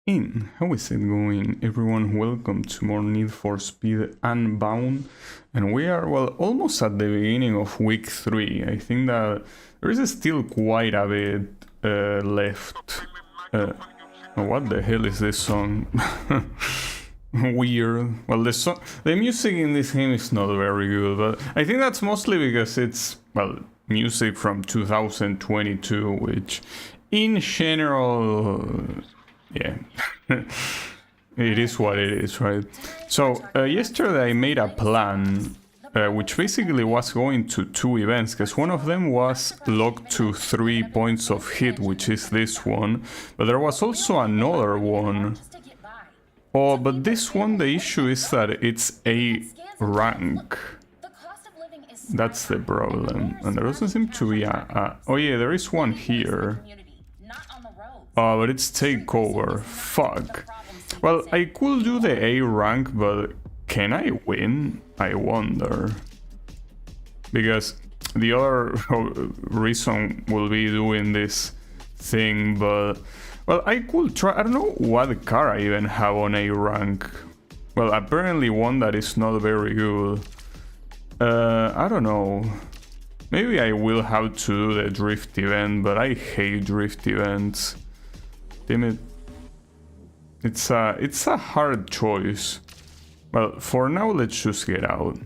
How is it going, everyone? Welcome to more Need for Speed Unbound, and we are, well, almost at the beginning of week 3. I think that there is still quite a bit left. What the hell is this song? Weird. Well, the music in this game is not very good, but I think that's mostly because it's, well, music from 2022, which in general, yeah, it is what it is, right? So yesterday I made a plan which basically was going to 2 events, because one of them was locked to 3 points of hit, which is this one, but there was also another one. Oh, but this one, the issue is that it's a rank. That's the problem. And there doesn't seem to be oh yeah, there is one here. Oh, but it's takeover. Fuck. Well, I could do the A rank, but can I win? I wonder. Because the other reason will be doing this thing, but... Well, I could try... I don't know what car I even have on A rank. Well, apparently one that is not very good. I don't know. Maybe I will have to do the drift event, but I hate drift events. Damn it. It's a hard choice. Well, for now, let's just get out.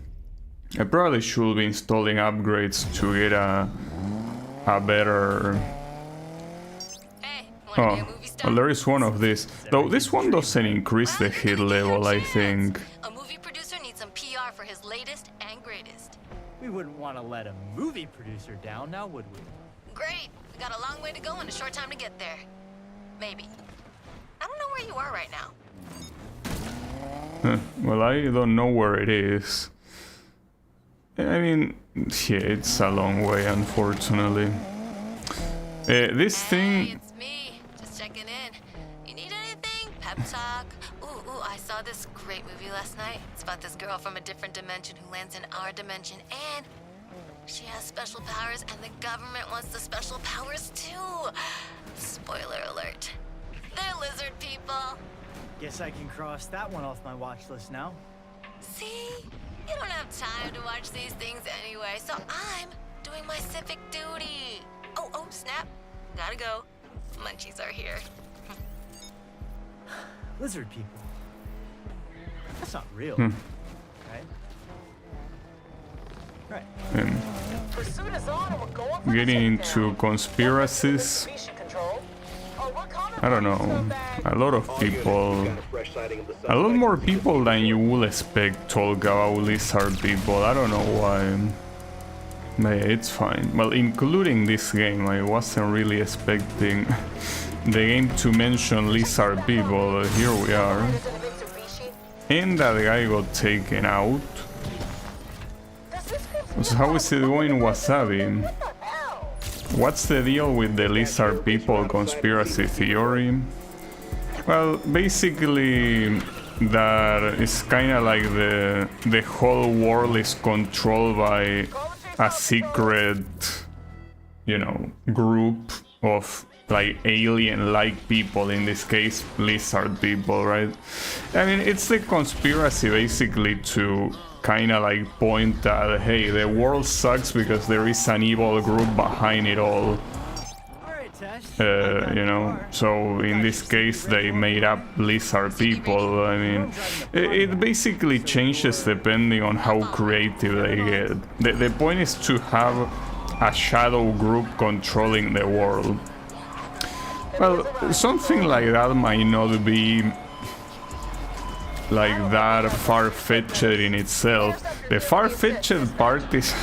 I probably should be installing upgrades to get a better... Oh, well, there is one of these. Though this one doesn't increase the hit level, I think. A movie producer needs some PR for his latest and greatest. We wouldn't want to let a movie producer down, now would we? Great. We got a long way to go and a short time to get there. Maybe. I don't know where you are right now. Well, I don't know where it is. I mean, yeah, it's a long way, unfortunately. This thing... Hey, it's me. Just checking in. You need anything? Pep talk? Ooh, I saw this great movie last night. It's about this girl from a different dimension who lands in our dimension, and she has special powers, and the government wants the special powers too. Spoiler alert. They're lizard people. Guess I can cross that one off my watch list now. See? You don't have time to watch these things anyway, so I'm doing my civic duty. Oh, snap. Gotta go. Munchies are here. Lizard people. That's not real, right? Right. Pursuit is on and we're going for Getting the into conspiracies. I don't know. A lot of people, a lot more people than you would expect talk about lizard people. I don't know why. But yeah, it's fine. Well, including this game, I wasn't really expecting the game to mention lizard people, but here we are. And that guy got taken out. So how is it going, Wasabi? What's the deal with the lizard people conspiracy theory? Well, basically that it's kind of like the whole world is controlled by a secret, you know, group of like alien-like people, in this case lizard people, right? I mean, it's the conspiracy basically to kind of like point that, hey, the world sucks because there is an evil group behind it all. You know, so in this case they made up lizard people. I mean, it basically changes depending on how creative they get. The point is to have a shadow group controlling the world. Well, something like that might not be like that far-fetched in itself. The far-fetched part is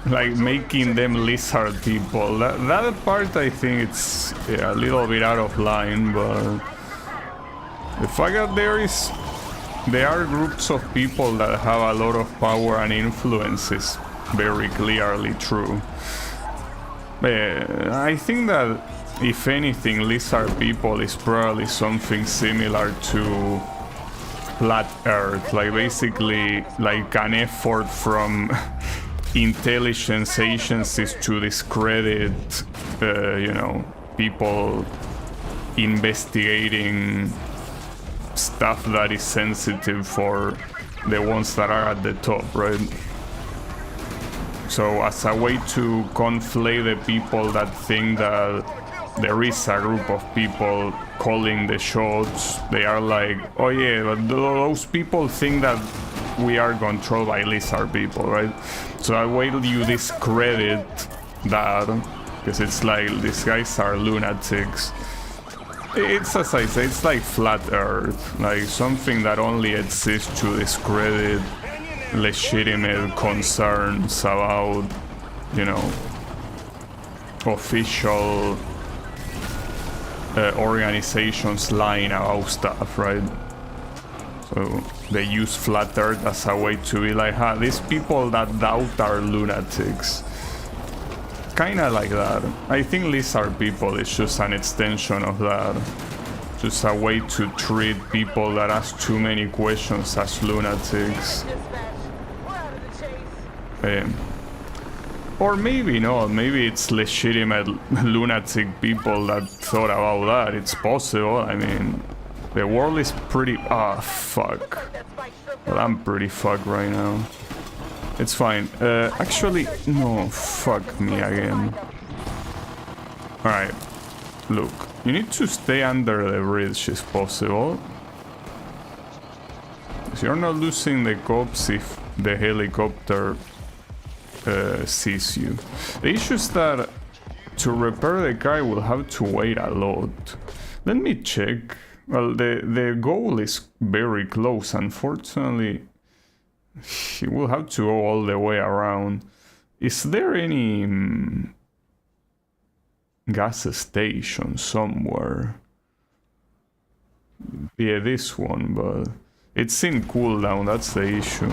like making them lizard people. That part I think it's a little bit out of line, but the fact that there are groups of people that have a lot of power and influence is very clearly true. But I think that if anything, lizard people is probably something similar to Flat Earth, like basically like an effort from intelligence agencies to discredit, you know, people investigating stuff that is sensitive for the ones that are at the top, right? So as a way to conflate the people that think that there is a group of people calling the shots, they are like, oh yeah, but those people think that we are controlled by lizard people, right? So that way you discredit that, because it's like, these guys are lunatics. It's, as I say, it's like flat earth, like something that only exists to discredit legitimate concerns about, you know, official organizations lying about stuff, right? So they use flat earth as a way to be like, these people that doubt are lunatics. Kinda like that. I think lizard people is just an extension of that. Just a way to treat people that ask too many questions as lunatics. Or maybe not, maybe it's legitimate lunatic people that thought about that. It's possible. I mean, the world is pretty... fuck. Well, I'm pretty fucked right now. It's fine. Actually, no, fuck me again. Alright, look. You need to stay under the bridge if possible. So you're not losing the cops if the helicopter sees you. The issue is that to repair the car will have to wait a lot. Let me check. Well, the goal is very close. Unfortunately, you will have to go all the way around. Is there any gas station somewhere? Yeah, this one, but it's in cooldown. That's the issue.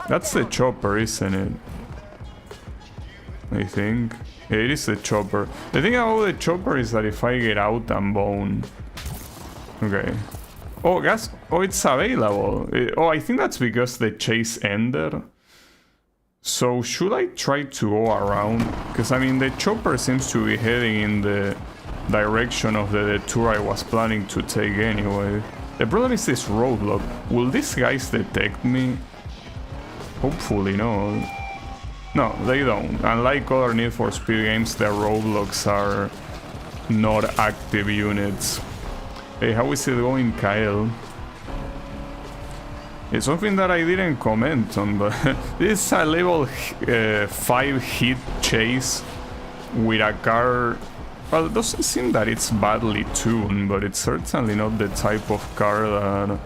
That's the chopper, isn't it? I think. Yeah, it is the chopper. The thing about the chopper is that if I get out, I'm boned. Okay. Oh, gas. Oh, it's available. Oh, I think that's because the chase ended. So should I try to go around? Because I mean, the chopper seems to be heading in the direction of the detour I was planning to take anyway. The problem is this roadblock. Will these guys detect me? Hopefully no. No, they don't. Unlike other Need for Speed games, their roadblocks are not active units. Hey, how is it going, Kyle? It's something that I didn't comment on, but this is a level 5 hit chase with a car. Well, it doesn't seem that it's badly tuned, but it's certainly not the type of car that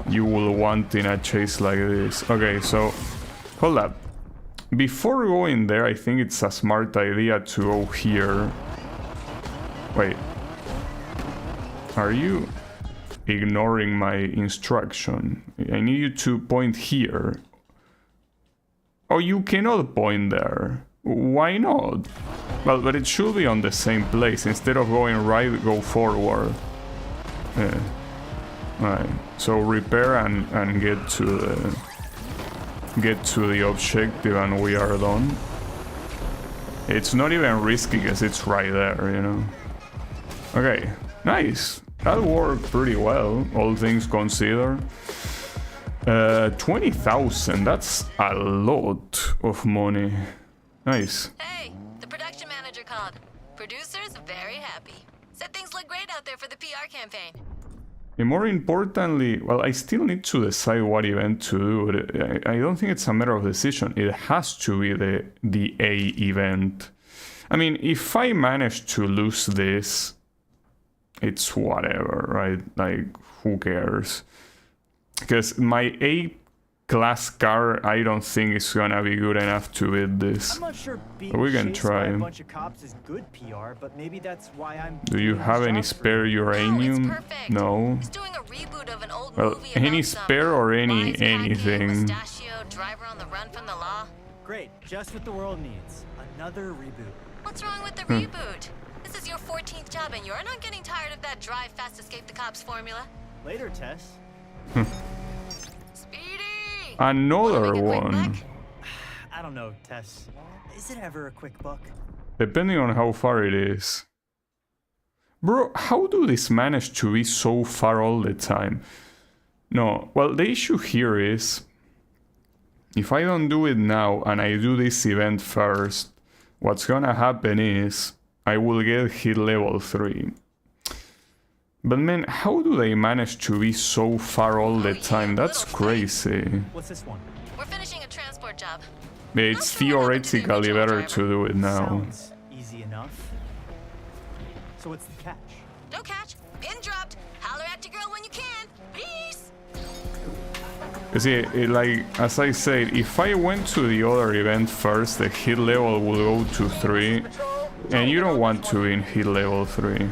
you will want in a chase like this. Okay, so hold up. Before going there, I think it's a smart idea to go here. Wait. Are you ignoring my instruction? I need you to point here. Oh, you cannot point there. Why not? Well, but it should be on the same place. Instead of going right, go forward. Yeah. Alright. So repair and get to the objective and we are done. It's not even risky because it's right there, you know. Okay. Nice. That worked pretty well, all things considered. 20,000, that's a lot of money. Nice. Hey, the production manager called. Producers very happy. Said things look great out there for the PR campaign. And more importantly, well, I still need to decide what event to do. I don't think it's a matter of decision. It has to be the A event. I mean, if I manage to lose this, it's whatever, right? Like, who cares? Because my A class car, I don't think is gonna be good enough to beat this. I'm not sure But we can try. a bunch of cops is good PR, but maybe that's why I'm. Do you have any spare uranium? Perfect. No. He's doing a reboot of an old Well, movie any about some spare or wisecracking, anything. mustachioed driver on the run from the law. Great, just what the world needs. Another reboot. What's wrong with the reboot? This is your 14th job and you're not getting tired of that drive fast, escape the cops formula. Later, Tess. Speedy! Another Wanna make a quick one. buck? I don't know, Tess. Is it ever a quick buck? Depending on how far it is. Bro, how do this manage to be so far all the time? No, well, the issue here is, if I don't do it now and I do this event first, what's gonna happen is I will get hit level 3. But man, how do they manage to be so far all the time? That's crazy. What's this one? We're finishing a transport job. It's theoretically better to do it now. Sounds easy enough. So what's the catch? No catch. Pin dropped. Holler at your girl when you can. Peace. You see, like, as I said, if I went to the other event first, the hit level will go to 3. And you don't want to be in hit level 3.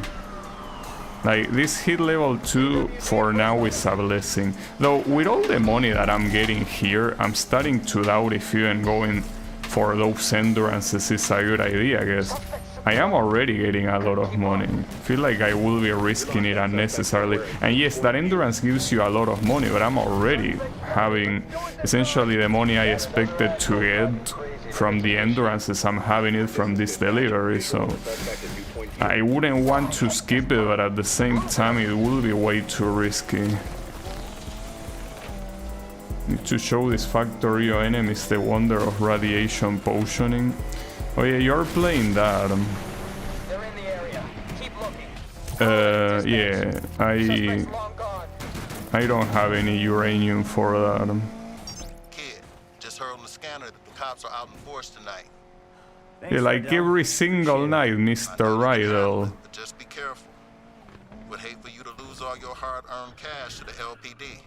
Like, this hit level 2 for now is a blessing. Though, with all the money that I'm getting here, I'm starting to doubt if even going for those endurances is a good idea, I guess. I am already getting a lot of money. I feel like I will be risking it unnecessarily. And yes, that endurance gives you a lot of money, but I'm already having essentially the money I expected to get from the endurances. I'm having it from this delivery, so I wouldn't want to skip it, but at the same time it will be way too risky. Need to show this factory or enemies the wonder of radiation potioning. Oh yeah, you're playing that. They're in the area. Keep looking. Yeah, Suspect's long gone. I don't have any uranium for that. Kid, just heard on the scanner that the cops are out in force tonight. Yeah, like every single night, Mr. Rydell. But just be careful. Would hate for you to lose all your hard-earned cash to the LPD.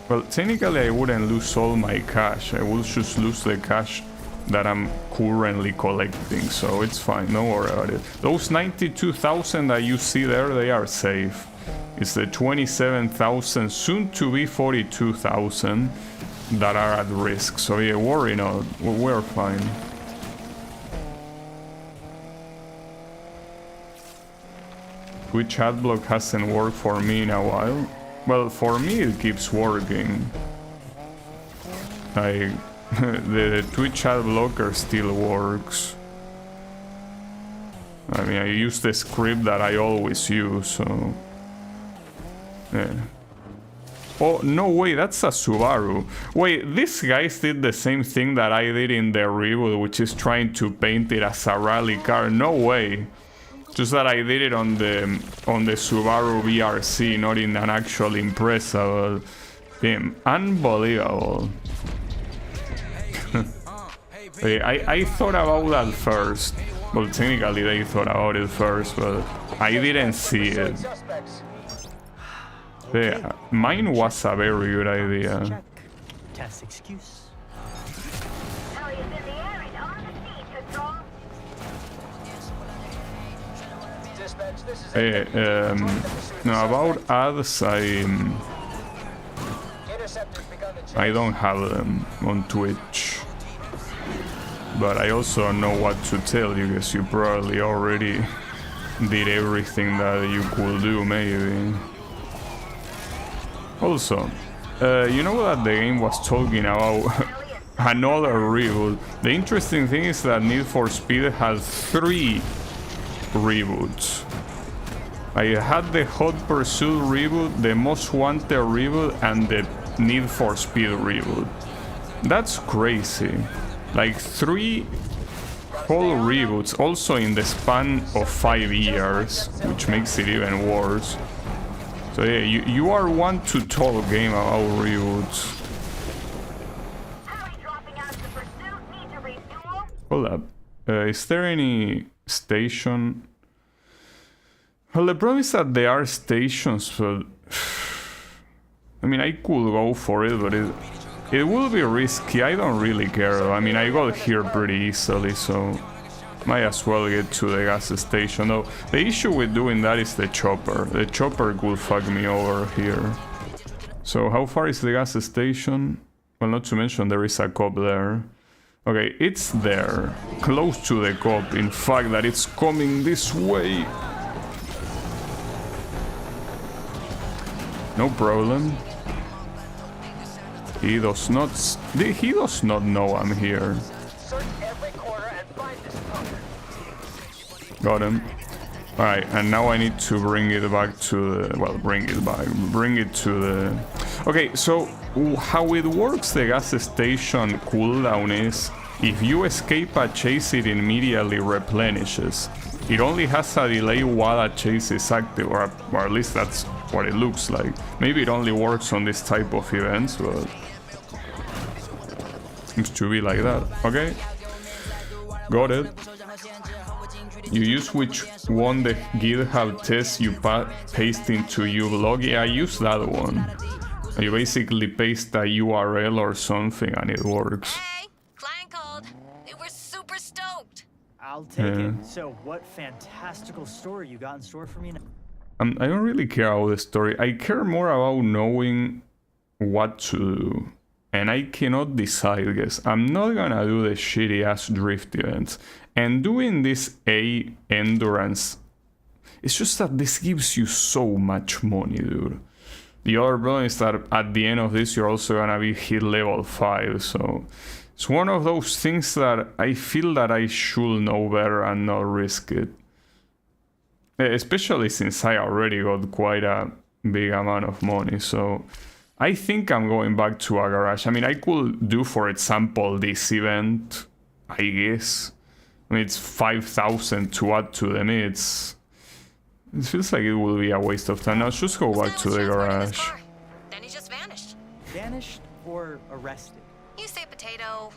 Well, technically I wouldn't lose all my cash. I will just lose the cash that I'm currently collecting, so it's fine, don't worry about it. Those 92,000 that you see there, they are safe. It's the 27,000, soon to be 42,000 that are at risk, so yeah, worry not, we're fine. Twitch adblock hasn't worked for me in a while. Well, for me it keeps working. The Twitch ad blocker still works. I mean, I use the script that I always use, so... Yeah. Oh, no way, that's a Subaru. Wait, these guys did the same thing that I did in the reboot, which is trying to paint it as a rally car. No way. Just that I did it on the Subaru VRC, not in an actual Impreza. Damn, unbelievable. I thought about that first. Well, technically they thought about it first, but I didn't see it. Yeah, mine was a very good idea. Check. Test excuse. No, about ads, I don't have them on Twitch. But I also know what to tell you, because you probably already did everything that you could do, maybe. Also, you know that the game was talking about another reboot. The interesting thing is that Need for Speed has 3 reboots. I had the Hot Pursuit reboot, the Most Wanted reboot, and the Need for Speed reboot. That's crazy. Like 3 whole reboots, also in the span of 5 years, which makes it even worse. So yeah, you are one to talk game about reboots. Hold up. Is there any station? Well, the problem is that there are stations, but I mean, I could go for it, but it will be risky. I don't really care. I mean, I got here pretty easily, so might as well get to the gas station. Though the issue with doing that is the chopper. The chopper could fuck me over here. So how far is the gas station? Well, not to mention there is a cop there. Okay, it's there, close to the cop. In fact, that it's coming this way. No problem. He does not know I'm here. Got him. Alright, and now I need to bring it back to the... Well, bring it to the... Okay, so how it works, the gas station cooldown is... If you escape a chase, it immediately replenishes. It only has a delay while a chase is active, or at least that's what it looks like. Maybe it only works on this type of events, but... Seems to be like that. Okay. Got it. You use which one the GitHub test you paste into your blog. Yeah, I use that one. You basically paste a URL or something and it works. Hey, client called. They were super stoked. I'll take it. So, what fantastical story you got in store for me now? I don't really care about the story. I care more about knowing what to do. And I cannot decide, guys. I'm not gonna do the shitty ass drift events. And doing this A endurance, it's just that this gives you so much money, dude. The other problem is that at the end of this, you're also gonna be hit level 5. So it's one of those things that I feel that I should know better and not risk it. Especially since I already got quite a big amount of money. So I think I'm going back to a garage. I mean, I could do, for example, this event, I guess. I mean, it's 5,000 to add to the mix. It feels like it will be a waste of time. Now let's just go back to the garage. Then he just vanished. Vanished or arrested? You say potato.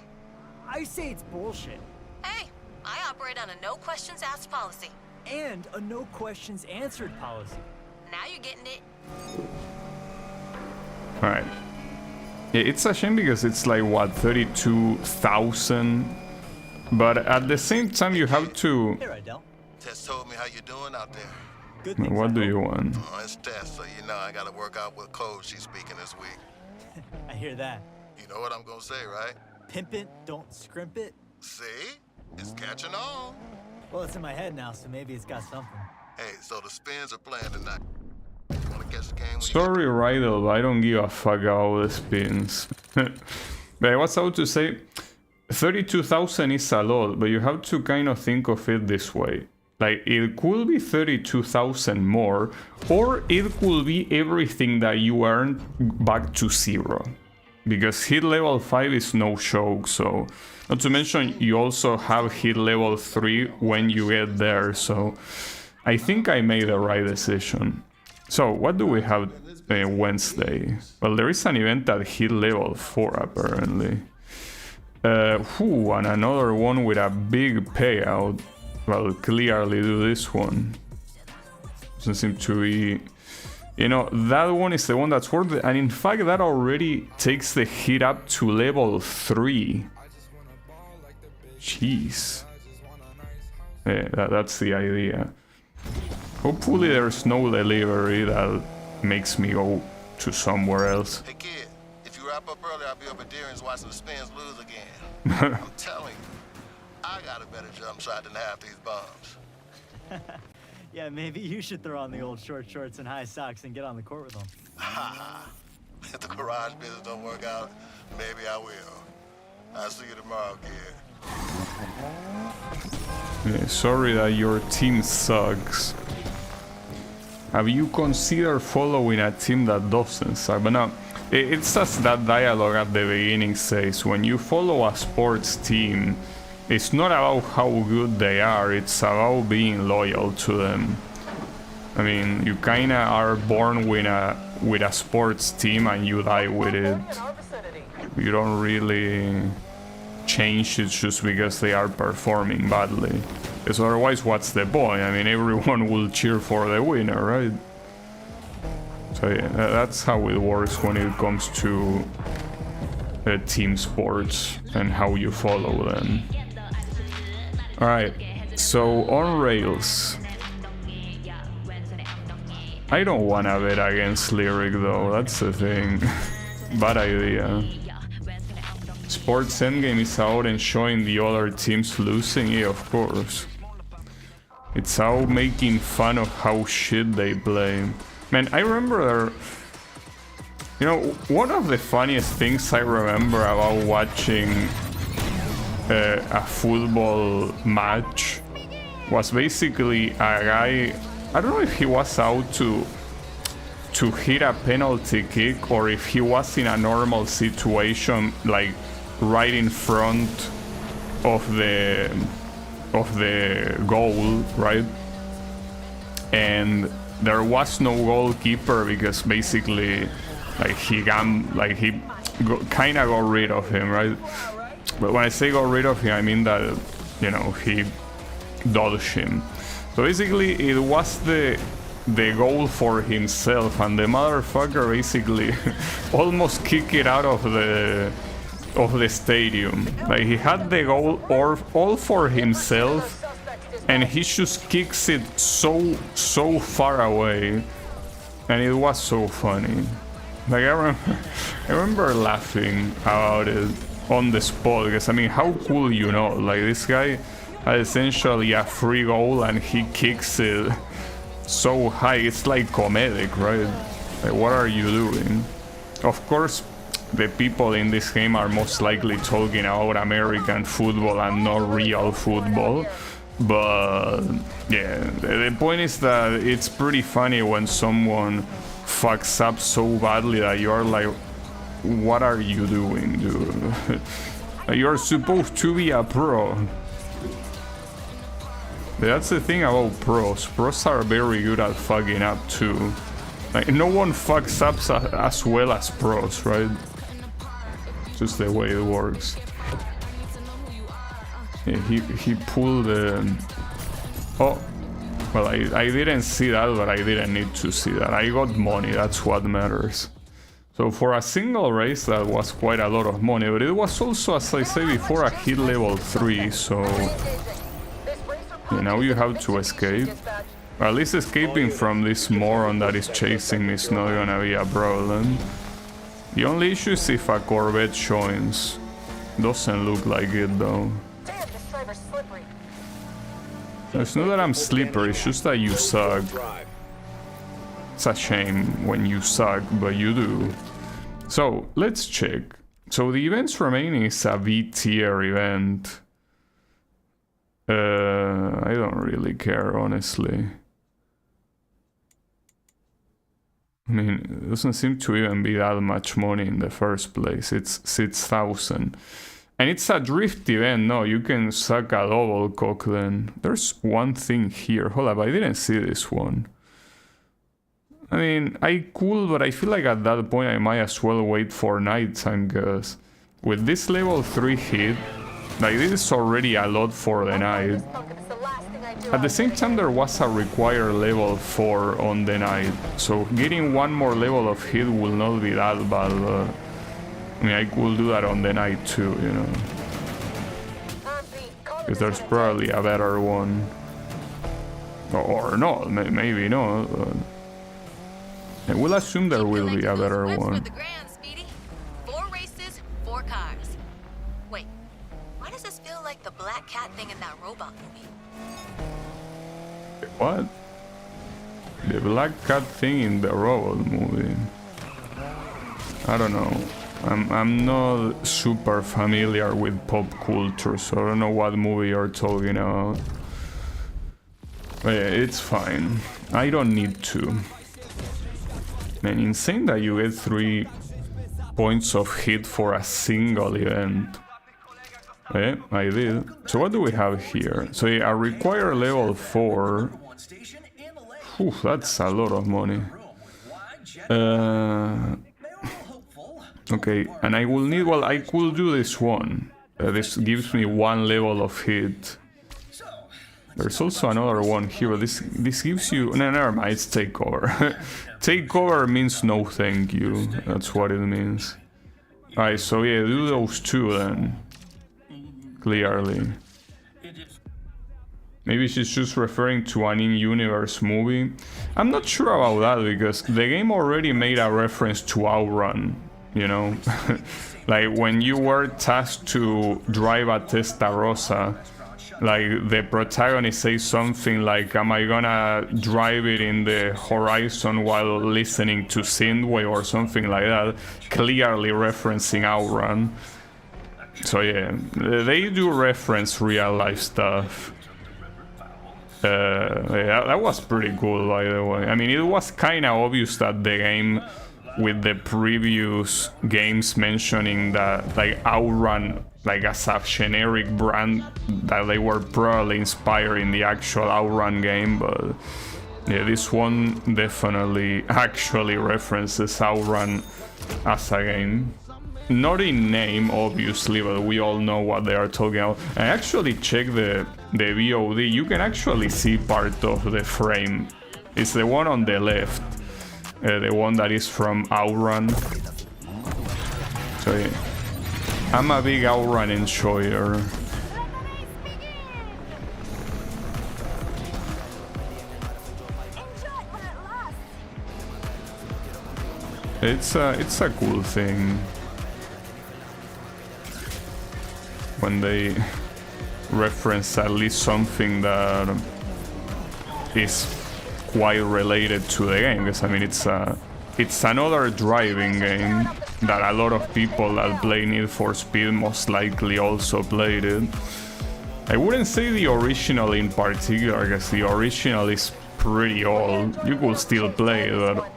I say it's bullshit. Hey, I operate on a no questions asked policy. And a no questions answered policy. Now you're getting it. Alright. Yeah, it's a shame because it's like, what, 32,000? But at the same time, you have to... Here, Adele. Tess told me how you doing out there. Good things, What I do hope. you want? Oh, it's Tess, so you know I gotta work out what code she's speaking this week. I hear that. You know what I'm gonna say, right? Pimp it, don't scrimp it. See? It's catching on. Well, it's in my head now, so maybe it's got something. Hey, so the spins are playing tonight. You wanna catch the game? when you Sorry, Rydell, but I don't give a fuck about the spins. But I was about to say, 32,000 is a lot, but you have to kind of think of it this way. Like, it could be 32,000 more, or it could be everything that you earned back to 0. Because hit level 5 is no joke, so... Not to mention, you also have hit level 3 when you get there, so... I think I made the right decision. So, what do we have Wednesday? Well, there is an event at hit level 4, apparently. And another one with a big payout. Well, clearly do this one. Doesn't seem to be... You know, that one is the one that's worth it. And in fact, that already takes the hit up to level 3. Jeez. Yeah, that's the idea. Hopefully there's no delivery that makes me go to somewhere else. Hey kid, if you wrap up early, I'll be up at Deering's watching the spins lose again. I'm telling you, I got a better jump shot than half these bums. Yeah, maybe you should throw on the old short shorts and high socks and get on the court with them. If the garage business don't work out, maybe I will. I'll see you tomorrow, kid. Yeah, sorry that your team sucks. Have you considered following a team that doesn't suck? But no, it's just that dialogue at the beginning says, when you follow a sports team, it's not about how good they are, it's about being loyal to them. I mean, you kinda are born with a sports team and you die with it. You don't really change it just because they are performing badly. Because otherwise, what's the point? I mean, everyone will cheer for the winner, right? So yeah, that's how it works when it comes to team sports and how you follow them. Alright, so on rails. I don't wanna bet against Lyric though, that's the thing. Bad idea. Sports Endgame is out and showing the other teams losing, yeah, of course. It's out making fun of how shit they play. Man, I remember, you know, one of the funniest things I remember about watching a football match was basically a guy. I don't know if he was out to hit a penalty kick or if he was in a normal situation, like right in front of the goal, right? And there was no goalkeeper because basically, like he kind of got rid of him, right? But when I say got rid of him, I mean that, you know, he dodged him. So basically, it was the goal for himself, and the motherfucker basically almost kicked it out of the stadium. Like, he had the goal all for himself, and he just kicks it so far away, and it was so funny. Like, I remember laughing about it on the spot, because I mean, how cool, you know, like this guy had essentially a free goal and he kicks it so high. It's like comedic, right? Like, what are you doing? Of course, the people in this game are most likely talking about American football and not real football, but yeah, the point is that it's pretty funny when someone fucks up so badly that you're like, what are you doing, dude? You're supposed to be a pro. That's the thing about pros. Pros are very good at fucking up too. Like, no one fucks up as well as pros, right? Just the way it works. Yeah, he pulled the... Oh, well, I didn't see that, but I didn't need to see that. I got money, that's what matters. So for a single race, that was quite a lot of money, but it was also, as I said before, a hit level 3, so... You know, you have to escape. At least escaping from this moron that is chasing me is not gonna be a problem. The only issue is if a Corvette joins. Doesn't look like it though. It's not that I'm slippery, it's just that you suck. It's a shame when you suck, but you do. So, let's check. So the events remaining is a V tier event. I don't really care, honestly. I mean, it doesn't seem to even be that much money in the first place. It's 6,000. And it's a drift event. No, you can suck a double cock then. There's one thing here. Hold up, I didn't see this one. I mean, I could, but I feel like at that point I might as well wait for nighttime, because with this level 3 hit, like, this is already a lot for the night. At the same time, there was a required level 4 on the night, so getting one more level of hit will not be that bad. I mean, I could do that on the night too, you know. Because there's probably a better one. Or not, maybe not. I will assume there will be a better one. 4 races, 4 cars. Wait, why does this feel like the black cat thing in that robot movie? What? The black cat thing in the robot movie? I don't know. I'm not super familiar with pop culture, so I don't know what movie you're talking about. But yeah, it's fine. I don't need to. Man, insane that you get 3 points of hit for a single event. Yeah, I did. So what do we have here? So yeah, a required level 4. Whew, that's a lot of money. Okay, and I will need... Well, I could do this one. This gives me 1 level of hit. There's also another one here. This gives you... No, never mind, it's takeover. Takeover means no thank you. That's what it means. Alright, so yeah, do those 2 then. Clearly. Maybe she's just referring to an in-universe movie. I'm not sure about that, because the game already made a reference to Outrun, you know? Like, when you were tasked to drive a Testarossa, like, the protagonist says something like, am I gonna drive it in the horizon while listening to Synthwave or something like that, clearly referencing Outrun. So yeah, they do reference real life stuff. Yeah, that was pretty cool, by the way. I mean, it was kind of obvious that the game, with the previous games mentioning that like Outrun, like as a generic brand, that they were probably inspiring the actual Outrun game, but yeah, this one definitely actually references Outrun as a game. Not in name, obviously, but we all know what they are talking about. I actually checked the VOD. You can actually see part of the frame. It's the one on the left, the one that is from Outrun. So yeah, I'm a big Outrun enjoyer. It's a cool thing when they reference at least something that is quite related to the game, because I mean it's another driving game that a lot of people that play Need for Speed most likely also played it. I wouldn't say the original in particular, because the original is pretty old. You could still play it, but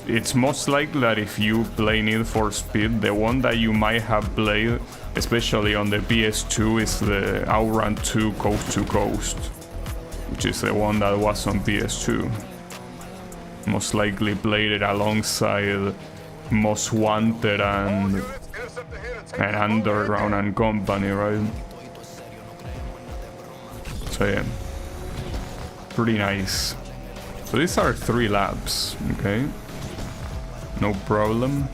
it's most likely that if you play Need for Speed, the one that you might have played, especially on the PS2, is the Outrun 2 Coast to Coast, which is the one that was on PS2. Most likely played it alongside Most Wanted and Underground and Company, right? So yeah, pretty nice. So these are 3 laps, okay? No problem.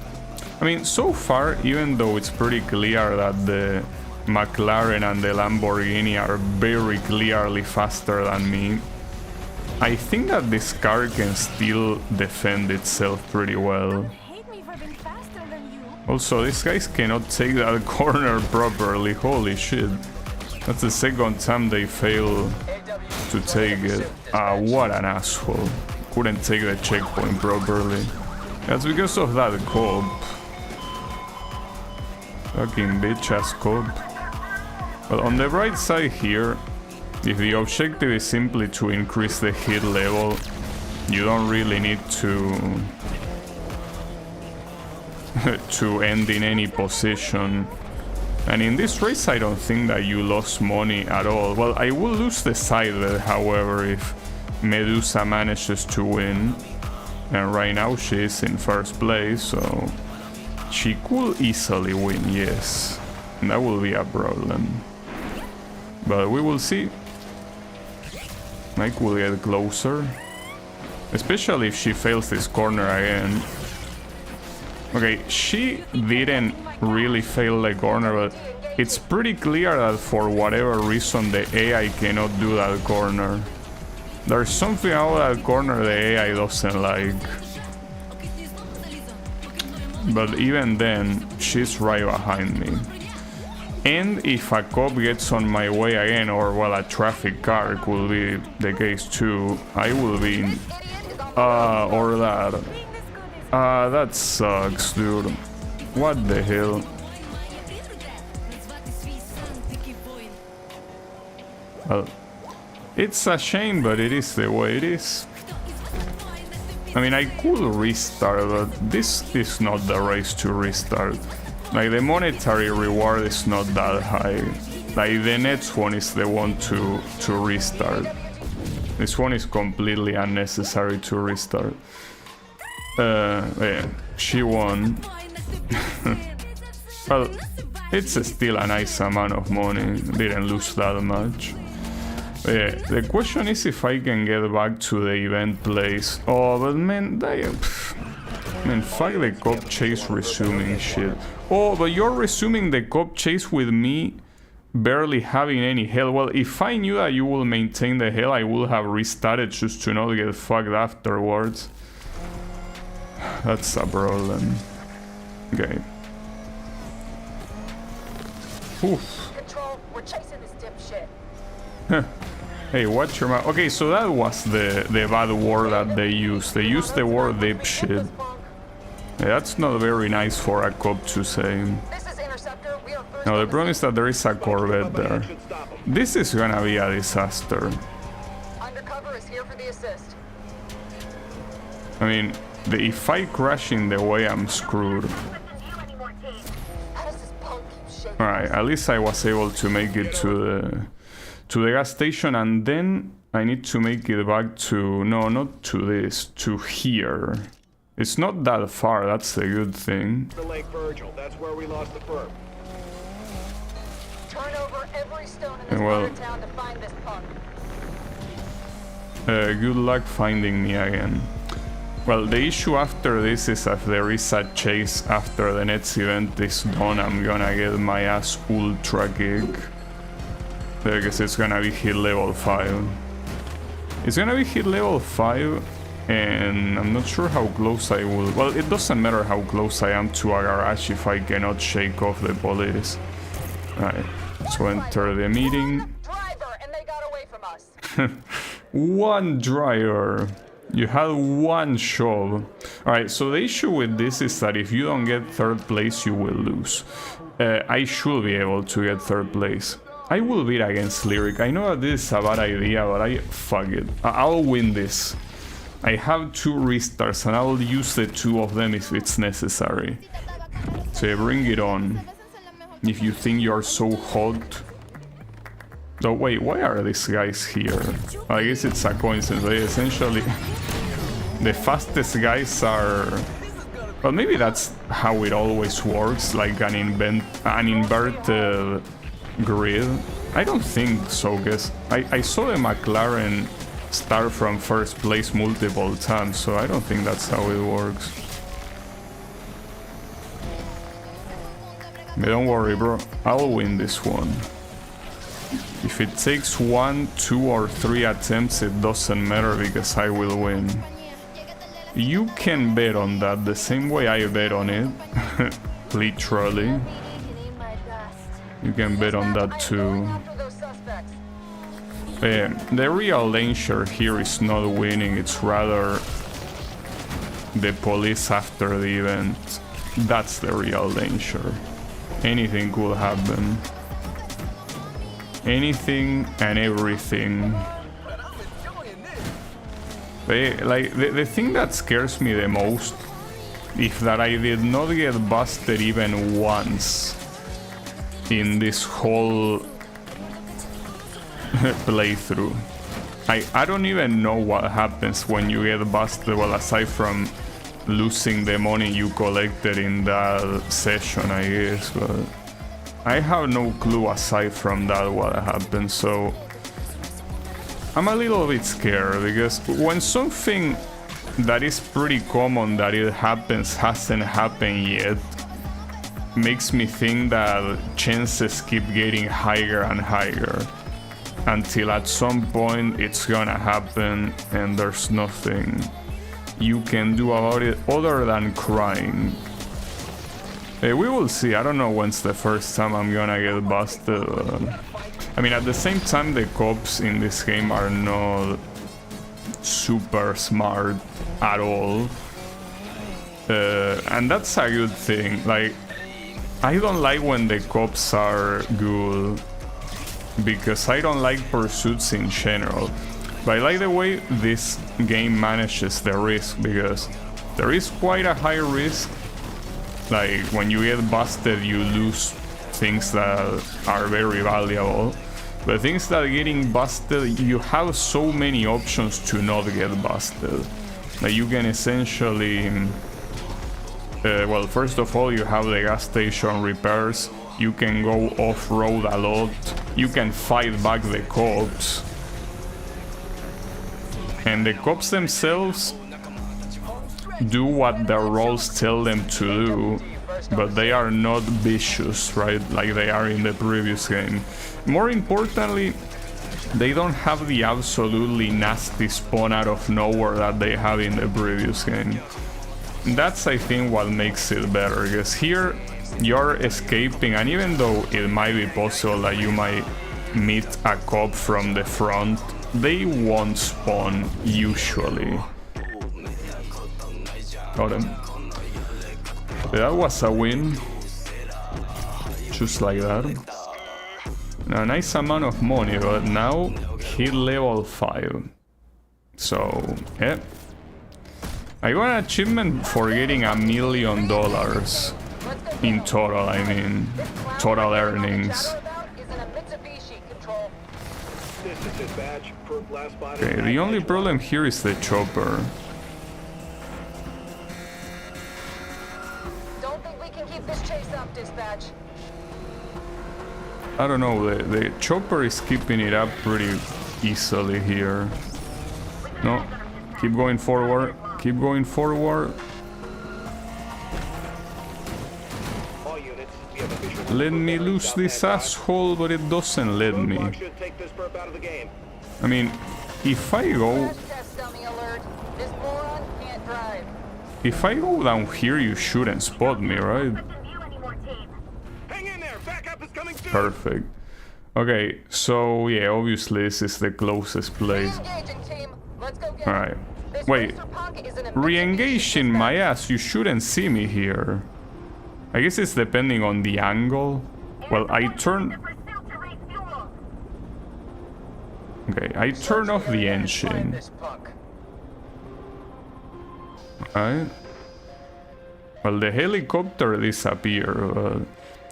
I mean, so far, even though it's pretty clear that the McLaren and the Lamborghini are very clearly faster than me, I think that this car can still defend itself pretty well. Also, these guys cannot take that corner properly. Holy shit. That's the second time they fail to take it. What an asshole. Couldn't take the checkpoint properly. That's because of that cop. Fucking bitch ass cop. But on the right side here, if the objective is simply to increase the hit level, you don't really need to to end in any position. And in this race I don't think that you lost money at all. Well, I will lose the side bet, however, if Medusa manages to win. And right now she is in first place, so she could easily win, yes. And that will be a problem. But we will see. Mike will get closer. Especially if she fails this corner again. Okay, she didn't really fail the corner, but it's pretty clear that for whatever reason the AI cannot do that corner. There's something about that corner the AI doesn't like. But even then, she's right behind me. And if a cop gets on my way again, or well, a traffic car could be the case too, I will be in... or that. That sucks, dude. What the hell? Well, it's a shame, but it is the way it is. I mean, I could restart, but this is not the race to restart. Like, the monetary reward is not that high. Like, the next one is the one to restart. This one is completely unnecessary to restart. Yeah, she won. Well, it's still a nice amount of money. Didn't lose that much. Yeah, the question is if I can get back to the event place. Oh, but man, man, fuck the cop chase resuming shit. Oh, but you're resuming the cop chase with me barely having any health. Well, if I knew that you will maintain the health, I would have restarted just to not get fucked afterwards. That's a problem. Okay. Oof. Control, we're chasing this dipshit. Hey, watch your mouth. Okay, so that was the bad word that they used. They used the word dipshit. Yeah, that's not very nice for a cop to say. This is Interceptor. We are first. Now, the problem is that there is a Corvette there. This is gonna be a disaster. I here for the assist. I mean, if I crash in the way, I'm screwed. How does this punk keep shaking? Alright, at least I was able to make it to the gas station, and then I need to make it back to... No, not to this, to here. It's not that far, that's a good thing. The Lake Virgil, that's where we lost the perp. Turn over every stone in this Well, part of town to find this punk. good luck finding me again. Well, the issue after this is if there is a chase after the next event is done, I'm gonna get my ass ultra kick. Because it's gonna be hit level 5. It's gonna be hit level 5, and I'm not sure how close I will... Well, it doesn't matter how close I am to a garage if I cannot shake off the police. Alright, so enter the meeting. Driver, and they got away from us. One driver. You had one job. Alright, so the issue with this is that if you don't get third place, you will lose. I should be able to get third place. I will beat against Lyric. I know that this is a bad idea, but fuck it. I'll win this. I have 2 restarts and I'll use the 2 of them if it's necessary. So bring it on. If you think you're so hot. Oh wait, why are these guys here? I guess it's a coincidence. They essentially... the fastest guys are... Well, maybe that's how it always works, like an inverted grid. I don't think so, guess. I saw the McLaren start from first place multiple times, so I don't think that's how it works. But don't worry, bro. I'll win this one. If it takes 1, 2, or 3 attempts, it doesn't matter because I will win. You can bet on that the same way I bet on it. Literally. You can bet on that too. The real danger here is not winning, it's rather the police after the event. That's the real danger. Anything could happen. Anything and everything. The thing that scares me the most is that I did not get busted even once in this whole playthrough. I don't even know what happens when you get busted, well, aside from losing the money you collected in that session, I guess, but I have no clue aside from that what happens, so I'm a little bit scared because when something that is pretty common that it happens hasn't happened yet, makes me think that chances keep getting higher and higher until at some point it's gonna happen and there's nothing you can do about it other than crying. We will see. I don't know when's the first time I'm gonna get busted. I mean, at the same time, the cops in this game are not super smart at all, and that's a good thing. Like, I don't like when the cops are good because I don't like pursuits in general, but I like the way this game manages the risk because there is quite a high risk. Like, when you get busted, you lose things that are very valuable. But things that are getting busted, you have so many options to not get busted. Like, you can essentially... well, first of all, you have the gas station repairs. You can go off-road a lot. You can fight back the cops. And the cops themselves do what their roles tell them to do, but they are not vicious, right, like they are in the previous game. More importantly, they don't have the absolutely nasty spawn out of nowhere that they have in the previous game. That's, I think, what makes it better, because here you're escaping, and even though it might be possible that you might meet a cop from the front, they won't spawn usually. Got him. That was a win. Just like that. A nice amount of money, but now hit level 5. So, yeah. I got an achievement for getting $1 million in total, I mean, total earnings. This is dispatch. Perp last spotted. Okay, the only problem here is the chopper. Don't think we can keep this chase up, dispatch. I don't know, the chopper is keeping it up pretty easily here. No, keep going forward, keep going forward. All units, we have a visual. Let me lose this asshole, but it doesn't let me. Roadblock should take this perp out of the game. I mean, if I go... Test dummy alert. This moron can't drive. If I go down here, you shouldn't spot me, right? Hang in there. Backup is coming soon. Perfect. Okay, so yeah, obviously this is the closest place. Re-engaging, team. Let's go get Alright. This Wait, racer pocket is in a re-engage in Mitsubishi my ass, you shouldn't see me here. I guess it's depending on the angle. Well, I turn... Okay, I turn off the engine. This punk. Alright. Well, the helicopter disappeared, but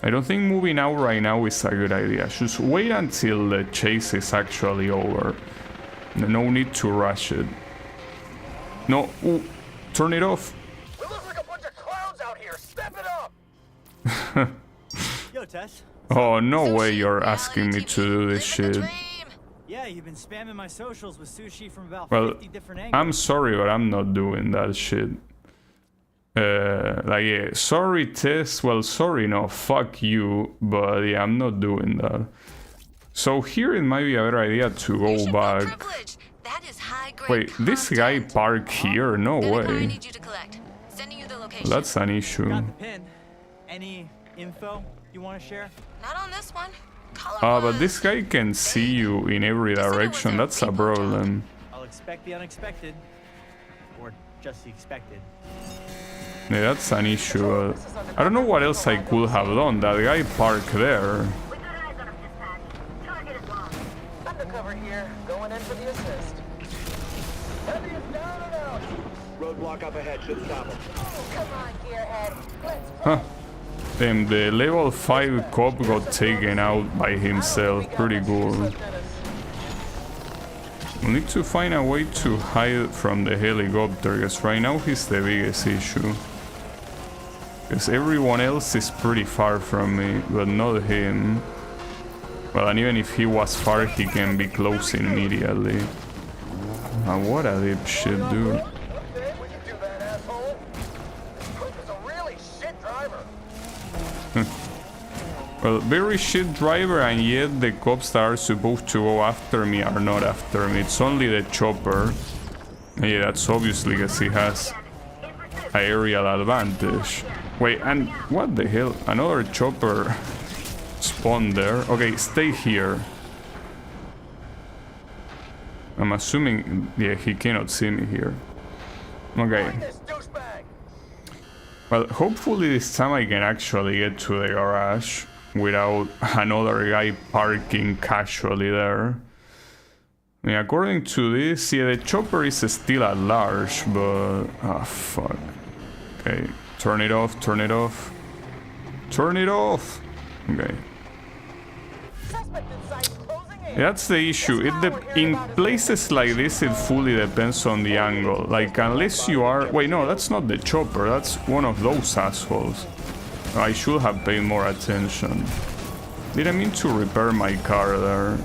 I don't think moving out right now is a good idea. Just wait until the chase is actually over. No need to rush it. No, ooh, turn it off. We look like a bunch of clowns out here. Step it up. Yo, Tess. Oh, no Sushi, way you're reality asking me TV, to do this living the shit. dream. Yeah, you've been spamming my socials with sushi from about Well, 50 different angles. I'm sorry, but I'm not doing that shit. Like, yeah, sorry, Tess. Well, sorry, no, fuck you. But yeah, I'm not doing that. So here it might be a better idea to go Patient back. privilege. That is high-grade Wait, this guy content. parked here? No Got a car I way. need you to collect. Sending you the location. That's an issue. Got the pin. Any info you want to share? Not on this one. Color But was- this guy can see you in every direction. That's a problem. I'll expect the unexpected. Or just the expected. Yeah, that's an issue. I don't know what else I could have done. That guy parked there. Undercover here. Going in for the assist. Heavy is down and out. Roadblock up ahead should stop him. Come on, gearhead. Let's Huh. Damn, the level 5 cop got taken out by himself. Pretty cool. We need to find a way to hide from the helicopter, because right now he's the biggest issue. Because everyone else is pretty far from me, but not him. Well, and even if he was far, he can be close immediately. What a dipshit, dude. Okay, we can do that, asshole. Quick is a really shit driver. Well, very shit driver, and yet the cops that are supposed to go after me are not after me. It's only the chopper. Yeah, that's obviously because he has an aerial advantage. Wait, and what the hell? Another chopper spawned there. Okay, stay here. I'm assuming, yeah, he cannot see me here. Okay. This douchebag. Well, hopefully this time I can actually get to the garage without another guy parking casually there. I mean, according to this, yeah, the chopper is still at large, but... ah, fuck. Okay, turn it off, turn it off. Turn it off! Okay. Suspect inside closing in. That's the issue. In places like this, it fully depends on the angle. Like, unless you are... Wait, no, that's not the chopper. That's one of those assholes. I should have paid more attention. Didn't mean to repair my car there.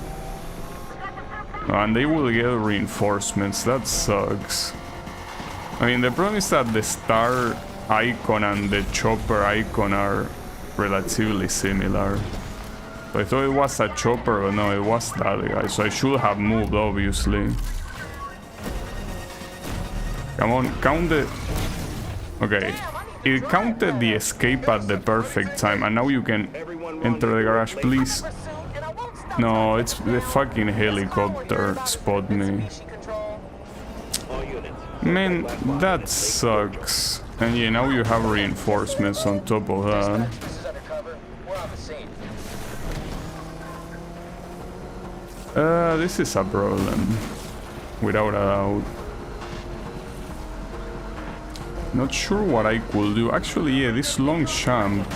And they will get reinforcements. That sucks. I mean, the problem is that the star icon and the chopper icon are relatively similar. So I thought it was a chopper, but no, it was that guy. So I should have moved, obviously. Come on, count the... Okay. It counted the escape at the perfect time, and now you can enter the garage, please. No, it's the fucking helicopter spot me. All units. Man, that sucks. And yeah, now you have reinforcements on top of that. This is undercover. We're on the scene. This is a problem. without a doubt. Not sure what I could do. Actually, yeah, this long jump.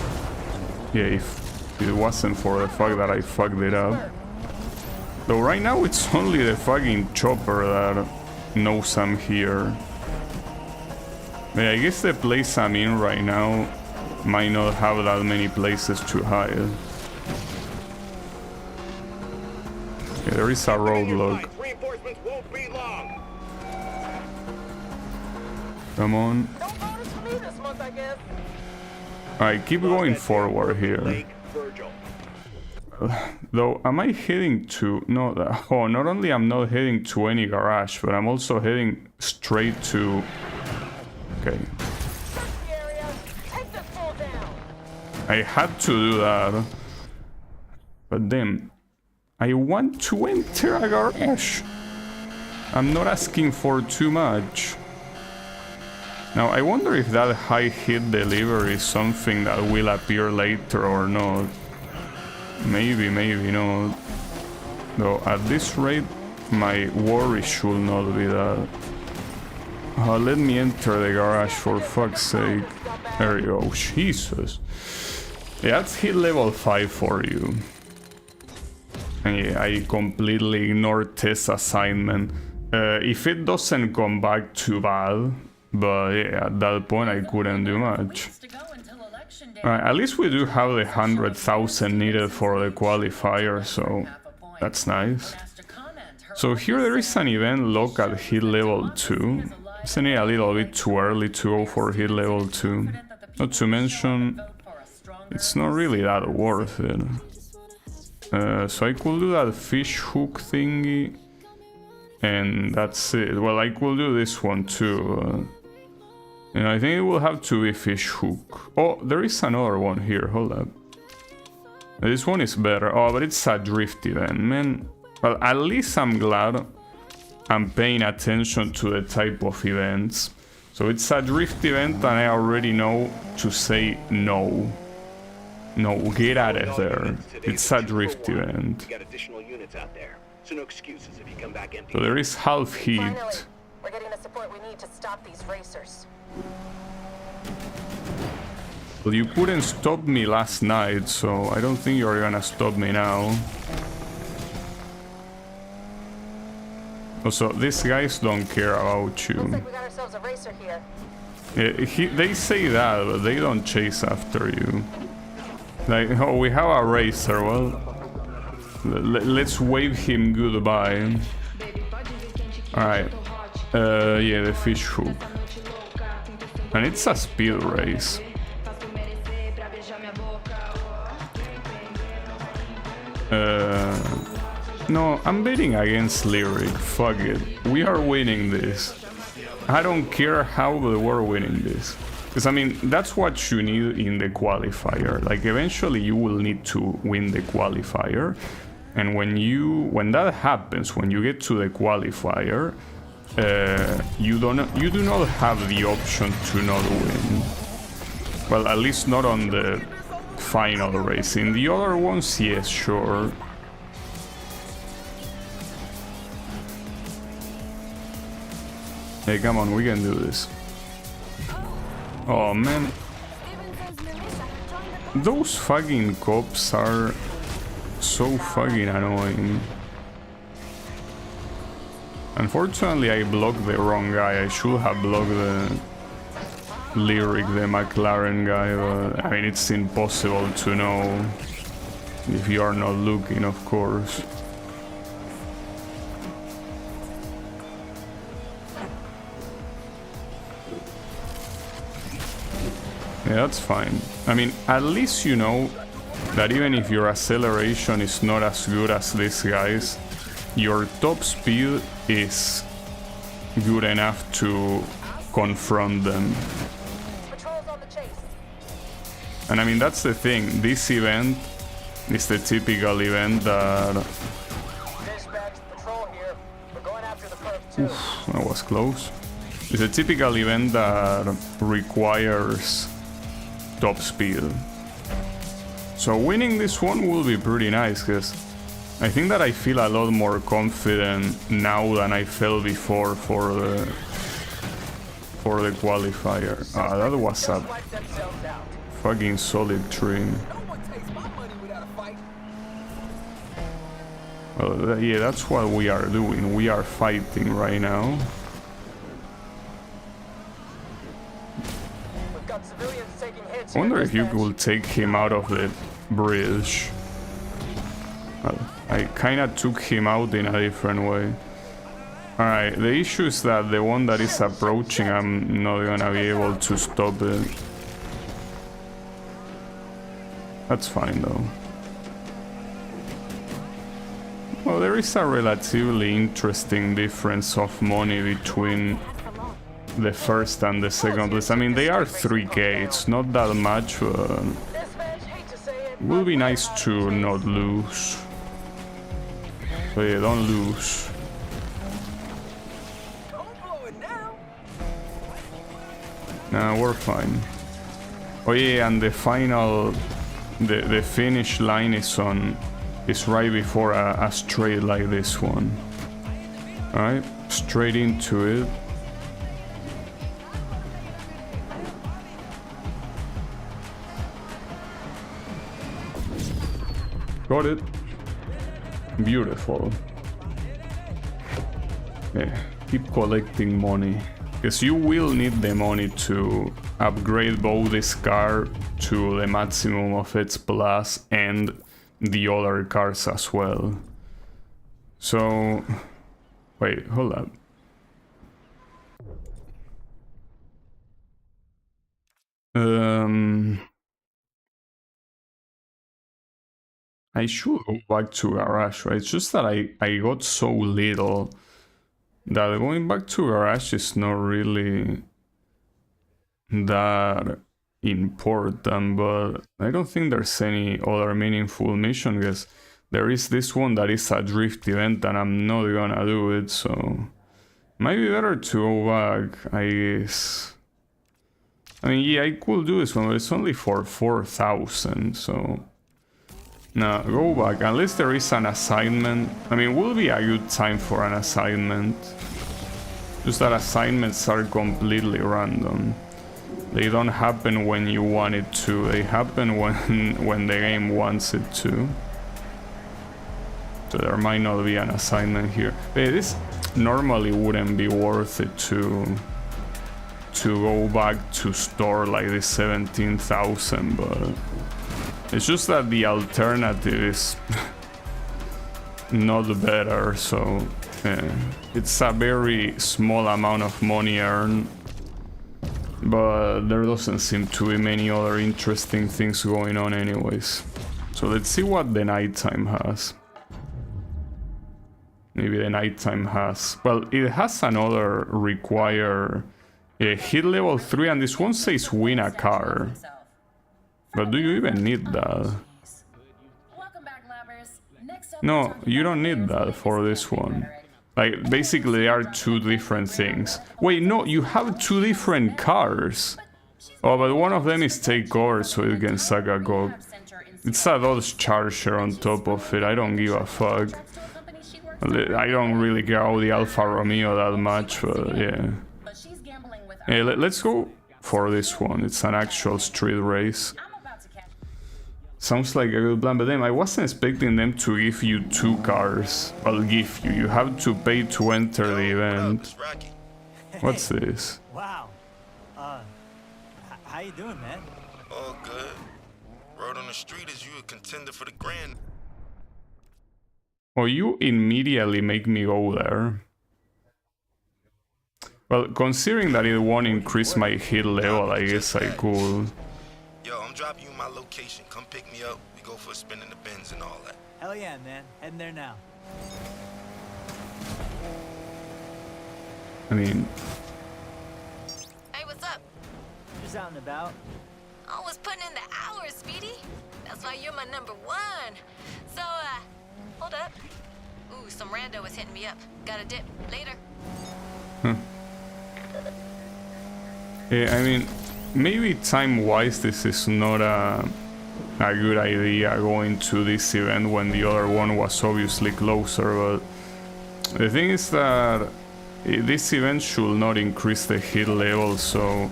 Yeah, if it wasn't for the fact that I fucked it up. Though right now it's only the fucking chopper that knows I'm here. Yeah, I guess the place I'm in right now might not have that many places to hide. Yeah, there is a roadblock. Reinforcements won't be long. Come on. No bonus for me this month, I guess. Alright, keep going forward here. Lake Virgil. Though, am I heading to... No, oh, not only I'm not heading to any garage, but I'm also heading straight to... Okay. Search the area. Take this fool down. I had to do that. But then, I want to enter a garage. I'm not asking for too much. Now, I wonder if that high hit delivery is something that will appear later or not. Maybe, maybe not. Though, at this rate, my worry should not be that. Let me enter the garage for fuck's sake. There you go. Jesus. Yeah, that's hit level 5 for you. And yeah, I completely ignored Tess' assignment. If it doesn't come back too bad, but yeah, at that point I couldn't do much. At least we do have the 100,000 needed for the qualifier, so that's nice. So here there is an event lock at hit level 2. Isn't it a little bit too early to go for hit level 2? Not to mention, it's not really that worth it. So I could do that fish hook thingy, and that's it. Well, I could do this one too. And I think it will have to be fish hook. Oh, there is another one here, hold up. This one is better. Oh, but it's a drift event, man. Well, at least I'm glad I'm paying attention to the type of events. So it's a drift event and I already know to say no. No, get out of there. It's a drift event. So there is half heat. Finally, we're getting the support we need to stop these racers. Well, you couldn't stop me last night, so I don't think you're gonna stop me now. Also, these guys don't care about Looks you. like we got ourselves a racer here. Yeah, they say that, but they don't chase after you. Like, oh, we have a racer, well, let's wave him goodbye. Alright, yeah, the fish hook. And it's a speed race. No, I'm betting against Lyric, fuck it. We are winning this. I don't care how, but we're winning this. Because, I mean, that's what you need in the qualifier. Like, eventually you will need to win the qualifier. And when that happens, when you get to the qualifier, you do not have the option to not win. Well, at least not on the final race. In the other ones, yes, sure. Hey, come on, we can do this. Oh man, those fucking cops are so fucking annoying. Unfortunately, I blocked the wrong guy. I should have blocked the Lyric, the McLaren guy, but I mean, it's impossible to know if you are not looking, of course. Yeah, that's fine. I mean, at least you know that even if your acceleration is not as good as these guys, your top speed is good enough to confront them. Patrol's on the chase. And I mean, that's the thing. This event is the typical event that... Dispatch, patrol here. We're going after the perp too. Oof, that was close. It's a typical event that requires top speed. So winning this one will be pretty nice, because I think that I feel a lot more confident now than I felt before for the qualifier. Ah, that was a Wipe themselves out. fucking solid trim. No one takes my money without a fight. Well, yeah, that's what we are doing. We are fighting right now. We've got civilians taking hits. I wonder here, if you dispatch. could take him out of the bridge. Well, I kinda took him out in a different way. Alright, the issue is that the one that is approaching, I'm not gonna be able to stop it. That's fine though. Well, there is a relatively interesting difference of money between the first and the second place. I mean, they are 3K, it's not that much, but Dispatch, hate to say it, it would be nice to not lose. So yeah, don't lose. don't blow it now. Nah, we're fine. Oh yeah, and the final, the finish line is right before a straight like this one. Alright, straight into it. Got it. Beautiful. Yeah, keep collecting money. Because you will need the money to upgrade both this car to the maximum of its plus and the other cars as well. So, wait, hold up. I should go back to garage, right? It's just that I got so little that going back to garage is not really that important, but I don't think there's any other meaningful mission because there is this one that is a drift event and I'm not gonna do it, so might be better to go back, I guess. I mean, yeah, I could do this one, but it's only for 4,000, so no, go back, unless there is an assignment. I mean, will be a good time for an assignment. Just that assignments are completely random. They don't happen when you want it to. They happen when the game wants it to. So there might not be an assignment here. But this normally wouldn't be worth it to go back to store like the 17,000, but it's just that the alternative is not better, so yeah. It's a very small amount of money earned, but there doesn't seem to be many other interesting things going on anyways. So let's see what the nighttime has. Maybe the nighttime has... Well, it has another require hit level 3, and this one says win a car. But do you even need that? No, you don't need that for this one. Like, basically they are two different things. Wait, no, you have two different cars. Oh, but one of them is takeover, so it can suck a cock. It's a Dodge Charger on top of it, I don't give a fuck. I don't really care about the Alfa Romeo that much, but yeah. Hey, let's go for this one. It's an actual street race. Sounds like a good plan, but then I wasn't expecting them to give you two cars. Well, give you. You have to pay to enter the event. What's this? Wow. How you doing, man? All good. Word on the street is you a contender for the grand. Oh, you immediately make me go there. Well, considering that it won't increase my hit level, I guess I could. Yo, I'm dropping you my location. Come pick me up. We go for a spin in the Benz and all that. Hell yeah, man. Heading there now. I mean... Hey, what's up? Just out and about. Always putting in the hours, Speedy. That's why you're my number one. So, hold up. Ooh, some rando is hitting me up. Got a dip. Later. Huh. Yeah, I mean, maybe time-wise this is not a a good idea going to this event when the other one was obviously closer, but the thing is that this event should not increase the hit level, so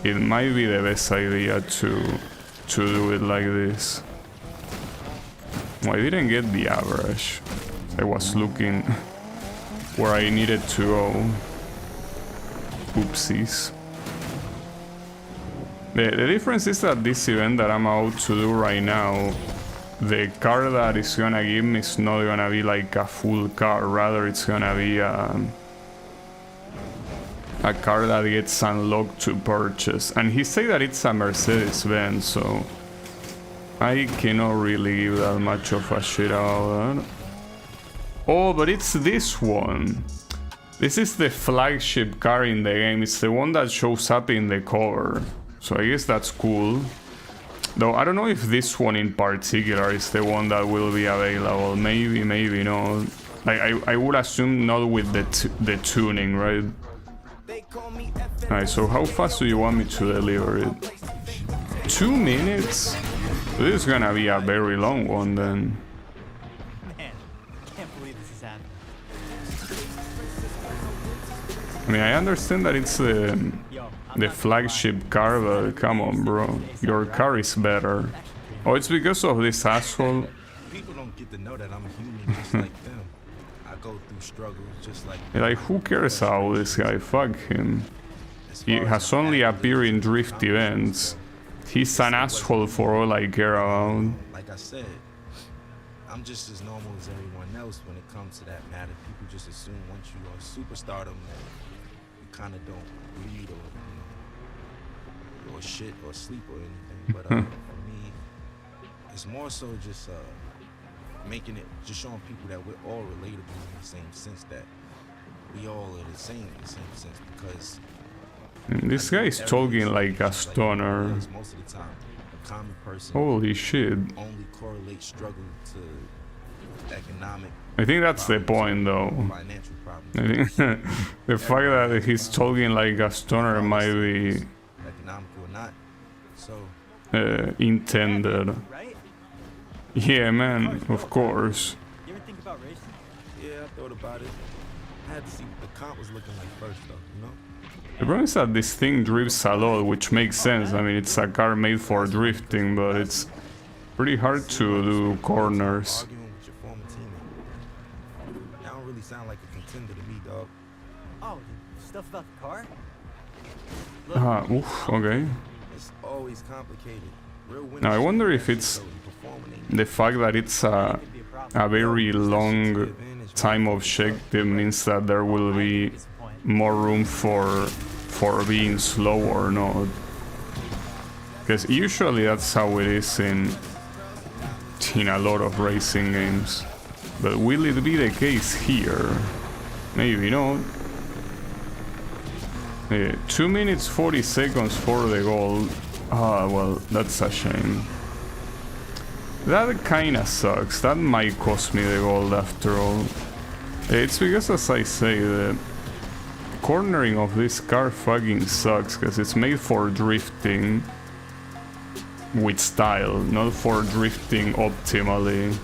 it might be the best idea to do it like this. Well, I didn't get the average. I was looking where I needed to go. Oopsies. The difference is that this event that I'm about to do right now, the car that is gonna give me is not gonna be like a full car, rather it's gonna be a car that gets unlocked to purchase. And he said that it's a Mercedes-Benz, so I cannot really give that much of a shit about that. Oh, but it's this one. This is the flagship car in the game. It's the one that shows up in the cover. So I guess that's cool. Though I don't know if this one in particular is the one that will be available. Maybe, maybe not. I would assume not with the tuning, right? Alright, so how fast do you want me to deliver it? 2 minutes? This is gonna be a very long one then. Man, can't believe this is happening. I mean, I understand that it's the flagship car, but come on, bro. Your car is better. Oh, it's because of this asshole? People don't get to know that I'm human just like them. I go through struggles just like them. Like, who cares about this guy? Fuck him. He has only appeared in drift events. He's an asshole for all I care about. Like I said, I'm just as normal as everyone else when it comes to that matter. People just assume once you are superstardom that you kind of don't bleed or, you know, or shit or sleep or anything. But for me, it's more so just making it, just showing people that we're all relatable in the same sense, that we all are the same in the same sense, because this guy is talking like a stoner. most of the time, a common person Holy shit. only correlates struggle to economic. I think that's the point, though. Financial problems. I think the fact that he's talking like a stoner might be Economic or not. So intended. Right? Yeah, man, of course. You ever think about racing? yeah, I thought about it. I had to see what the comp was looking like first, though. You know. The problem is that this thing drifts a lot, which makes sense. I mean, it's a car made for drifting, but it's pretty hard to do corners. Arguing with your former teammate. That don't really sound like a contender to me, dog. Oh, the stuff about the car? Ah, oof, okay. It's always complicated. Real winners Now I wonder should if be it's so performing ain't the fact that it's a very long time objective means that there will be more room for being slow or not. Because usually that's how it is in a lot of racing games. But will it be the case here? Maybe not. 2 minutes 40 seconds for the goal. Ah, well, that's a shame. That kinda sucks. That might cost me the gold after all. It's because, as I say, the cornering of this car fucking sucks, because it's made for drifting with style, not for drifting optimally.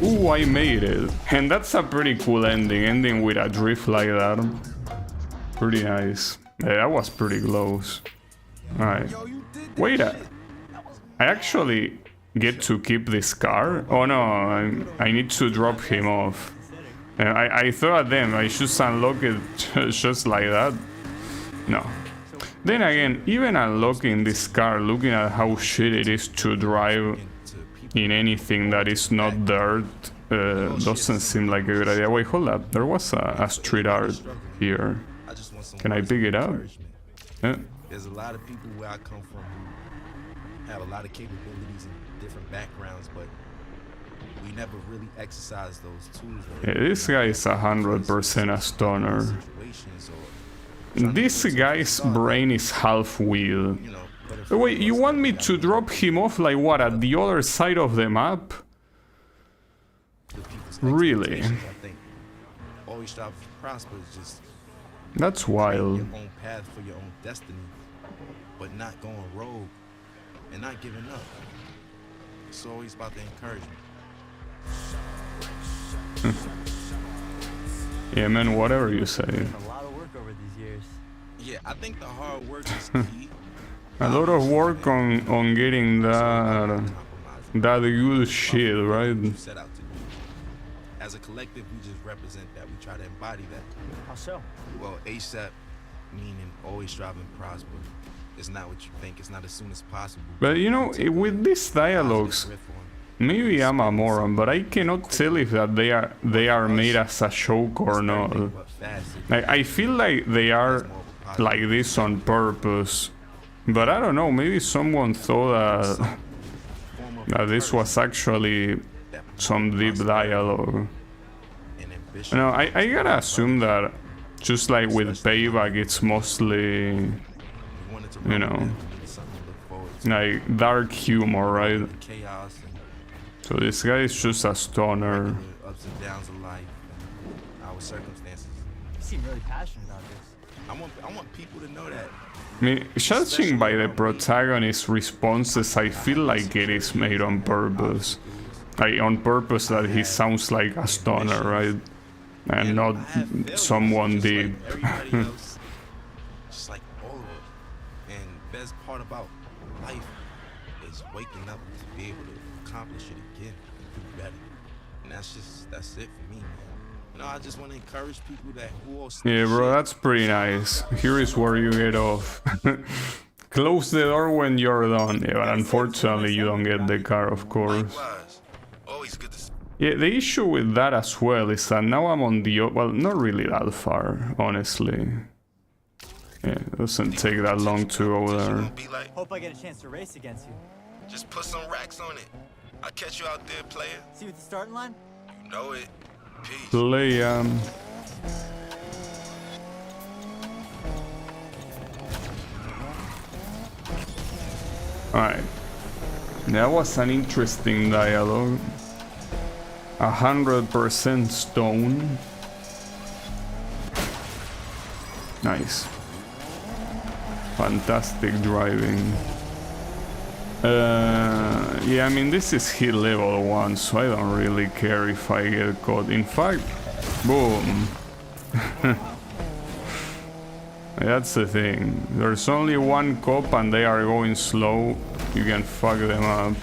Ooh, I made it. And that's a pretty cool ending with a drift like that. Pretty nice. Yeah, that was pretty close. Alright. Wait, I actually get to keep this car? Oh no, I need to drop him off. I thought then I should unlock it just like that. No. Then again, even unlocking this car, looking at how shit it is to drive in anything that is not dirt, doesn't seem like a good idea. Wait, hold up. There was a street art here. Can I pick it up? Yeah. There's a lot of people where I come from who have a lot of capabilities and different backgrounds, but we never really exercise those tools. Yeah, this guy is 100% a stoner. This guy's brain is half wheel. Wait, you want me to drop him off like what, at the other side of the map? Really? Always strive to prosper is just That's Create wild. your own path for your own destiny, but not going rogue and not giving up. It's always about the encouragement. Yeah, man, whatever you say. A lot of work over these years. Yeah, I think the hard work is key. A lot of work on getting that good shit, right? Set out to do. As a collective, we just represent that. We try to embody that. How so? Well, ASAP, meaning always strive and prosper. It's not what you think. It's not as soon as possible. But you know, with these dialogues, maybe I'm a moron, but I cannot tell if that they are made as a joke or not. I feel like they are like this on purpose, but I don't know. Maybe someone thought that this was actually some deep dialogue. No, I gotta assume that just like with Payback, it's mostly, you know, like dark humor, right? So this guy is just a stoner. Ups and downs of life and our circumstances. You seem really passionate about this. I want people to know that. I mean, judging by the protagonist's responses, I feel like it is made on purpose. Like, on purpose that he sounds like a stoner, right? And not someone deep. Just like all of us. And best part about life is waking up to be able to accomplish it again and do better. And that's it for me, man. You know, I just want to encourage people that who are Yeah, bro, that's pretty nice. Here is where you get off. Close the door when you're done. Yeah, but unfortunately you don't get the car, of course. Likewise. Always good to see. Yeah, the issue with that as well is that now I'm on the... Well, not really that far, honestly. Yeah, it doesn't take that long to go there. Be like, Hope I get a chance to race against you. just put some racks on it. I'll catch you out there, player. See you at the starting line? You know it. Peace. Play, Alright. That was an interesting dialogue. 100% stone. Nice. Fantastic driving. Yeah, I mean, this is hit level 1, so I don't really care if I get caught. In fact, boom. That's the thing. There's only one cop and they are going slow. You can fuck them up.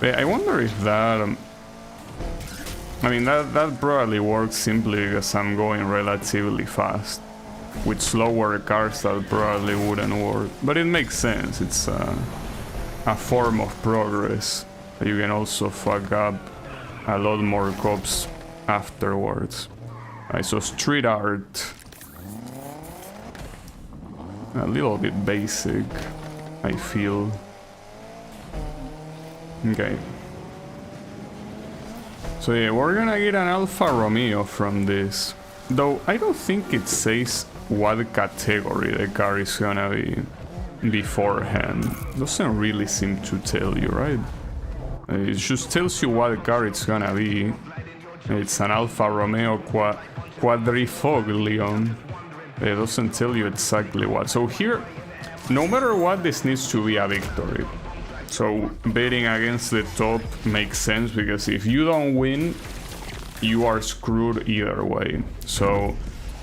I wonder if that... I mean, that probably works simply because I'm going relatively fast. With slower cars that probably wouldn't work. But it makes sense. It's a form of progress. You can also fuck up a lot more cops afterwards. Alright, so street art. A little bit basic, I feel. Okay. So yeah, we're gonna get an Alfa Romeo from this. Though I don't think it says what category the car is gonna be beforehand. Doesn't really seem to tell you, right? It just tells you what car it's gonna be. It's an Alfa Romeo Quadrifoglio. It doesn't tell you exactly what. So here, no matter what, this needs to be a victory. So betting against the top makes sense, because if you don't win, you are screwed either way. So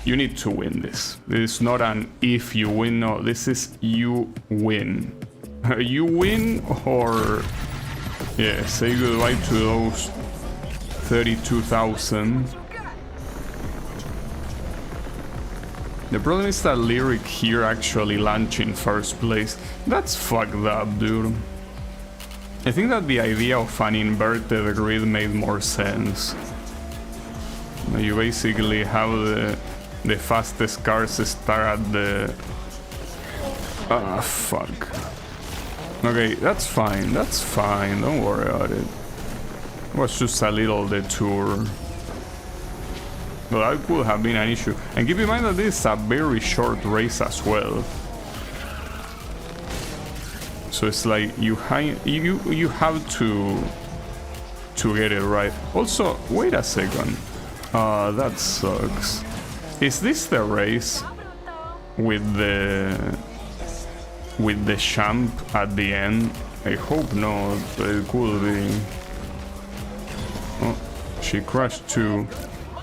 you need to win this. This is not an if you win, no, this is you win. You win, or yeah, say goodbye to those 32,000. The problem is that Lyric here actually launched in first place. That's fucked up, dude. I think that the idea of an inverted grid made more sense. You basically have the fastest cars start at the... Ah, fuck. Okay, that's fine, don't worry about it. It was just a little detour. But that could have been an issue. And keep in mind that this is a very short race as well. So it's like you have to to get it right. Also, wait a second. That sucks. Is this the race with the champ at the end? I hope not, but it could be. Oh, she crashed too.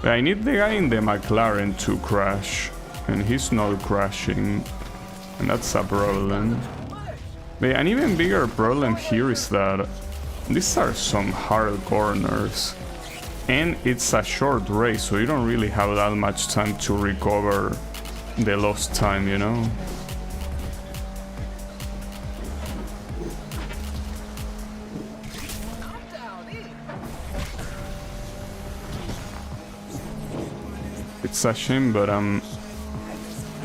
I need the guy in the McLaren to crash, and he's not crashing, and that's a problem. But an even bigger problem here is that these are some hard corners, and it's a short race, so you don't really have that much time to recover the lost time, you know? It's a shame, but I'm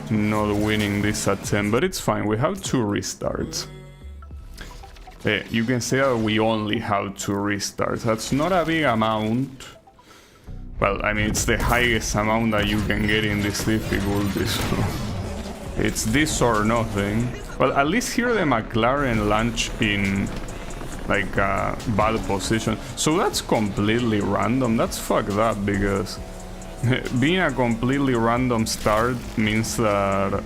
not winning this attempt, but it's fine. We have 2 restarts. You can say that we only have 2 restarts. That's not a big amount. Well, I mean, it's the highest amount that you can get in this difficulty, so it's this or nothing. Well, at least here the McLaren launch in like a bad position. So that's completely random. That's fucked up, because being a completely random start means that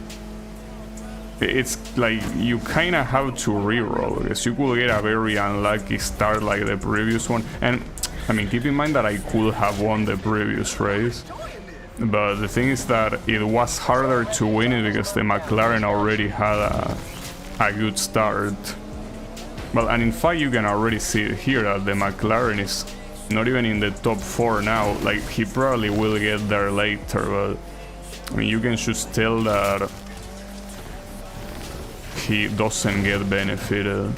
it's like you kind of have to reroll, because you could get a very unlucky start like the previous one. And I mean, keep in mind that I could have won the previous race, but the thing is that it was harder to win it because the McLaren already had a good start. Well, and in fact you can already see it here that the McLaren is not even in the top 4 now. Like, he probably will get there later, but I mean, you can just tell that he doesn't get benefited.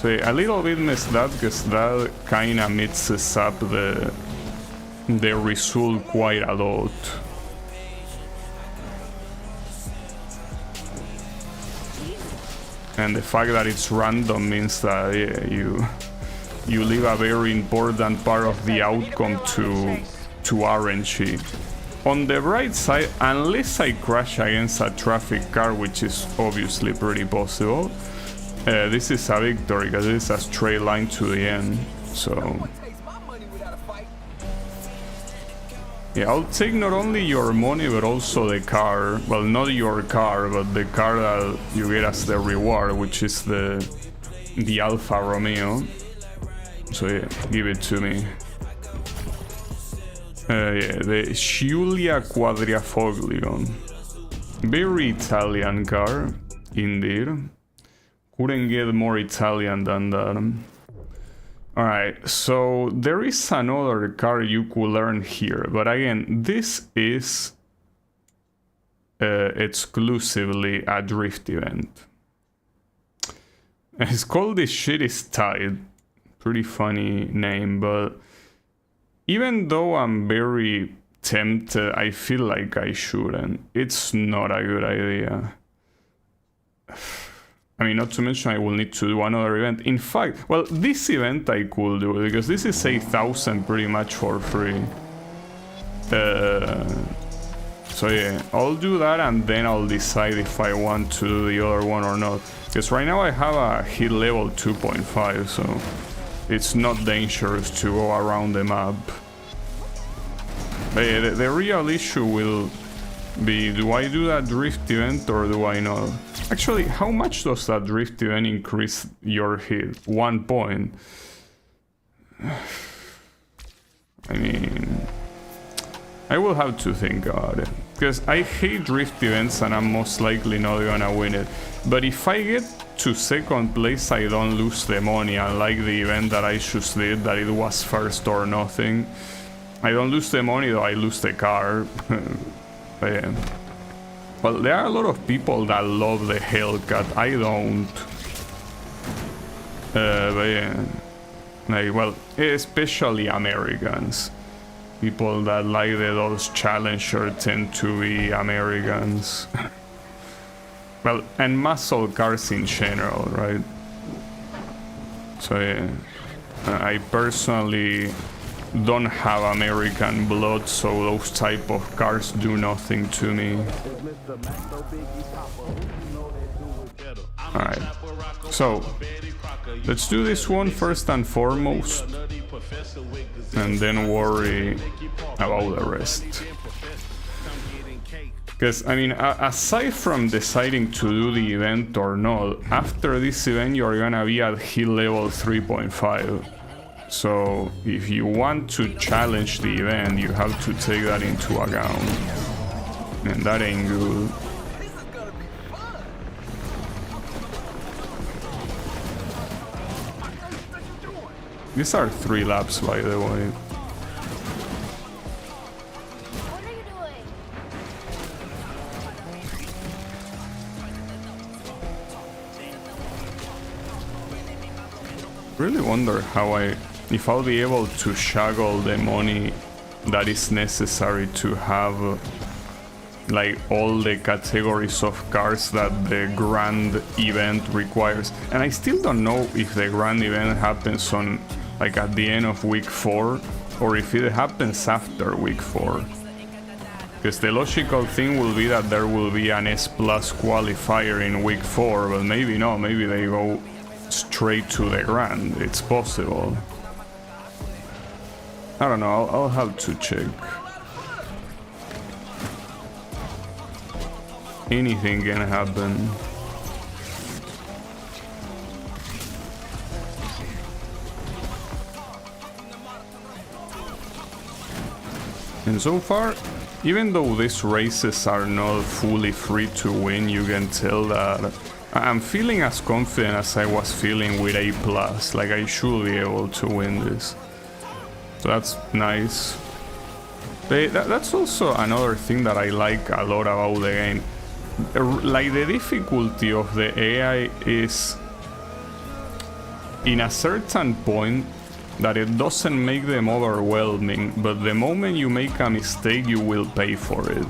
So a little bit messed up, because that kinda mixes up the result quite a lot. And the fact that it's random means that you leave a very important part of the outcome to RNG. On the bright side, unless I crash against a traffic car, which is obviously pretty possible, this is a victory, because it's a straight line to the end. So yeah, I'll take not only your money but also the car. Well, not your car, but the car that you get as the reward, which is the Alfa Romeo. So yeah, give it to me. Yeah, the Giulia Quadrifoglio. Very Italian car, indeed. Couldn't get more Italian than that. Alright, so there is another car you could learn here, but again, this is exclusively a drift event. It's called This Shit Is Tight. Pretty funny name, but even though I'm very tempted, I feel like I shouldn't. It's not a good idea. I mean, not to mention I will need to do another event. In fact, well, this event I could do, because this is 8,000 pretty much for free. So yeah, I'll do that, and then I'll decide if I want to do the other one or not. Because right now I have a hit level 2.5, so it's not dangerous to go around the map. But yeah, the real issue will be, do I do that drift event or do I not? Actually, how much does that drift event increase your hit? 1 point. I mean, I will have to think about it, because I hate drift events and I'm most likely not gonna win it. But if I get to 2nd place, I don't lose the money, unlike the event that I just did, that it was first or nothing. I don't lose the money, though I lose the car. But yeah. Well, there are a lot of people that love the Hellcat. I don't. But yeah. Like, well, especially Americans. People that like the Dodge Challenger tend to be Americans. Well, and muscle cars in general, right? So yeah. I personally don't have American blood, so those type of cars do nothing to me. Alright, so let's do this one first and foremost, and then worry about the rest. Because, I mean, aside from deciding to do the event or not, after this event you're gonna be at heal level 3.5. So, if you want to challenge the event, you have to take that into account. And that ain't good. These are 3 laps, by the way. What are you doing? Really wonder if I'll be able to juggle the money that is necessary to have like all the categories of cars that the grand event requires. And I still don't know if the grand event happens on like at the end of week 4 or if it happens after week 4. Because the logical thing will be that there will be an S plus qualifier in week 4, but maybe not, maybe they go straight to the grand. It's possible. I don't know, I'll have to check. Anything can happen. And so far, even though these races are not fully free to win, you can tell that I'm feeling as confident as I was feeling with A+. Like I should be able to win this. So that's nice. That's also another thing that I like a lot about the game. Like the difficulty of the AI is in a certain point that it doesn't make them overwhelming, but the moment you make a mistake you will pay for it.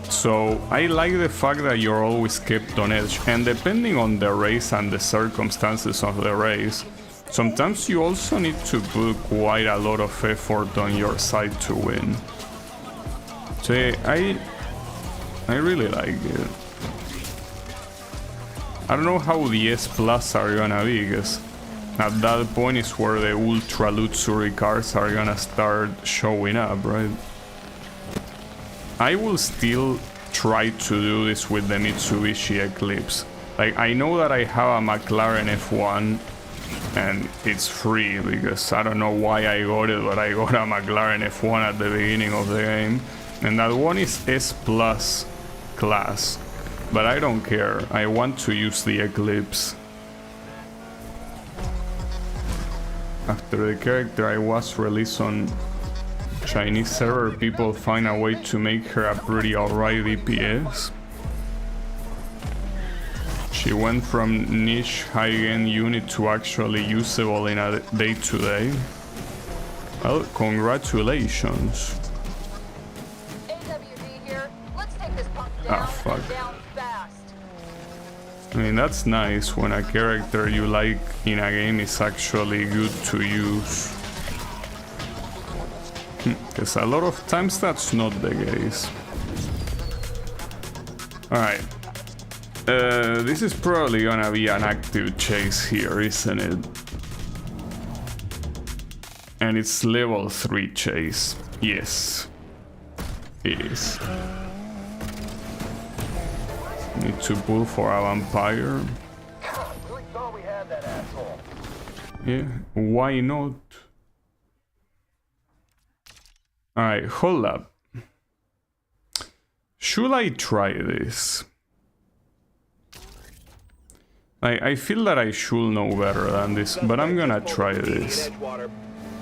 So I like the fact that you're always kept on edge, and depending on the race and the circumstances of the race, sometimes you also need to put quite a lot of effort on your side to win. So I really like it. I don't know how the S Plus are gonna be, because at that point is where the ultra luxury cars are gonna start showing up, right? I will still try to do this with the Mitsubishi Eclipse. Like, I know that I have a McLaren F1 and it's free because I don't know why I got it, but I got a McLaren F1 at the beginning of the game. And that one is S Plus class. But I don't care, I want to use the Eclipse. After the character I was released on Chinese server, people find a way to make her a pretty alright DPS. She went from niche high-end unit to actually usable in a day-to-day. Well, congratulations. AWD here. Let's take this punk down. Ah, fuck. And down fast. I mean, that's nice when a character you like in a game is actually good to use. Because a lot of times that's not the case. Alright. This is probably gonna be an active chase here, isn't it? And it's level 3 chase. Yes. It is. Need to pull for a vampire. Really thought we had that asshole. Yeah, why not? Alright, hold up. Should I try this? I feel that I should know better than this, but I'm gonna try this.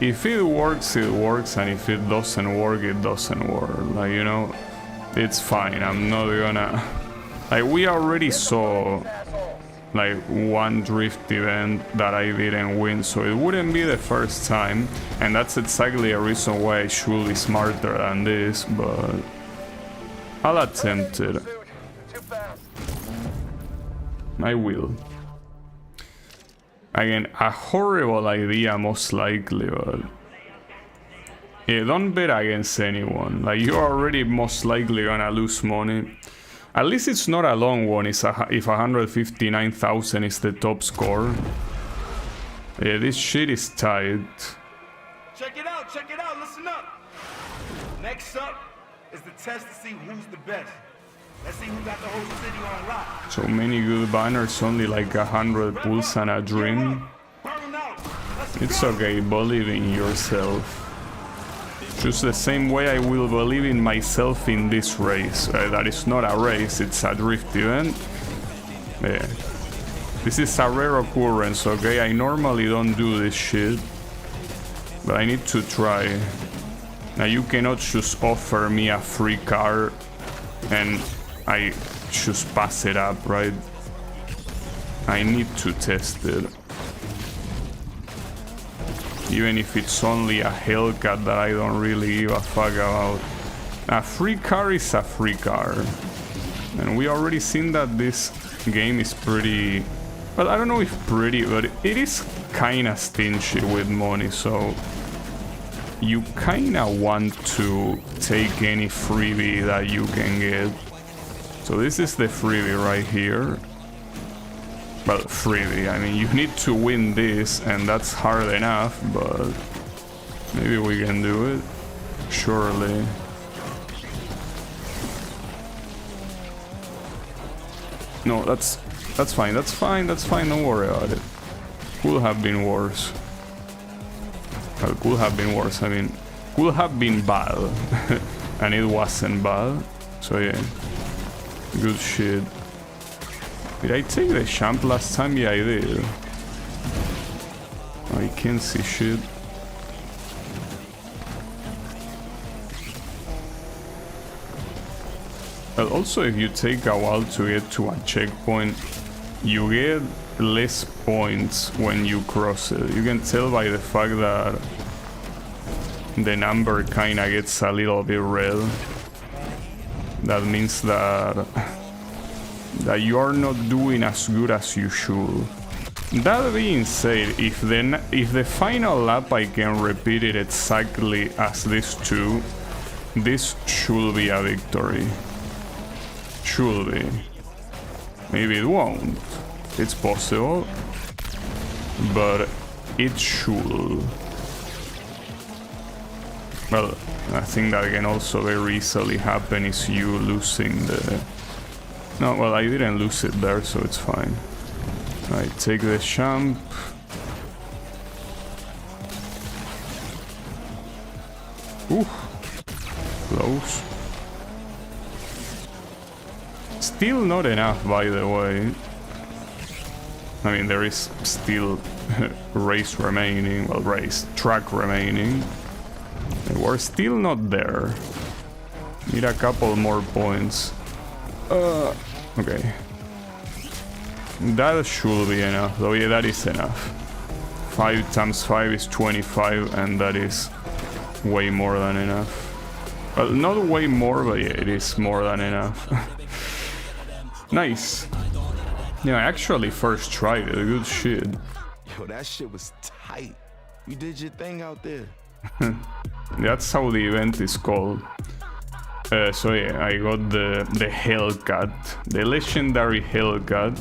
If it works, it works, and if it doesn't work, it doesn't work. Like, you know, it's fine. I'm not gonna... Like, we already saw like one drift event that I didn't win, so it wouldn't be the first time, and that's exactly a reason why I should be smarter than this, but I'll attempt it. I will. Again, a horrible idea most likely, but yeah, don't bet against anyone. Like, you're already most likely gonna lose money. At least it's not a long one if 159,000 is the top score. Yeah, this shit is tight. Check it out, listen up. Next up is the test to see who's the best. Let's see who got the whole city on lock. So many good banners, only like 100 pulls and a dream. Burn out. Let's It's go. okay, believe in yourself. Just the same way I will believe in myself in this race. That is not a race, it's a drift event. Yeah. This is a rare occurrence, okay? I normally don't do this shit. But I need to try. Now you cannot just offer me a free car and I just pass it up, right? I need to test it. Even if it's only a Hellcat that I don't really give a fuck about. A free car is a free car. And we already seen that this game is pretty... Well, I don't know if pretty, but it is kinda stingy with money, so... You kinda want to take any freebie that you can get. So this is the freebie right here. Well, freebie, I mean, you need to win this, and that's hard enough, but... Maybe we can do it. Surely. No, that's fine, don't worry about it. Could have been worse. Well, could have been worse, I mean, could have been bad. And it wasn't bad. So yeah, good shit. Did I take the champ last time? Yeah, I did. I can't see shit. Well, also if you take a while to get to a checkpoint, you get less points when you cross it. You can tell by the fact that the number kinda gets a little bit red. That means that you are not doing as good as you should. That being said, if the final lap I can repeat it exactly as these two, this should be a victory. Should be. Maybe it won't. It's possible. But it should. Well, I think that can also very easily happen is you losing the... No, well, I didn't lose it there, so it's fine. I take the champ. Ooh, close. Still not enough, by the way. I mean, there is still race remaining, well, track remaining. And we're still not there. Need a couple more points. Okay. That should be enough, though. Yeah, that is enough. 5 times 5 is 25, and that is way more than enough. Well, not way more, but yeah, it is more than enough. Nice. Yeah, I actually first tried it. Good shit. Yo, that shit was tight. You did your thing out there. That's how the event is called. So yeah, I got the Hellcat, the legendary Hellcat.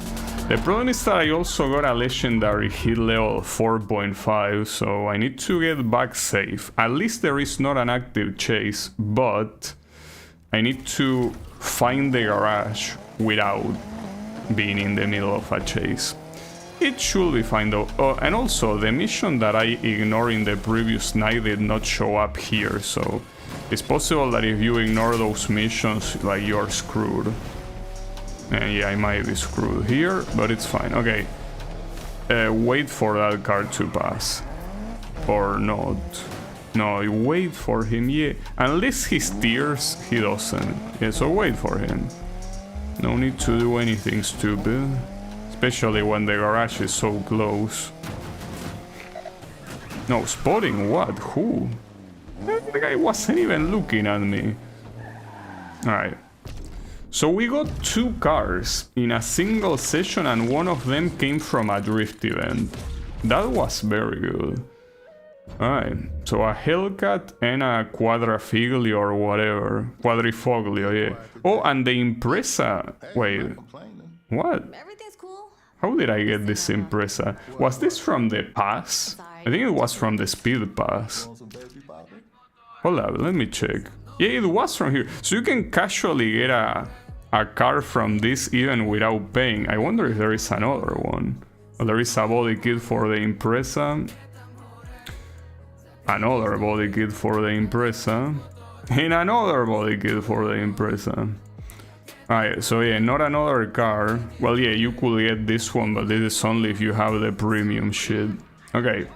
The problem is that I also got a legendary hit level 4.5, so I need to get back safe. At least there is not an active chase, but I need to find the garage without being in the middle of a chase. It should be fine though. Oh, and also the mission that I ignored in the previous night did not show up here, so it's possible that if you ignore those missions, like, you're screwed. And yeah, I might be screwed here, but it's fine. Okay. Wait for that car to pass. Or not. No, wait for him, yeah. Unless he steers, he doesn't. Yeah, so wait for him. No need to do anything stupid. Especially when the garage is so close. No, spotting what? Who? The guy wasn't even looking at me. Alright. So we got 2 cars in a single session, and one of them came from a drift event. That was very good. Alright, so a Hellcat and a Quadrifoglio or whatever. Quadrifoglio, yeah. Oh, and the Impreza. Wait, what? Everything's cool. How did I get this Impreza? Was this from the pass? I think it was from the speed pass. Hold up, let me check. Yeah, it was from here. So you can casually get a car from this even without paying. I wonder if there is another one. Well, there is a body kit for the Impreza. Another body kit for the Impreza. And another body kit for the Impreza. Alright, so yeah, not another car. Well, yeah, you could get this one, but this is only if you have the premium shit. Okay.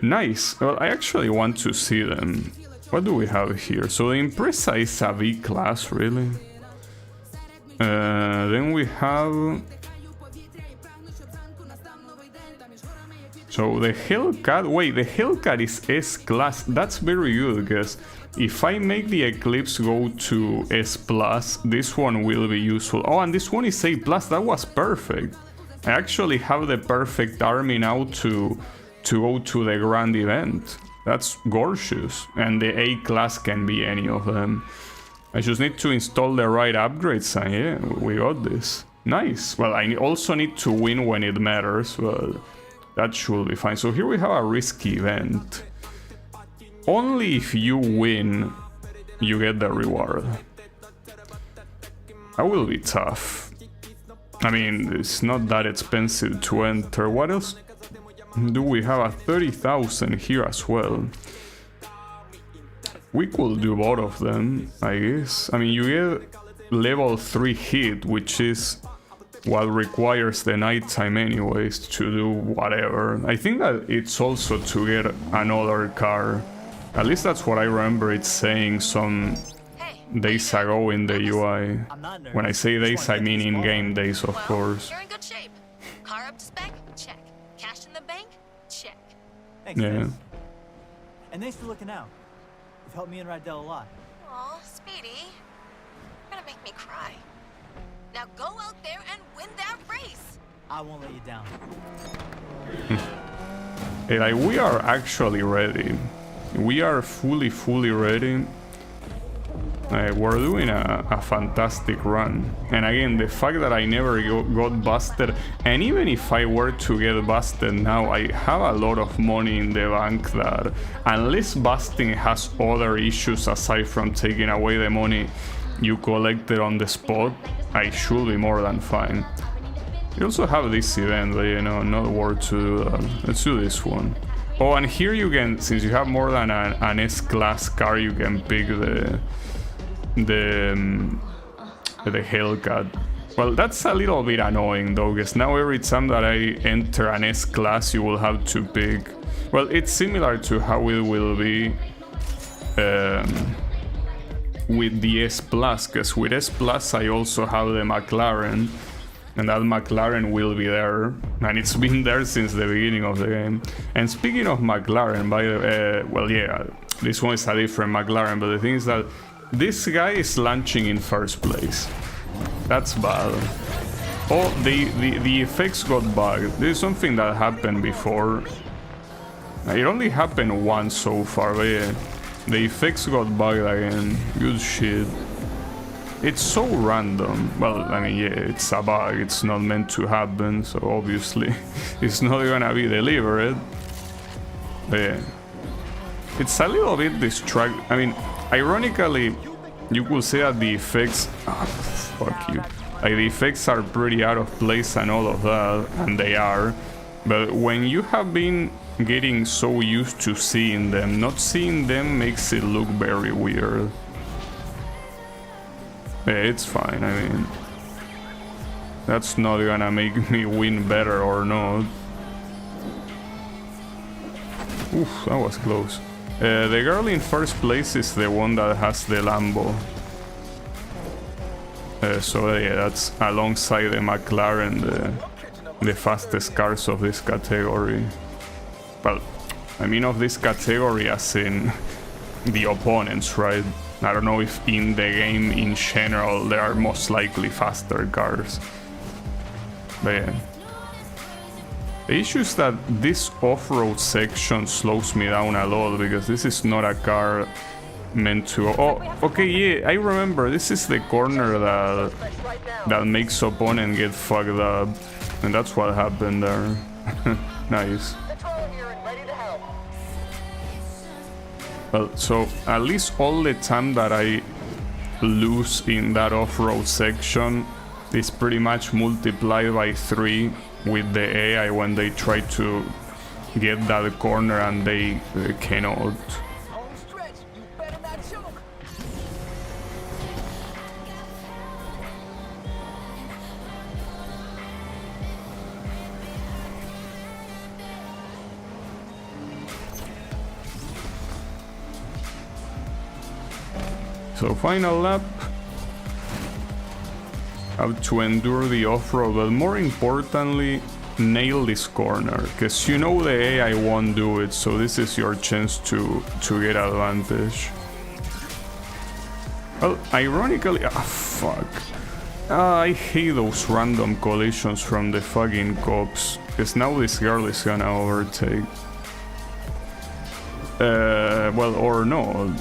Nice. Well, I actually want to see them. What do we have here? So the Impreza is a V class, really. Then we have... So the Hellcat... Wait, the Hellcat is S class. That's very good, because if I make the Eclipse go to S plus, this one will be useful. Oh, and this one is A plus. That was perfect. I actually have the perfect army now to go to the grand event. That's gorgeous. And the A class can be any of them. I just need to install the right upgrades, and yeah, we got this. Nice. Well, I also need to win when it matters, but that should be fine. So here we have a risky event. Only if you win, you get the reward. That will be tough. I mean, it's not that expensive to enter. What else do we have? A 30,000 here as well. We could do both of them, I guess. I mean, you get level 3 hit, which is what requires the nighttime anyways to do whatever. I think that it's also to get another car. At least that's what I remember it saying some days ago in the UI. When I say days, I mean in-game days, of course. You're in good shape. Car up to spec? Check. Cash in the bank? Check. Thanks, Yeah. guys. And thanks for looking out. You've helped me and Rydell a lot. Aw, Speedy. You're gonna make me cry. Now go out there and win that race. I won't let you down. Hey, like, we are actually ready. We are fully ready. We're doing a fantastic run. And again, the fact that I never got busted, and even if I were to get busted now, I have a lot of money in the bank that, unless busting has other issues aside from taking away the money you collected on the spot, I should be more than fine. You also have this event, but you know, not worth to do that. Let's do this one. Oh, and here you can, since you have more than an S-class car, you can pick the Hellcat. Well, that's a little bit annoying though, because now every time that I enter an S-class, you will have to pick... Well, it's similar to how it will be with the S+, because with S+, I also have the McLaren, and that McLaren will be there, and it's been there since the beginning of the game. And speaking of McLaren, by the well, yeah, this one is a different McLaren, but the thing is that this guy is launching in first place. That's bad. Oh, the effects got bugged. This is something that happened before. It only happened once so far, but yeah, the effects got bugged again. Good shit. It's so random. Well, I mean, yeah, it's a bug. It's not meant to happen, so obviously it's not gonna be delivered. But yeah, it's a little bit distracting. I mean, ironically, you could say that the effects... Oh, fuck you. Like, the effects are pretty out of place and all of that, and they are. But when you have been getting so used to seeing them, not seeing them makes it look very weird. Yeah, it's fine, I mean, that's not gonna make me win better or not. Oof, that was close. The girl in first place is the one that has the Lambo. So yeah, that's alongside the McLaren, the fastest cars of this category. Well, I mean of this category as in the opponents, right? I don't know if in the game in general there are most likely faster cars. But yeah. The issue is that this off-road section slows me down a lot because this is not a car meant to... Oh, okay, yeah, I remember. This is the corner that makes opponent get fucked up. And that's what happened there. Nice. Control here and ready to help. Well, so at least all the time that I lose in that off-road section is pretty much multiplied by 3 with the AI when they try to get that corner and they cannot. Home stretch. You better not choke. So final lap. Have to endure the off-road, but more importantly, nail this corner, because you know the AI won't do it, so this is your chance to get advantage. Well, ironically, fuck. I hate those random collisions from the fucking cops, because now this girl is gonna overtake. Well, or no.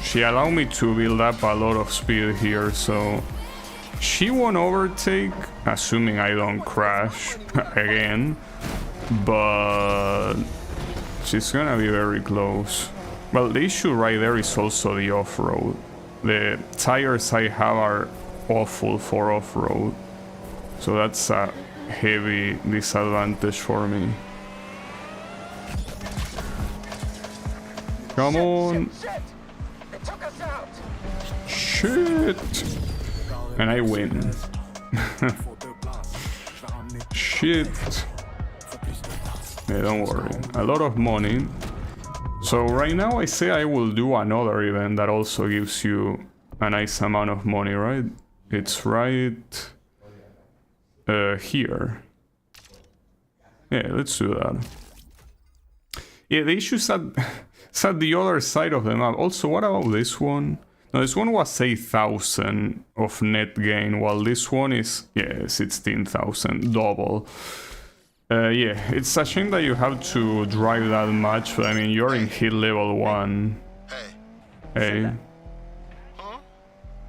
She allowed me to build up a lot of speed here, so she won't overtake, assuming I don't crash again, but she's gonna be very close. Well, the issue right there is also the off-road. The tires I have are awful for off-road, so that's a heavy disadvantage for me. Come on! Shit! They took us out. Shit! And I win. Shit. Yeah, don't worry. A lot of money. So right now I say I will do another event that also gives you a nice amount of money, right? It's right here. Yeah, let's do that. Yeah, the issue is at the other side of the map. Also, what about this one? No, this one was 8,000 of net gain, while this one is, yeah, 16,000, double. Yeah, it's a shame that you have to drive that much, but I mean, you're in hit level 1. Hey. Huh?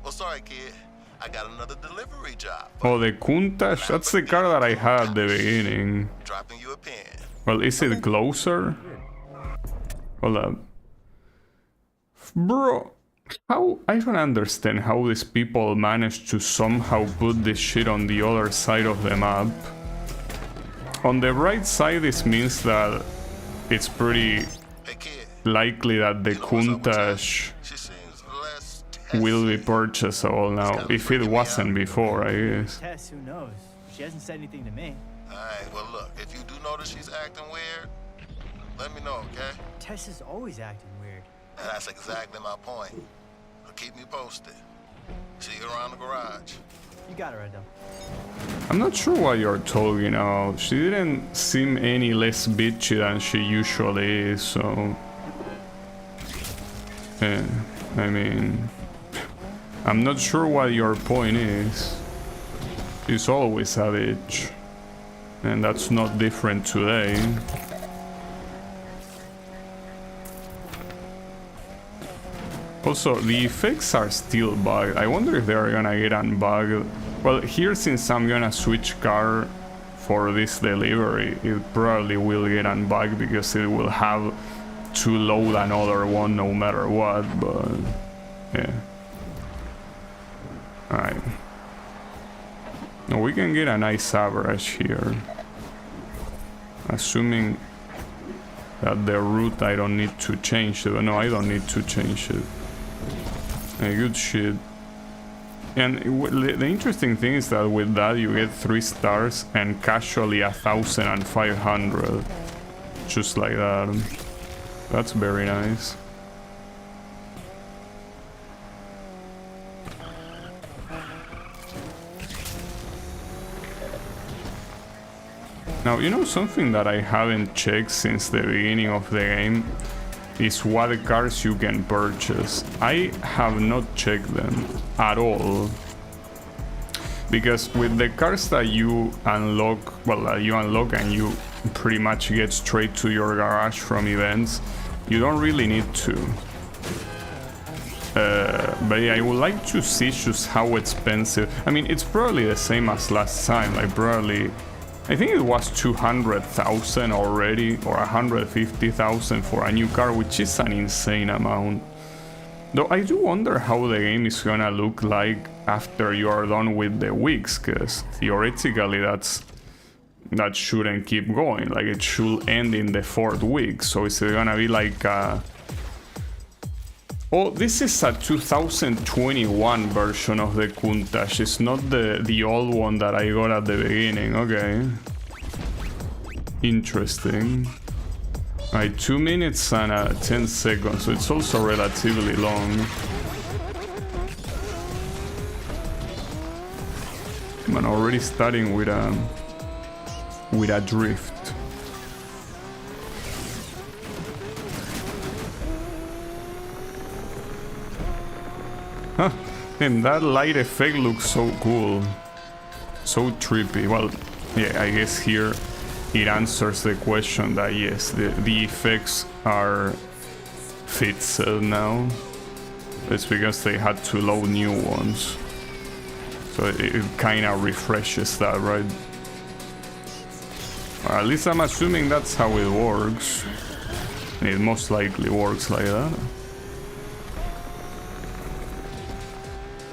Well, sorry, kid. I got another delivery job. Oh, the Countach? That's the car that I had at the beginning. Dropping you a pin. Well, is it closer? Hold up. Bro. How? I don't understand how these people manage to somehow put this shit on the other side of the map. On the right side, this means that it's pretty likely that the Countach will be purchasable now, if it wasn't before, I guess. Tess, who knows? She hasn't said anything to me. Alright, well look, if you do notice she's acting weird, let me know, okay? Tess is always acting weird. And that's exactly my point. So keep me posted. See you around the garage. You got it, Randall. I'm not sure what you're talking about. She didn't seem any less bitchy than she usually is, so... Yeah, I mean... I'm not sure what your point is. She's always a bitch. And that's not different today. Also, the effects are still bugged. I wonder if they're gonna get unbugged. Well, here, since I'm gonna switch car for this delivery, it probably will get unbugged because it will have to load another one no matter what, but yeah. Alright. Now we can get a nice average here. Assuming that the route I don't need to change it. No, I don't need to change it. Good shit. And the interesting thing is that with that you get 3 stars and casually 1,500. Just like that. That's very nice. Now, you know, something that I haven't checked since the beginning of the game is what cars you can purchase. I have not checked them at all. Because with the cars that you unlock, well, and you pretty much get straight to your garage from events, you don't really need to. But yeah, I would like to see just how expensive. I mean, it's probably the same as last time. Like probably, I think it was 200,000 already, or 150,000 for a new car, which is an insane amount. Though I do wonder how the game is gonna look like after you are done with the weeks, because theoretically that shouldn't keep going. Like it should end in the 4th week. So is it gonna be like oh, this is a 2021 version of the Countach. It's not the old one that I got at the beginning. Okay. Interesting. Alright, 2 minutes and 10 seconds, so it's also relatively long. I'm already starting with a drift. Huh, and that light effect looks so cool. So trippy. Well, yeah, I guess here it answers the question that yes, the effects are fixed now. It's because they had to load new ones. So it kind of refreshes that, right? Or at least I'm assuming that's how it works. It most likely works like that.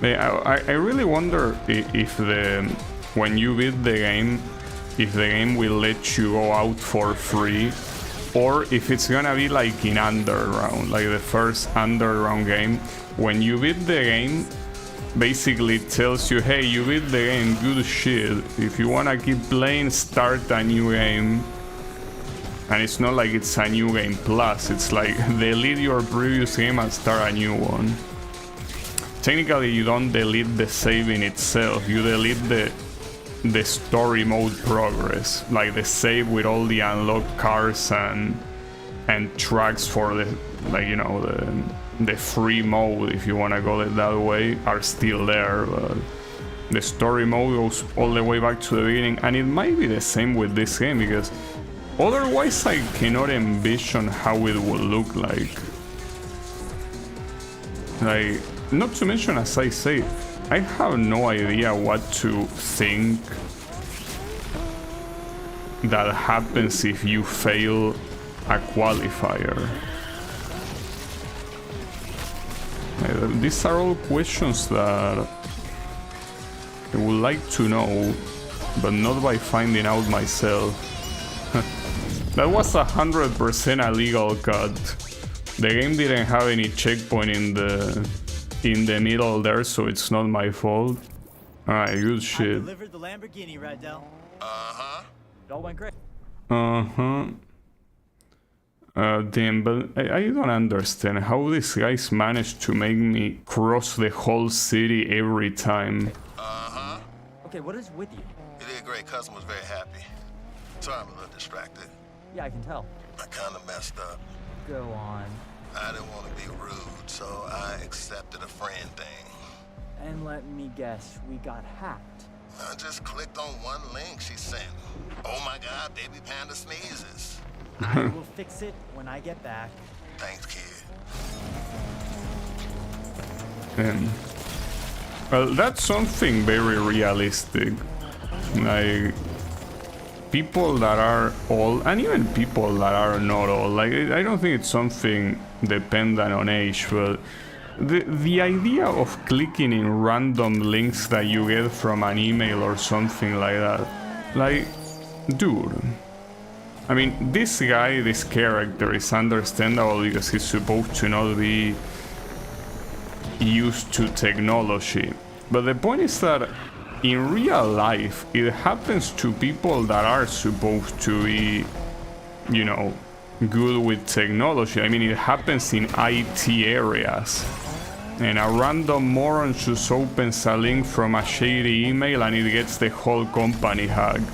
I really wonder if when you beat the game, if the game will let you go out for free, or if it's gonna be like in Underground, like the first Underground game. When you beat the game, basically it tells you, hey, you beat the game, good shit. If you wanna keep playing, start a new game. And it's not like it's a new game plus, it's like delete your previous game and start a new one. Technically you don't delete the save in itself, you delete the story mode progress, like the save with all the unlocked cars and tracks for the, like, you know, the free mode, if you want to call it that way, are still there, but the story mode goes all the way back to the beginning. And it might be the same with this game, because otherwise I cannot envision how it would look like. Like, not to mention, as I say, I have no idea what to think that happens if you fail a qualifier. These are all questions that I would like to know, but not by finding out myself. That was 100% a legal cut. The game didn't have any checkpoint in the middle there, so it's not my fault. Alright, good shit. I delivered the Lamborghini, right, Del? Uh-huh. It all went great. Uh-huh. Damn, but I don't understand how these guys managed to make me cross the whole city every time. Uh-huh. Okay, what is with you? You did great. Customer was very happy. Sorry, I'm a little distracted. Yeah, I can tell. I kind of messed up. Go on. I didn't want to be rude, so I accepted a friend thing. And let me guess, we got hacked. I just clicked on one link she sent. Oh my god, baby panda sneezes. I will fix it when I get back. Thanks, kid. Well, that's something very realistic. Like, people that are old, and even people that are not old, like, I don't think it's something dependent on age, but the idea of clicking in random links that you get from an email or something like that, like, dude, I mean, this guy, this character is understandable because he's supposed to not be used to technology, but the point is that in real life it happens to people that are supposed to be, you know, good with technology. I mean, it happens in IT areas, and a random moron just opens a link from a shady email and it gets the whole company hacked.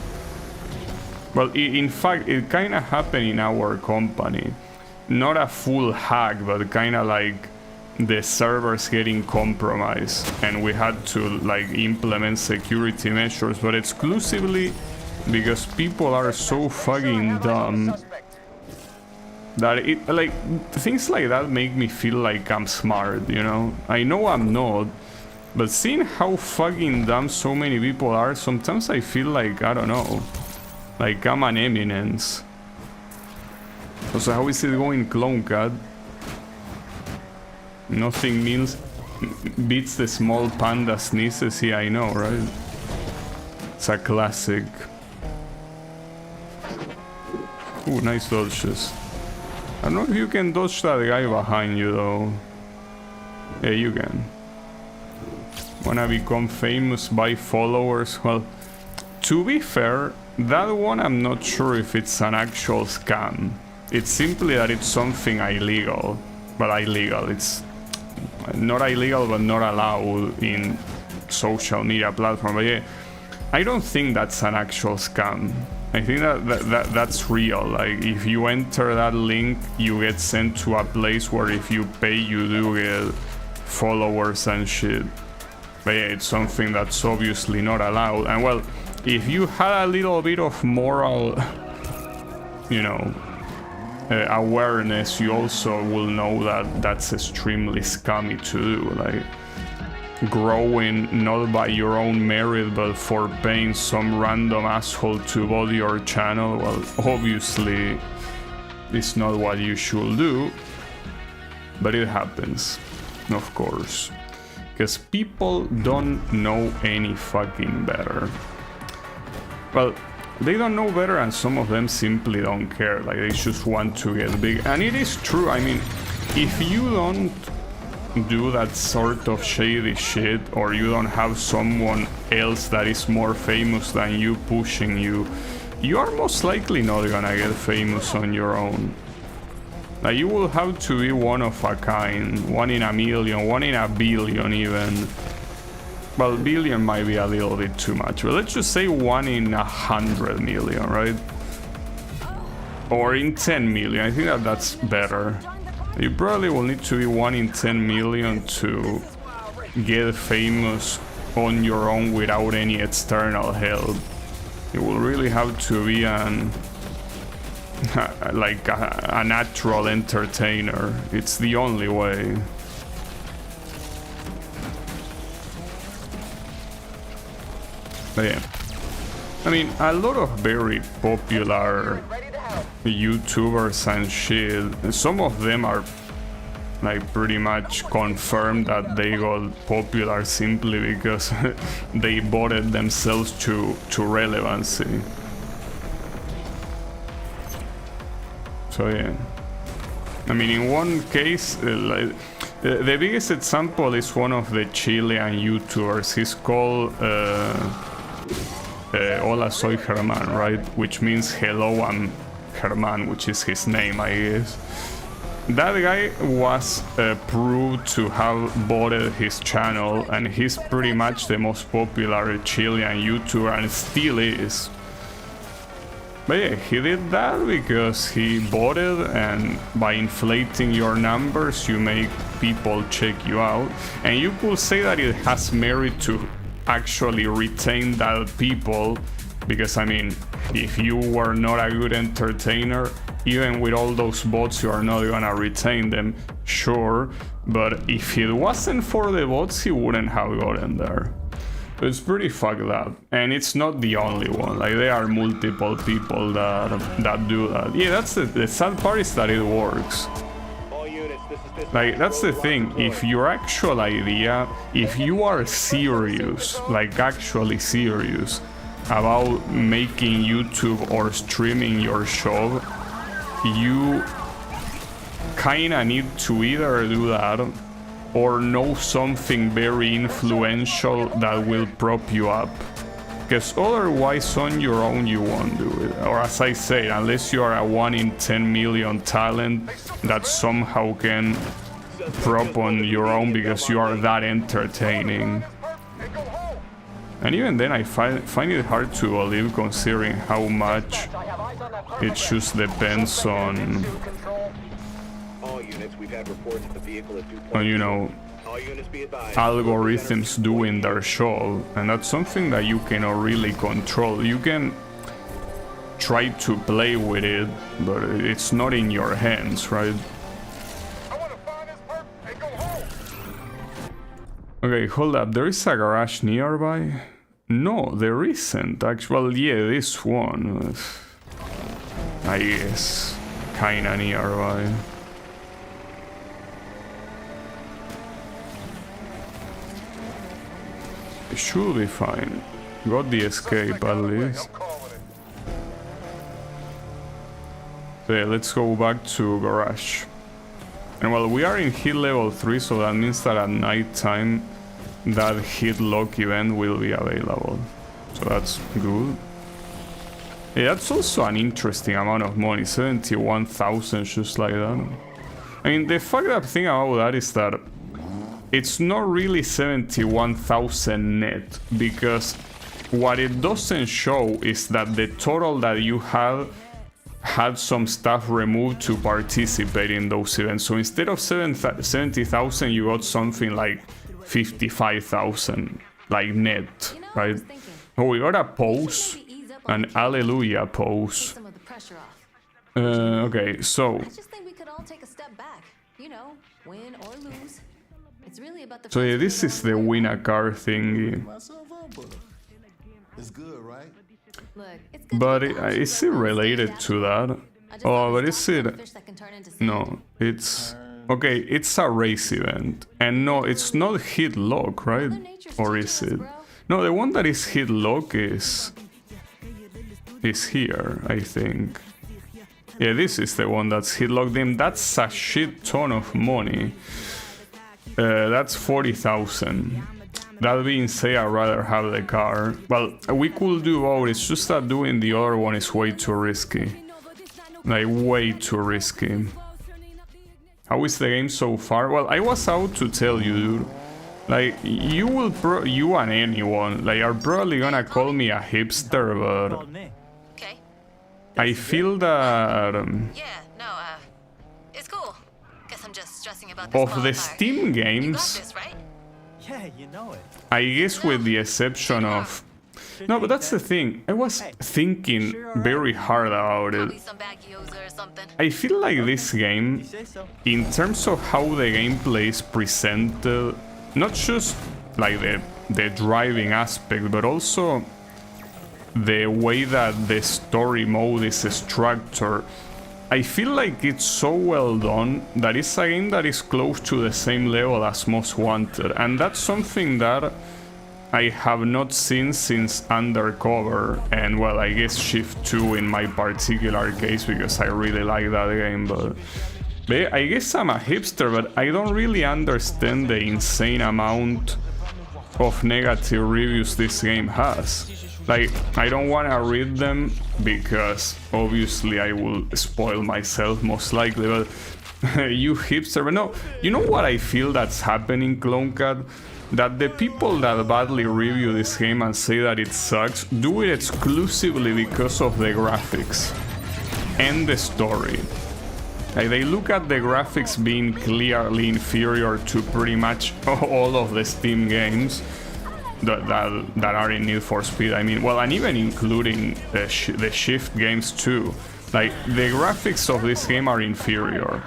Well, in fact, it kind of happened in our company. Not a full hack, but kind of like the servers getting compromised, and we had to like implement security measures, but exclusively because people are so fucking dumb that it, like, things like that make me feel like I'm smart, you know? I know I'm not, but seeing how fucking dumb so many people are, sometimes I feel like, I don't know, like I'm an eminence. So how is it going, Clone Cat? Nothing beats the small panda sneezes. Yeah, I know, right? It's a classic. Ooh, nice dodges. I don't know if you can dodge that guy behind you though. Yeah, you can. Wanna become famous by followers? Well, to be fair, that one I'm not sure if it's an actual scam. It's simply that it's something illegal. But illegal, it's not illegal but not allowed in social media platform. But yeah, I don't think that's an actual scam. I think that's real. Like, if you enter that link, you get sent to a place where if you pay, you do get followers and shit. But yeah, it's something that's obviously not allowed. And well, if you had a little bit of moral, you know, awareness, you also will know that that's extremely scummy to do. Like, growing not by your own merit but for paying some random asshole to body your channel, well, obviously it's not what you should do, but it happens, of course, because people don't know any fucking better. Well, they don't know better, and some of them simply don't care. Like, they just want to get big. And it is true. I mean, if you don't do that sort of shady shit, or you don't have someone else that is more famous than you pushing you, you are most likely not gonna get famous on your own. Like, you will have to be one of a kind, one in a million, one in a billion even. Well, billion might be a little bit too much, but let's just say 1 in 100 million, right? Or in 10 million, I think that's better. You probably will need to be 1 in 10 million to get famous on your own without any external help. You will really have to be like a natural entertainer. It's the only way. But yeah, I mean, a lot of very popular YouTubers and shit, some of them are like pretty much confirmed that they got popular simply because they voted themselves to relevancy. So yeah, I mean, in one case, like, the biggest example is one of the Chilean YouTubers. He's called Hola soy Germán, right? Which means hello, I'm Germán, which is his name, I guess. That guy was proved to have bought his channel, and he's pretty much the most popular Chilean YouTuber, and still is. But yeah, he did that because he bought it, and by inflating your numbers, you make people check you out. And you could say that it has merit to actually retain that people, because I mean, if you were not a good entertainer, even with all those bots, you are not gonna retain them, sure, but if it wasn't for the bots, he wouldn't have gotten there. So it's pretty fucked up, and it's not the only one. Like, there are multiple people that do that. Yeah, that's the sad part, is that it works. Like, that's the thing, if your actual idea, if you are serious, like actually serious about making YouTube or streaming your show, you kinda need to either do that or know something very influential that will prop you up. Because otherwise, on your own, you won't do it. Or as I say, unless you are a 1 in 10 million talent that somehow can prop on your own because you are that entertaining. And even then, I find it hard to believe, considering how much it just depends on, you know, algorithms doing their show, and that's something that you cannot really control. You can try to play with it, but it's not in your hands, right? I want to find this perp and go home. Okay, hold up. There is a garage nearby? No, there isn't. Actually, well, yeah, this one. I guess. Kinda nearby. It should be fine. Got the escape at least. I'm calling it. So yeah, let's go back to garage. And well, we are in hit level 3, so that means that at night time that hit lock event will be available. So that's good. Yeah, that's also an interesting amount of money, 71,000 just like that. I mean, the fucked up thing about that is that it's not really 71,000 net, because what it doesn't show is that the total that you had some stuff removed to participate in those events. So instead of 70,000, you got something like 55,000, like net, right? Oh, we got a pose, an Alleluia pose. Some of the pressure off. Okay, so I just think we could all take a step back. You know, win or lose. It's really about the. so yeah, this is the win a car thingy. Myself up, but it's good, right? Look, it's good But to be honest is with it everyone, stay related adaptable. to that? I just Oh, thought but this is dog's it? a fish that can turn into sand. No, it's... Okay, it's a race event. And no, it's not hit lock, right? Mother Nature's Or teaching is us, it? bro. No, the one that is hit lock is here, I think. Yeah, this is the one that's hit locked in. That's a shit ton of money. That's 40,000. That being said, I'd rather have the car. Well, we could do both. It's just that doing the other one is way too risky. Like, way too risky. How is the game so far? Well, I was out to tell you, dude. Like, you and anyone, like, are probably gonna call me a hipster, but Called me. Okay. I feel that Yeah. No. It's cool. Guess I'm just stressing about this. of the qualifier. Steam You got games, this, right? Yeah, you know it. I guess with the exception of... No, but that's the thing. I was thinking very hard about Probably it. some bagioza or something. I feel like this game, You say so. in terms of how the gameplay is presented, not just like the driving aspect, but also the way that the story mode is structured. I feel like it's so well done that it's a game that is close to the same level as Most Wanted, and that's something that I have not seen since Undercover, and well, I guess Shift 2 in my particular case, because I really like that game, but I guess I'm a hipster, but I don't really understand the insane amount of negative reviews this game has. Like, I don't want to read them, because obviously I will spoil myself most likely, but you hipster, but no, you know what I feel that's happening, CloneCat? That the people that badly review this game and say that it sucks do it exclusively because of the graphics and the story. Like, they look at the graphics being clearly inferior to pretty much all of the Steam games that are in Need for Speed. I mean, well, and even including the Shift games too. Like, the graphics of this game are inferior.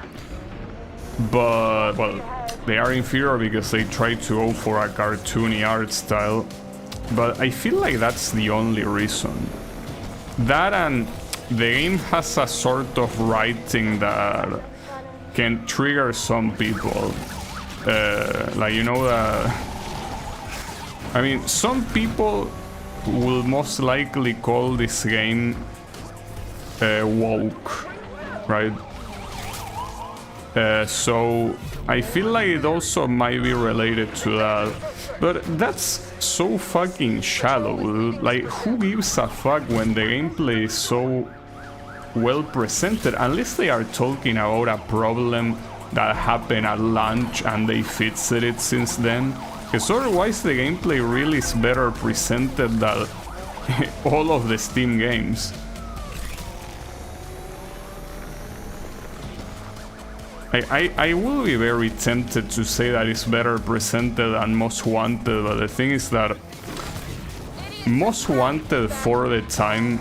But, well, they are inferior because they try to go for a cartoony art style. But I feel like that's the only reason. That, and the game has a sort of writing that can trigger some people. Like, you know, I mean, some people will most likely call this game woke, right? So I feel like it also might be related to that, but that's so fucking shallow. Like, who gives a fuck when the gameplay is so well presented, unless they are talking about a problem that happened at launch and they fixed it since then, because otherwise the gameplay really is better presented than all of the Steam games. I will be very tempted to say that it's better presented than Most Wanted, but the thing is that Most Wanted for the time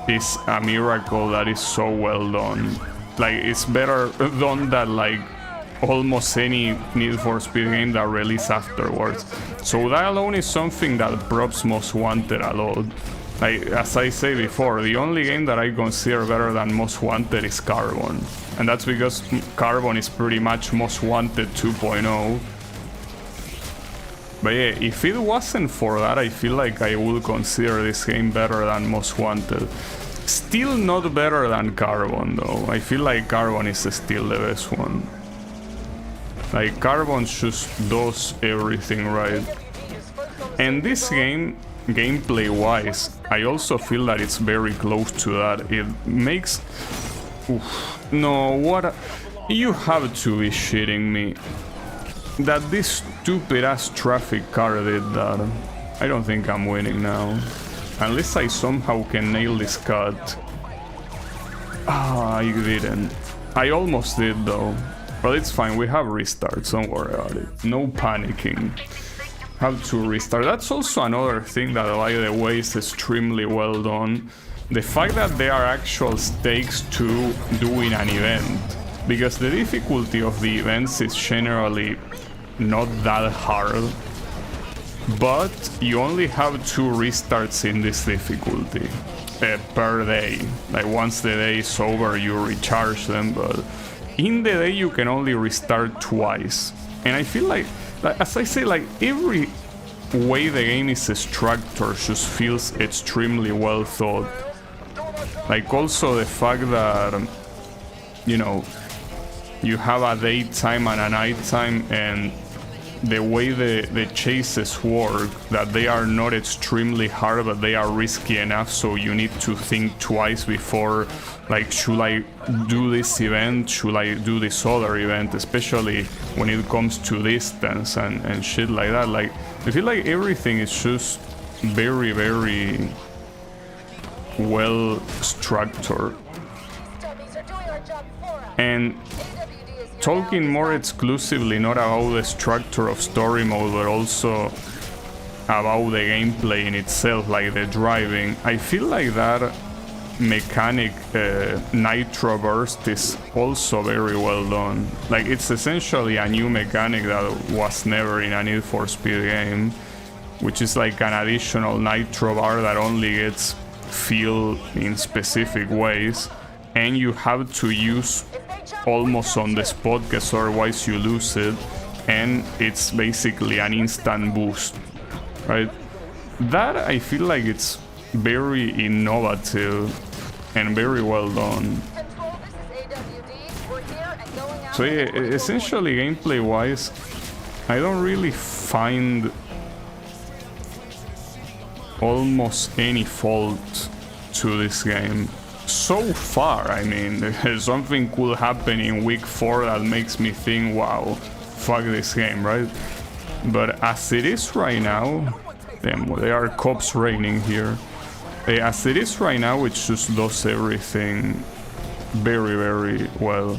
is a miracle that is so well done. Like, it's better done than like almost any Need for Speed game that released afterwards. So that alone is something that props Most Wanted a lot. Like, as I say before, the only game that I consider better than Most Wanted is Carbon. And that's because Carbon is pretty much Most Wanted 2.0. But yeah, if it wasn't for that, I feel like I would consider this game better than Most Wanted. Still not better than Carbon though. I feel like Carbon is still the best one. Like, Carbon just does everything right. And this game, gameplay wise, I also feel that it's very close to that. It makes... Oof. No, what... You have to be shitting me. That this stupid ass traffic car did that. I don't think I'm winning now. Unless I somehow can nail this cut. Ah, I didn't. I almost did though. But it's fine, we have restarts, don't worry about it. No panicking. Have to restart. That's also another thing that, by the way, is extremely well done. The fact that there are actual stakes to doing an event. Because the difficulty of the events is generally not that hard. But you only have 2 restarts in this difficulty per day. Like, once the day is over, you recharge them, but in the day you can only restart twice. And I feel like as I say, like, every way the game is structured just feels extremely well thought. Like, also the fact that, you know, you have a daytime and a nighttime, and the way the chases work, that they are not extremely hard, but they are risky enough, so you need to think twice before, like, should I do this event, should I do this other event, especially when it comes to distance and shit like that. Like, I feel like everything is just very, very well structured. And talking more exclusively not about the structure of story mode, but also about the gameplay in itself, like the driving, I feel like that mechanic, Nitro Burst, is also very well done. Like, it's essentially a new mechanic that was never in a Need for Speed game, which is like an additional nitro bar that only gets filled in specific ways, and you have to use almost on the spot, because otherwise you lose it, and it's basically an instant boost, right? That, I feel like it's very innovative and very well done. So yeah, essentially gameplay wise, I don't really find almost any fault to this game. So far, I mean, something could happen in week 4 that makes me think, wow, fuck this game, right? But as it is right now, there are cops raining here. As it is right now, it just does everything very, very well.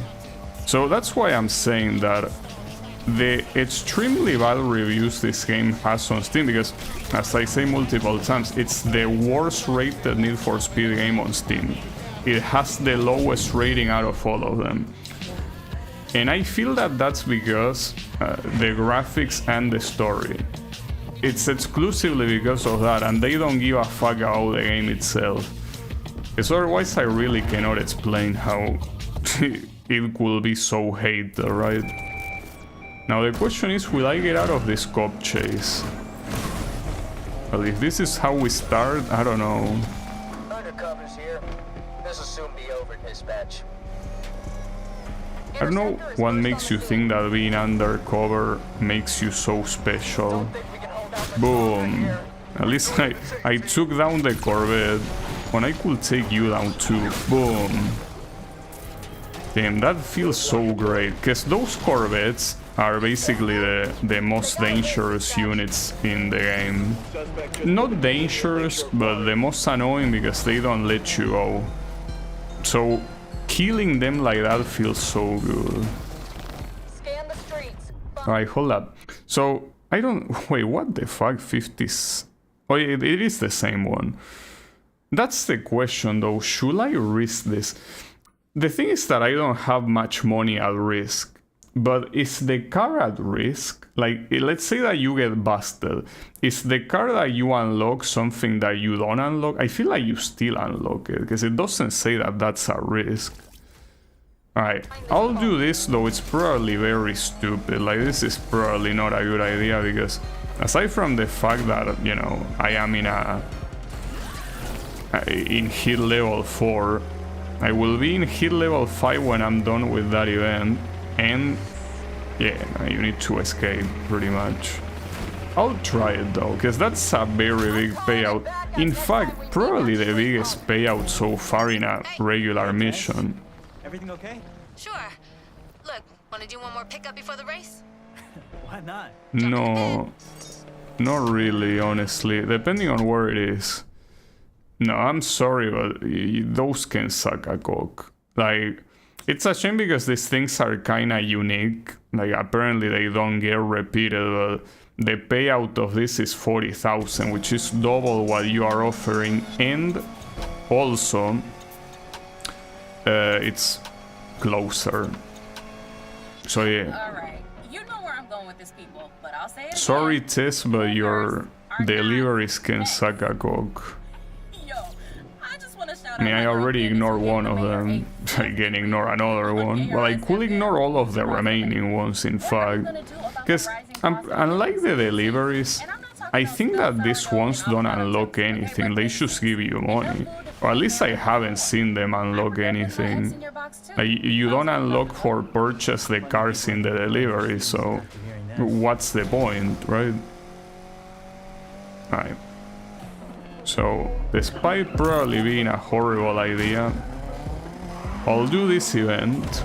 So that's why I'm saying that the extremely bad reviews this game has on Steam, because, as I say multiple times, it's the worst rated Need for Speed game on Steam. It has the lowest rating out of all of them. And I feel that that's because the graphics and the story. It's exclusively because of that, and they don't give a fuck about the game itself. Because otherwise I really cannot explain how it could be so hated, right? Now the question is, will I get out of this cop chase? Well, if this is how we start, I don't know. Undercover's here. This will soon be over, dispatch. I don't know what makes you think that being undercover makes you so special. Boom. At least I took down the Corvette. When I could take you down too. Boom. Damn, that feels so great. Because those Corvettes are basically the most dangerous units in the game. Not dangerous, but the most annoying because they don't let you go. So killing them like that feels so good. Alright, hold up. So I don't... Wait, what the fuck? 50s... Oh, it is the same one. That's the question though, should I risk this? The thing is that I don't have much money at risk, but is the car at risk? Like, let's say that you get busted. Is the car that you unlock something that you don't unlock? I feel like you still unlock it, because it doesn't say that that's a risk. Alright, I'll do this, though it's probably very stupid. Like, this is probably not a good idea, because aside from the fact that, you know, I am in hit level 4, I will be in hit level 5 when I'm done with that event, and yeah, you need to escape, pretty much. I'll try it though, because that's a very big payout. In fact, probably the biggest payout so far in a regular mission. Everything okay? Sure. Look, wanna do one more pickup before the race? Why not? No, not really, honestly, depending on where it is. No, I'm sorry, but those can suck a cock. Like, it's a shame because these things are kinda unique. Like, apparently they don't get repeated, but the payout of this is 40,000, which is double what you are offering, and also it's closer. So yeah. Alright, you know where I'm going with this, people, but I'll say it Sorry, again. Tess, but your deliveries can suck a cock. I mean, I already ignored one of them. I can ignore another one. Well, I could ignore all of the remaining ones, in fact. Because, unlike the deliveries, I think that these ones don't unlock anything. They just give you money. Or at least I haven't seen them unlock anything. You don't unlock for purchase the cars in the delivery, so what's the point, right? Alright. So, despite probably being a horrible idea, I'll do this event.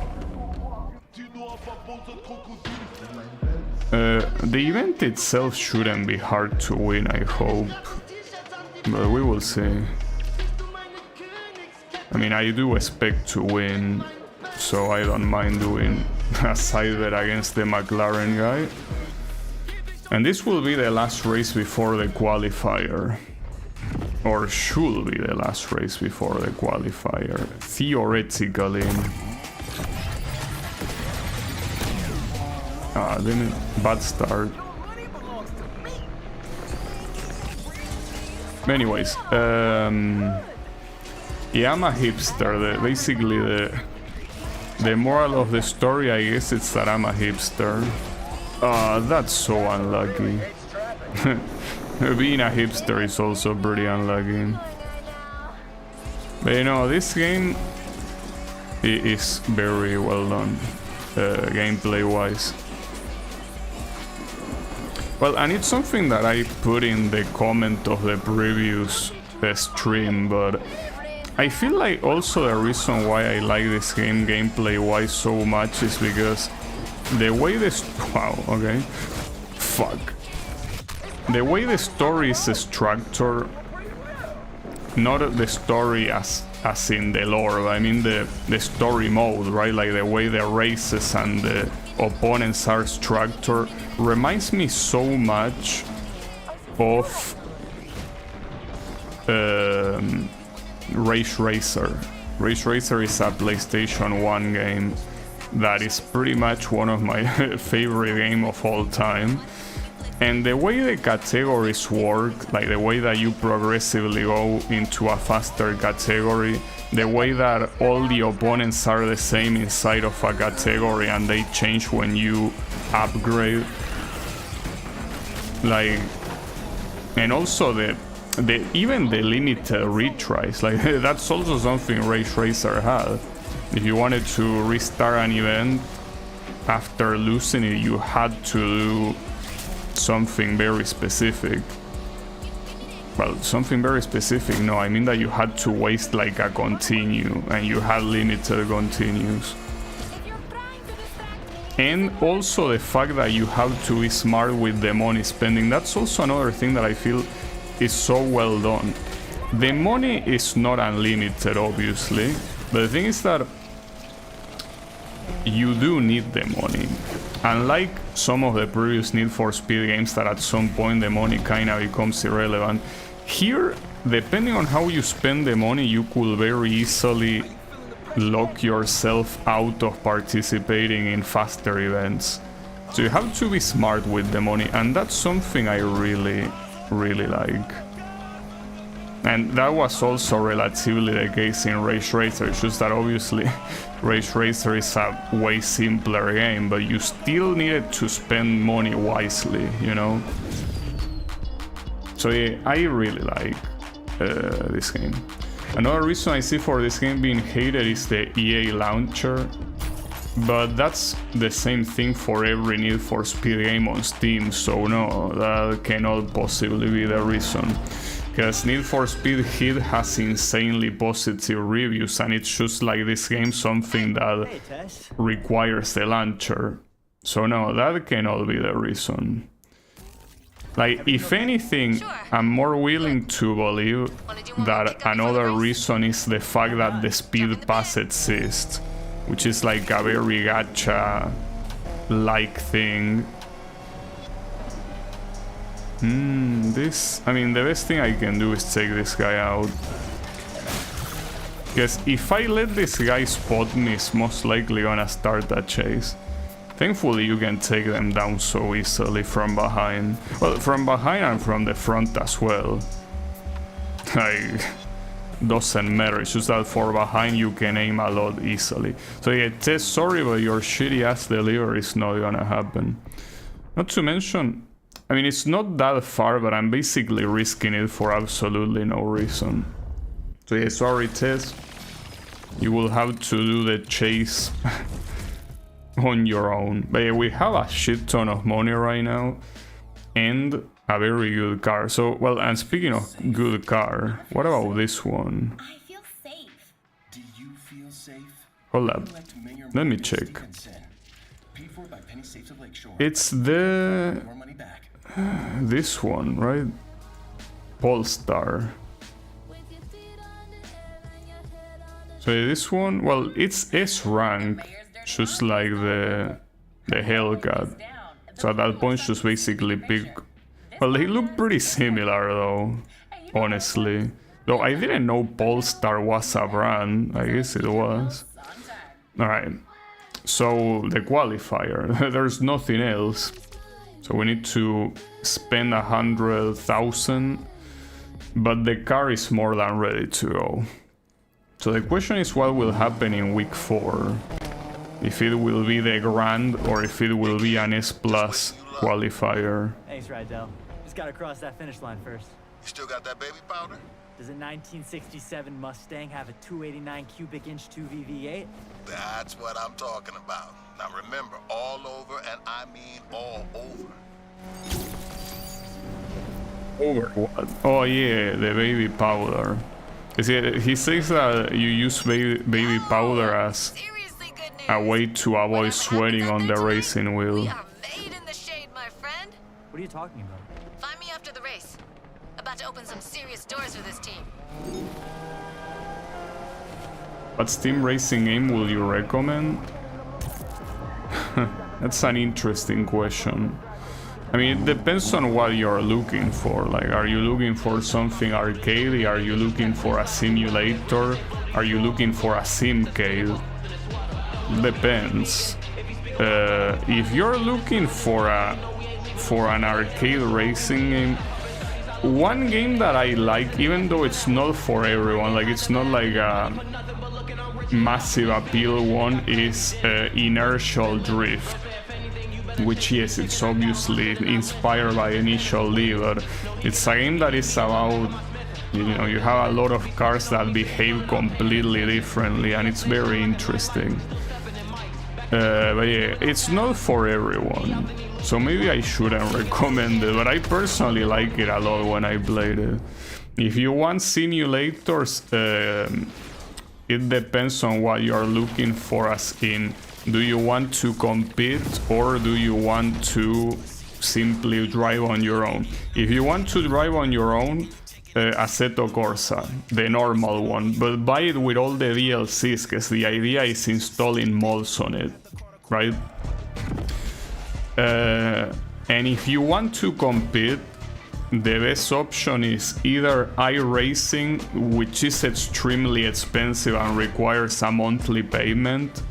The event itself shouldn't be hard to win, I hope. But we will see. I mean, I do expect to win, so I don't mind doing a side bet against the McLaren guy. And this will be the last race before the qualifier. Or should be the last race before the qualifier, theoretically. Ah, damn it. Bad start. Anyways, yeah, I'm a hipster. Basically, the moral of the story, I guess, it's that I'm a hipster. That's so unlucky. Being a hipster is also pretty unlucky. But you know, this game is very well done, gameplay-wise. Well, and it's something that I put in the comment of the previous stream, but I feel like also the reason why I like this game gameplay-wise so much is because the way this... Wow, okay. Fuck. The way the story is structured, not the story as in the lore, but I mean the story mode, right? Like the way the races and the opponents are structured, reminds me so much of Race Racer. Race Racer is a PlayStation 1 game that is pretty much one of my favorite games of all time. And the way the categories work, like the way that you progressively go into a faster category, the way that all the opponents are the same inside of a category and they change when you upgrade. Like, and also even the limited retries, like that's also something Race Racer had. If you wanted to restart an event after losing it, you had to do something very specific. Well, something very specific, no, I mean that you had to waste like a continue, and you had limited continues. And also the fact that you have to be smart with the money spending, that's also another thing that I feel is so well done. The money is not unlimited, obviously, but the thing is that you do need the money. Unlike some of the previous Need for Speed games that at some point the money kinda becomes irrelevant, here depending on how you spend the money, you could very easily lock yourself out of participating in faster events. So you have to be smart with the money, and that's something I really like. And that was also relatively the case in Race Racer. It's just that obviously Race Racer is a way simpler game, but you still needed to spend money wisely, you know? So yeah, I really like this game. Another reason I see for this game being hated is the EA launcher, but that's the same thing for every Need for Speed game on Steam, so no, that cannot possibly be the reason. Because Need for Speed Heat has insanely positive reviews, and it's just like this game something that requires the launcher. So no, that cannot be the reason. Like, if anything, I'm more willing to believe that another reason is the fact that the Speed Pass exists, which is like a very gacha-like thing. I mean, the best thing I can do is take this guy out. Because if I let this guy spot me, he's most likely gonna start a chase. Thankfully, you can take them down so easily from behind. Well, from behind and from the front as well. Like, doesn't matter, it's just that for behind you can aim a lot easily. So yeah, Tess, sorry, but your shitty ass delivery is not gonna happen. Not to mention, I mean, it's not that far, but I'm basically risking it for absolutely no reason. So yeah, sorry Tess, you will have to do the chase on your own. But yeah, we have a shit ton of money right now, and a very good car. So, well, and speaking of good car, what about this one? I feel safe. Do you feel safe? Hold up, let me check. It's the... this one, right? Polestar. So this one, well, it's S rank, just like the Hellcat. So at that point, just basically pick. Well, they look pretty similar though, honestly. Though I didn't know Polestar was a brand. I guess it was. All right. So the qualifier. There's nothing else. So we need to spend 100,000, but the car is more than ready to go. So the question is what will happen in week 4? If it will be the Grand or if it will be an S Plus qualifier. Thanks, Rydell. Just gotta cross that finish line first. You still got that baby powder? Does a 1967 Mustang have a 289 cubic inch 2V V8? That's what I'm talking about. Now remember, all over, and I mean all over. Over what? Oh yeah, the baby powder. He says that you use baby powder as a way to avoid sweating on the racing wheel. We are made in the shade, my friend. What are you talking about? Find me after the race. About to open some serious doors for this team. What Steam racing game will you recommend? That's an interesting question. I mean, it depends on what you're looking for. Like, are you looking for something arcadey? Are you looking for a simulator? Are you looking for a simcade? Depends. If you're looking for an arcade racing game, one game that I like, even though it's not for everyone, like it's not like a massive appeal one, is Inertial Drift. Which, yes, it's obviously inspired by Initial D, but it's a game that is about, you know, you have a lot of cars that behave completely differently, and it's very interesting. But yeah, it's not for everyone, so maybe I shouldn't recommend it, but I personally like it a lot when I played it. If you want simulators, it depends on what you're looking for, as in, do you want to compete or do you want to simply drive on your own? If you want to drive on your own, Assetto Corsa, the normal one, but buy it with all the DLCs, because the idea is installing mods on it, right? And if you want to compete, the best option is either iRacing, which is extremely expensive and requires a monthly payment,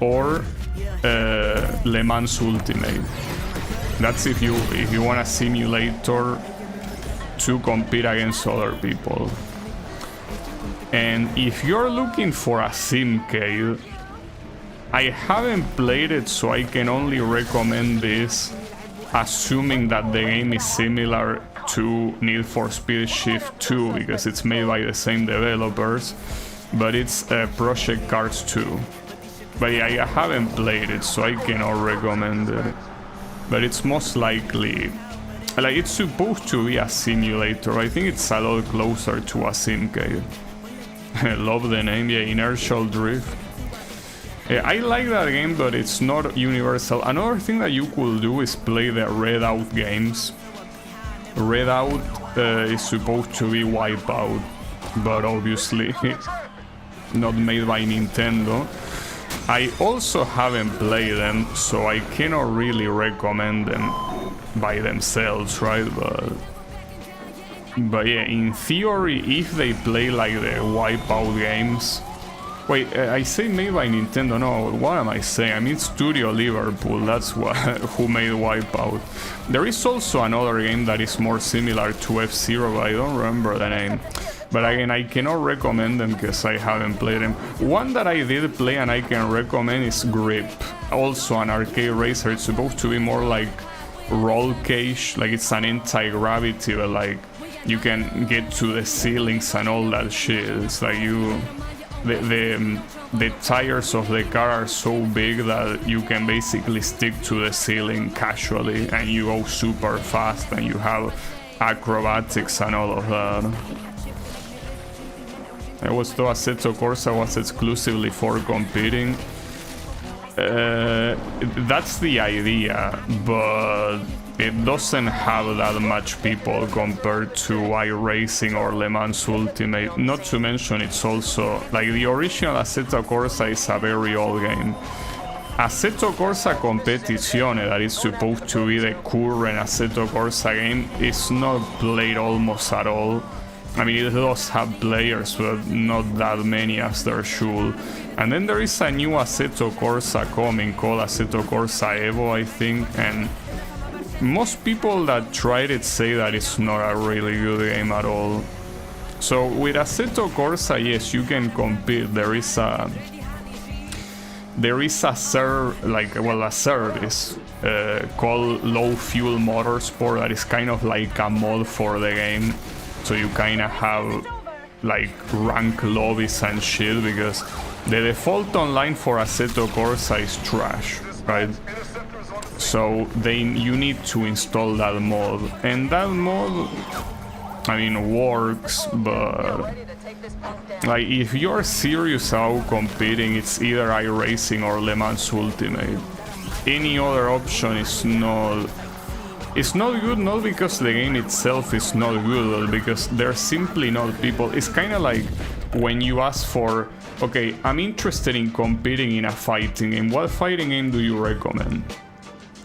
or Le Mans Ultimate. That's if you want a simulator to compete against other people. And if you're looking for a simcade, I haven't played it, so I can only recommend this, assuming that the game is similar to Need for Speed Shift 2, because it's made by the same developers, but it's Project Cars 2. But yeah, I haven't played it, so I cannot recommend it. But it's most likely, like, it's supposed to be a simulator. I think it's a lot closer to a simcade. I love the name, yeah, Inertial Drift. I like that game, but it's not universal. Another thing that you could do is play the Redout games. Redout is supposed to be Wipeout, but obviously not made by Nintendo. I also haven't played them, so I cannot really recommend them by themselves, right? But yeah, in theory, if they play like the Wipeout games... Wait, I say made by Nintendo, no, what am I saying? I mean Studio Liverpool, that's what, who made Wipeout. There is also another game that is more similar to F-Zero, but I don't remember the name. But again, I cannot recommend them because I haven't played them. One that I did play and I can recommend is Grip. Also an arcade racer. It's supposed to be more like Roll Cage, like it's an anti-gravity, but like you can get to the ceilings and all that shit. It's like you... The tires of the car are so big that you can basically stick to the ceiling casually and you go super fast and you have acrobatics and all of that. I was told Assetto Corsa was exclusively for competing. That's the idea, but it doesn't have that much people compared to iRacing or Le Mans Ultimate. Not to mention, it's also like the original Assetto Corsa is a very old game. Assetto Corsa Competizione, that is supposed to be the current Assetto Corsa game, is not played almost at all. I mean, it does have players, but not that many as there should. And then there is a new Assetto Corsa coming called Assetto Corsa Evo, I think, and most people that tried it say that it's not a really good game at all. So with Assetto Corsa, yes, you can compete. There is a service called Low Fuel Motorsport that is kind of like a mod for the game. So you kind of have like rank lobbies and shit, because the default online for Assetto Corsa is trash, right? So you need to install that mod, and that mod, I mean, works, but like if you're serious about competing, it's either iRacing or Le Mans Ultimate. Any other option is not... It's not good, not because the game itself is not good, but because there's simply not people. It's kind of like when you ask for, okay, I'm interested in competing in a fighting game. What fighting game do you recommend?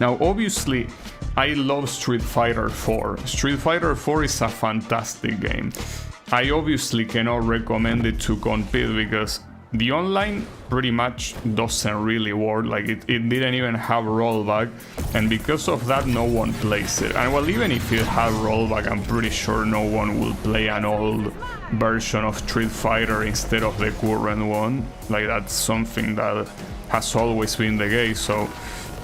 Now, obviously, I love Street Fighter 4. Street Fighter 4 is a fantastic game. I obviously cannot recommend it to compete because the online pretty much doesn't really work. Like it didn't even have rollback, and because of that no one plays it. And well, even if it had rollback, I'm pretty sure no one will play an old version of Street Fighter instead of the current one. Like that's something that has always been the case. So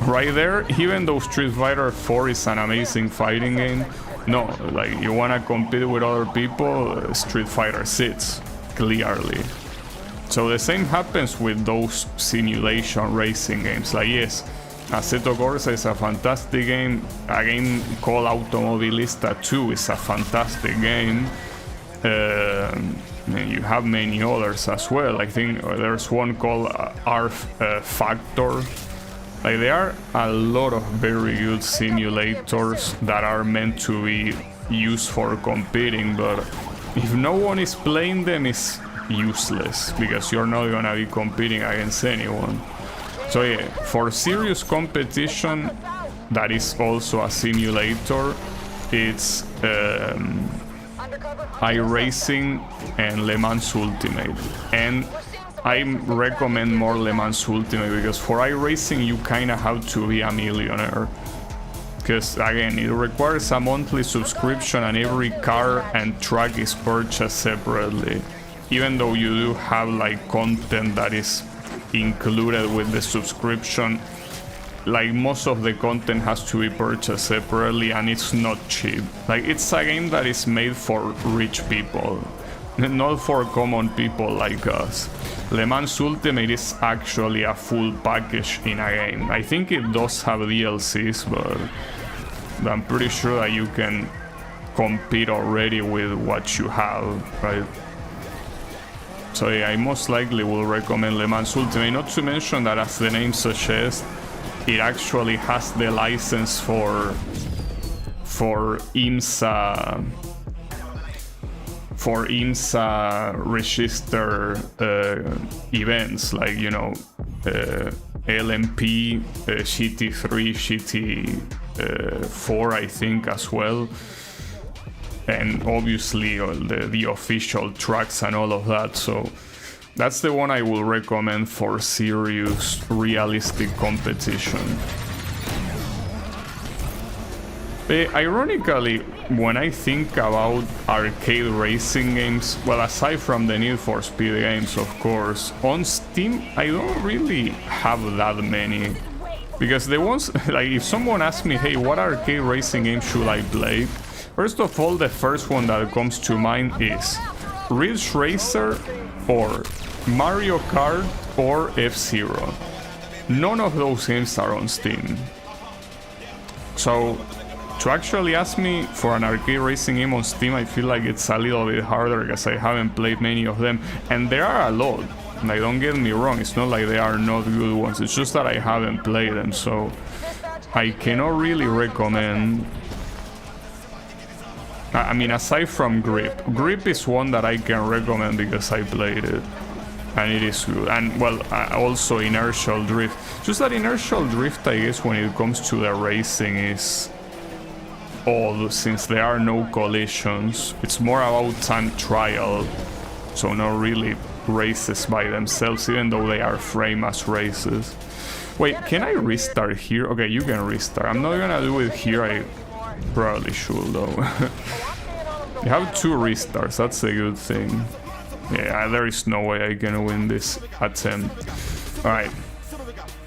right there, even though Street Fighter 4 is an amazing fighting game, no, like you wanna compete with other people, Street Fighter sits clearly. So the same happens with those simulation racing games. Like yes, Assetto Corsa is a fantastic game. A game called Automobilista 2 is a fantastic game. You have many others as well. I think there's one called Factor. Like there are a lot of very good simulators that are meant to be used for competing, but if no one is playing them, it's useless because you're not gonna be competing against anyone. So yeah, for serious competition that is also a simulator, it's iRacing and Le Mans Ultimate. And I recommend more Le Mans Ultimate because for iRacing you kind of have to be a millionaire. Because again, it requires a monthly subscription and every car and track is purchased separately. Even though you do have like content that is included with the subscription, like most of the content has to be purchased separately and it's not cheap. Like it's a game that is made for rich people, not for common people like us. Le Mans Ultimate is actually a full package in a game. I think it does have DLCs, but I'm pretty sure that you can compete already with what you have, right? So yeah, I most likely will recommend Le Mans Ultimate, not to mention that, as the name suggests, it actually has the license for IMSA register events, like, you know, LMP, GT3, GT4, I think, as well, and obviously the official tracks and all of that. So that's the one I will recommend for serious, realistic competition. Ironically, when I think about arcade racing games, well, aside from the Need for Speed games, of course, on Steam, I don't really have that many. Because the ones, like, if someone asks me, hey, what arcade racing game should I play? First of all, the first one that comes to mind is Ridge Racer or Mario Kart or F-Zero. None of those games are on Steam. So to actually ask me for an arcade racing game on Steam, I feel like it's a little bit harder because I haven't played many of them, and there are a lot. Like, don't get me wrong, it's not like they are not good ones, it's just that I haven't played them, so I cannot really recommend. I mean, aside from Grip is one that I can recommend because I played it and it is good. And well, also Inertial Drift, just that Inertial Drift, I guess, when it comes to the racing, is odd, since there are no collisions. It's more about time trial, so not really races by themselves, even though they are framed as races. Wait, can I restart here? Okay, you can restart. I'm not gonna do it here, I probably should though. You have 2 restarts, that's a good thing. Yeah, there is no way I can win this attempt. Alright,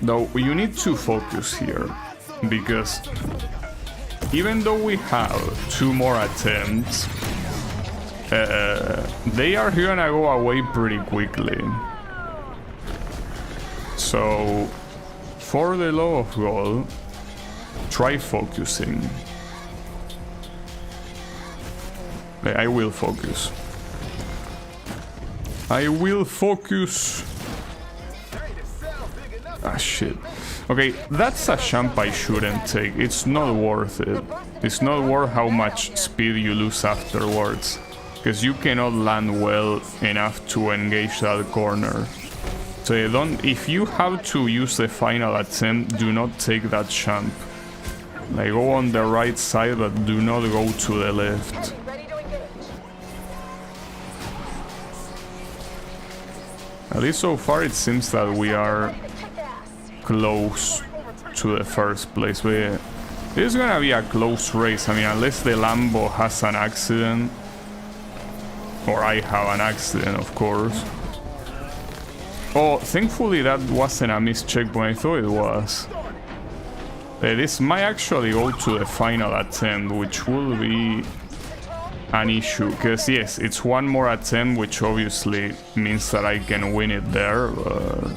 though you need to focus here, because even though we have 2 more attempts, they are gonna go away pretty quickly. So, for the love of God, try focusing. I will focus. I will focus. Ah, shit. Okay, that's a jump I shouldn't take. It's not worth it. It's not worth how much speed you lose afterwards, because you cannot land well enough to engage that corner. So you don't, if you have to use the final attempt, do not take that jump. Like, go on the right side, but do not go to the left. At least so far it seems that we are close to the first place. But it's gonna be a close race. I mean, unless the Lambo has an accident, or I have an accident, of course. Oh, thankfully that wasn't a missed checkpoint. I thought it was. This might actually go to the final attempt, which will be an issue, because yes, it's 1 more attempt, which obviously means that I can win it there, but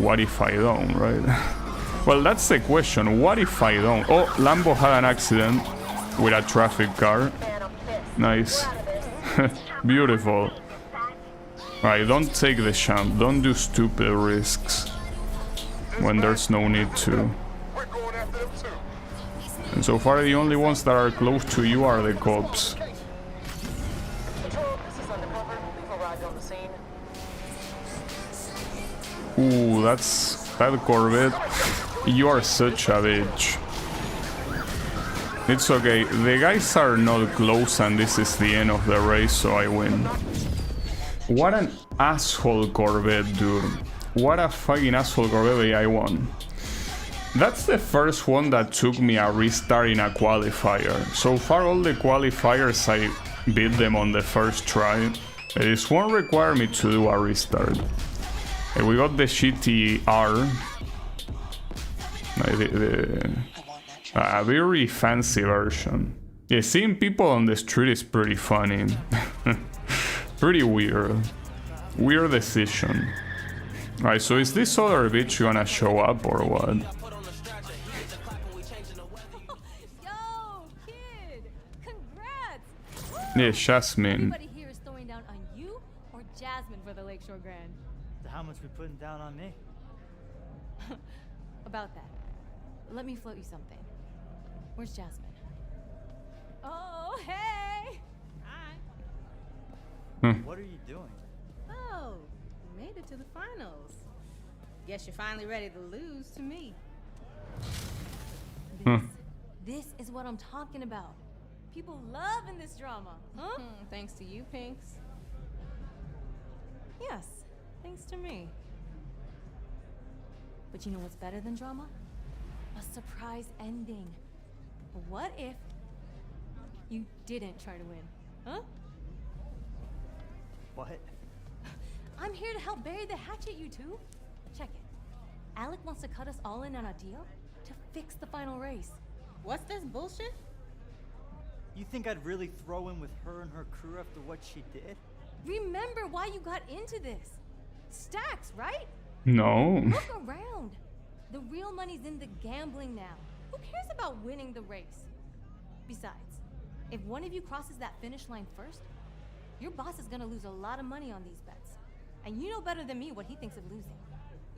what if I don't, right? Well, that's the question, what if I don't? Oh, Lambo had an accident with a traffic car. Nice. Beautiful. Right, don't take the jump, don't do stupid risks when there's no need to. And so far the only ones that are close to you are the cops. Ooh, that Corvette. You are such a bitch. It's okay. The guys are not close and this is the end of the race, so I win. What an asshole Corvette, dude. What a fucking asshole Corvette, I won. That's the first one that took me a restart in a qualifier. So far all the qualifiers I beat them on the first try. This won't require me to do a restart. We got the GTR. A very fancy version. Yeah, seeing people on the street is pretty funny. Pretty weird. Weird decision. Alright, so is this other bitch gonna show up or what? Yo, kid! Congrats! Yeah, Jasmine. Everybody here is throwing down on you or Jasmine for the Lakeshore Grand. How much we putting down on me? About that. Let me float you something. Where's Jasmine? Oh, hey! Hi. What are you doing? Oh, you made it to the finals. Guess you're finally ready to lose to me. This is what I'm talking about. People love in this drama, huh? Thanks to you, Pinks. Yes, thanks to me. But you know what's better than drama? A surprise ending. What if you didn't try to win? Huh? What? I'm here to help bury the hatchet, you two. Check it. Alec wants to cut us all in on a deal to fix the final race. What's this bullshit? You think I'd really throw in with her and her crew after what she did? Remember why you got into this. Stacks, right? No. Look around. The real money's in the gambling now. Who cares about winning the race? Besides, if one of you crosses that finish line first, your boss is gonna lose a lot of money on these bets. And you know better than me what he thinks of losing.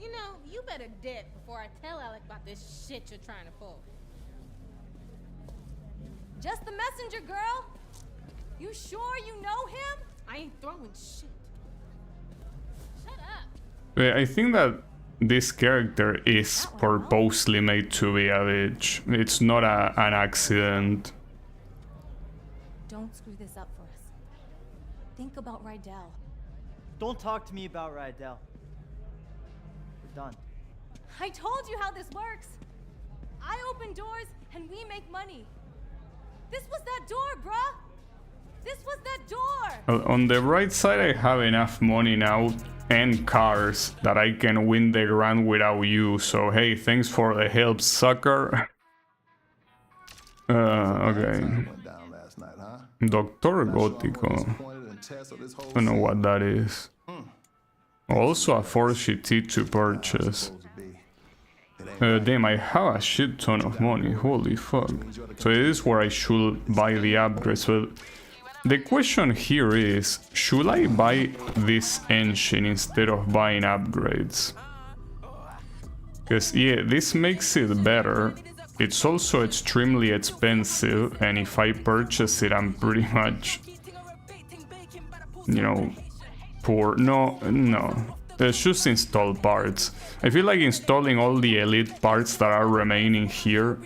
You know, you better dip before I tell Alec about this shit you're trying to pull. Just the messenger, girl. You sure you know him? I ain't throwing shit. Shut up. Wait, I think that this character is purposely made to be a bitch. It's not an accident. Don't screw this up for us. Think about Rydell. Don't talk to me about Rydell. We're done. I told you how this works. I open doors and we make money. This was that door, bruh. This was that door. Well, on the right side, I have enough money now and cars that I can win the grand without you. So hey, thanks for the help, sucker. Okay. Doctor Gótico. I don't know what that is. Also a 4GT to purchase. Damn, I have a shit ton of money. Holy fuck. So it is where I should buy the upgrades. But the question here is, should I buy this engine instead of buying upgrades? Because yeah, this makes it better. It's also extremely expensive, and if I purchase it, I'm pretty much, you know, poor. No. Let's just install parts. I feel like installing all the elite parts that are remaining here,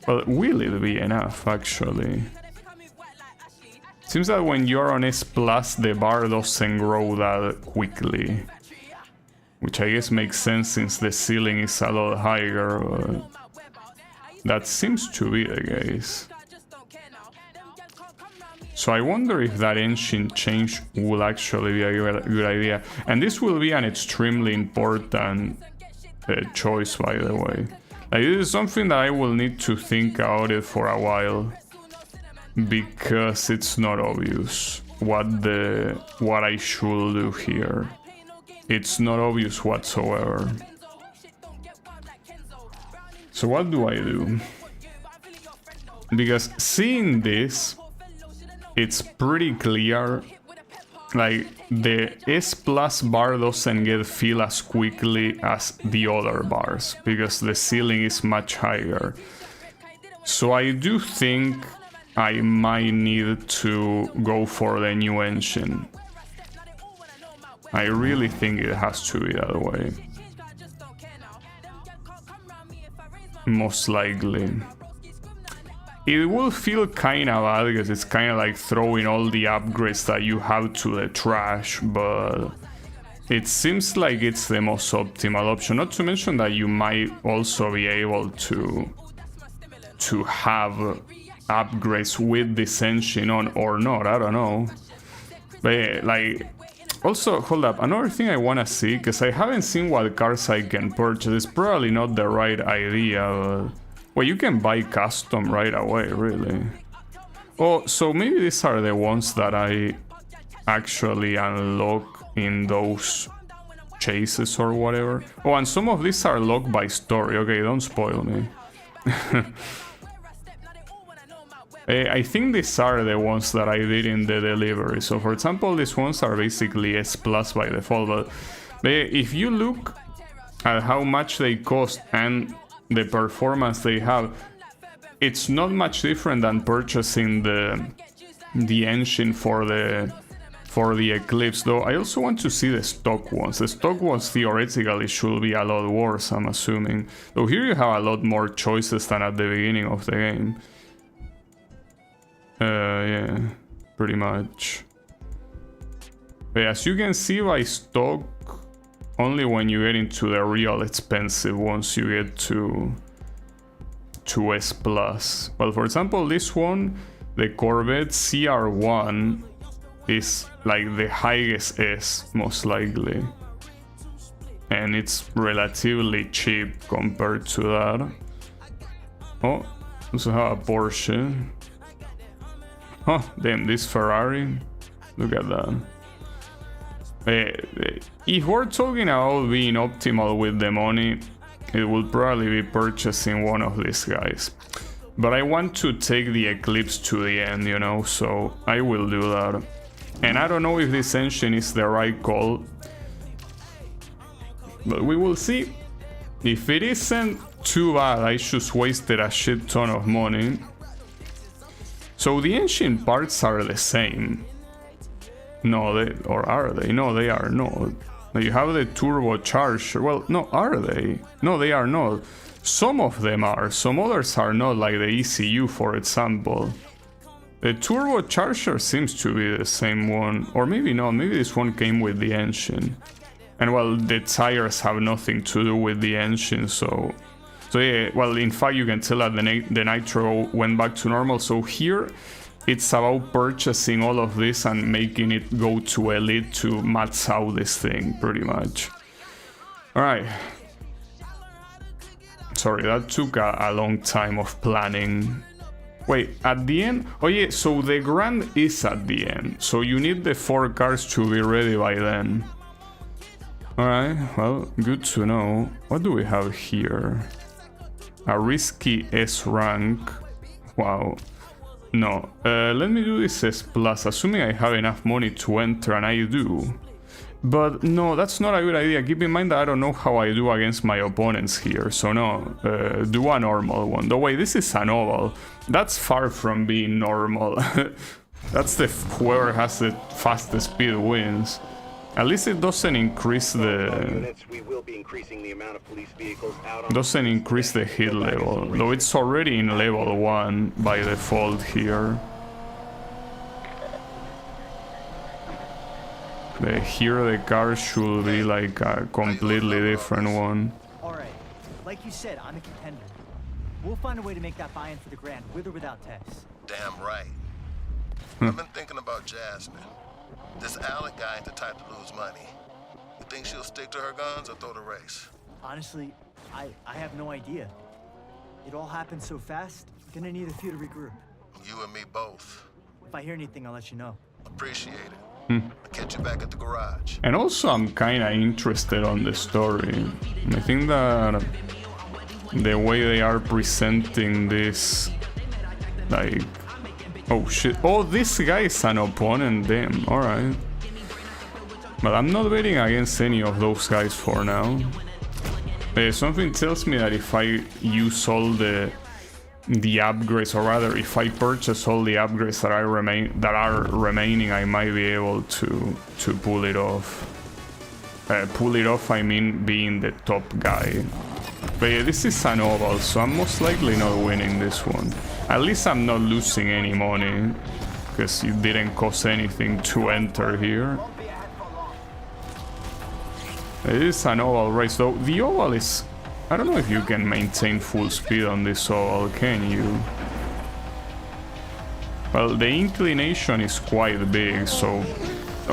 well, will it be enough, actually? Seems that when you're on S+, the bar doesn't grow that quickly. Which I guess makes sense since the ceiling is a lot higher, but that seems to be the case. So I wonder if that engine change will actually be a good idea. And this will be an extremely important choice, by the way. Like, this is something that I will need to think about it for a while, because it's not obvious what I should do here. It's not obvious whatsoever. So what do I do? Because seeing this, it's pretty clear, like, the S+ bar doesn't get filled as quickly as the other bars, because the ceiling is much higher. So I do think I might need to go for the new engine. I really think it has to be that way. Most likely. it will feel kind of bad because it's kind of like throwing all the upgrades that you have to the trash, but it seems like it's the most optimal option. Not to mention that you might also be able to have upgrades with this engine on or not, I don't know. But like, also, hold up, another thing I want to see, because I haven't seen what cars I can purchase. It's probably not the right idea, but... Well, you can buy custom right away, really. Oh, so maybe these are the ones that I actually unlock in those chases or whatever. Oh, and some of these are locked by story. Okay, don't spoil me. I think these are the ones that I did in the delivery. So, for example, these ones are basically S+ by default. But if you look at how much they cost and the performance they have, it's not much different than purchasing the engine for the Eclipse. Though I also want to see the stock ones. The stock ones theoretically should be a lot worse, I'm assuming. Though here you have a lot more choices than at the beginning of the game. Yeah, pretty much. But as you can see by stock, only when you get into the real expensive ones you get to S+. Well, for example, this one, the Corvette CR1, is like the highest S, most likely. And it's relatively cheap compared to that. Oh, also have a Porsche. Oh, damn, this Ferrari. Look at that. If we're talking about being optimal with the money, it will probably be purchasing one of these guys. But I want to take the Eclipse to the end, you know, so I will do that. And I don't know if this engine is the right call, but we will see. If it isn't too bad, I just wasted a shit ton of money. So the engine parts are the same. No, or are they? No, they are not. You have the turbocharger. Well, no, are they? No, they are not. Some of them are. Some others are not, like the ECU, for example. The turbocharger seems to be the same one. Or maybe not. Maybe this one came with the engine. And well, the tires have nothing to do with the engine, so yeah, well, in fact, you can tell that the nitro went back to normal. So here, it's about purchasing all of this and making it go to Elite to max out this thing, pretty much. Alright. Sorry, that took a long time of planning. Wait, at the end? Oh yeah, so the Grand is at the end. So you need the 4 cars to be ready by then. Alright, well, good to know. What do we have here? A risky S rank. Wow. No, let me do this S+, assuming I have enough money to enter, and I do. But no, that's not a good idea. Keep in mind that I don't know how I do against my opponents here, so no, do a normal one. The way this is an oval, that's far from being normal. That's whoever has the fastest speed wins. At least it doesn't increase the hit level, though it's already in level 1 by default here. Here the car should be like a completely different one. Alright, like you said, I'm a contender. We'll find a way to make that buy-in for the Grand, with or without Tess. Damn right. I've been thinking about Jasmine. This Alec guy ain't the type to lose money. You think she'll stick to her guns or throw the race? Honestly, I have no idea. It all happened so fast, gonna need a few to regroup. You and me both. If I hear anything, I'll let you know. Appreciate it. I'll catch you back at the garage. And also I'm kinda interested on the story. I think that the way they are presenting this, like... Oh shit, oh, this guy is an opponent, damn, alright. But I'm not betting against any of those guys for now. Something tells me that if I use all the upgrades, or rather if I purchase all the upgrades that are remaining, I might be able to pull it off. Pull it off, I mean being the top guy. But yeah, this is an oval, so I'm most likely not winning this one. At least I'm not losing any money, because it didn't cost anything to enter here. It is an oval race, though. The oval is... I don't know if you can maintain full speed on this oval, can you? Well, the inclination is quite big, so...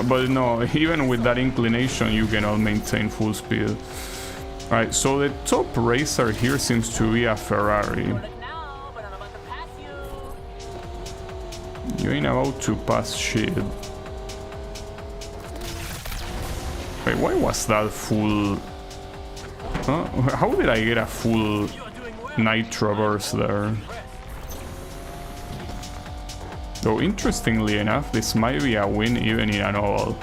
But no, even with that inclination, you cannot maintain full speed. Alright, so the top racer here seems to be a Ferrari. You ain't about to pass shit. Wait, why was that full... Huh? How did I get a full nitro burst there? Though interestingly enough, this might be a win even in an oval.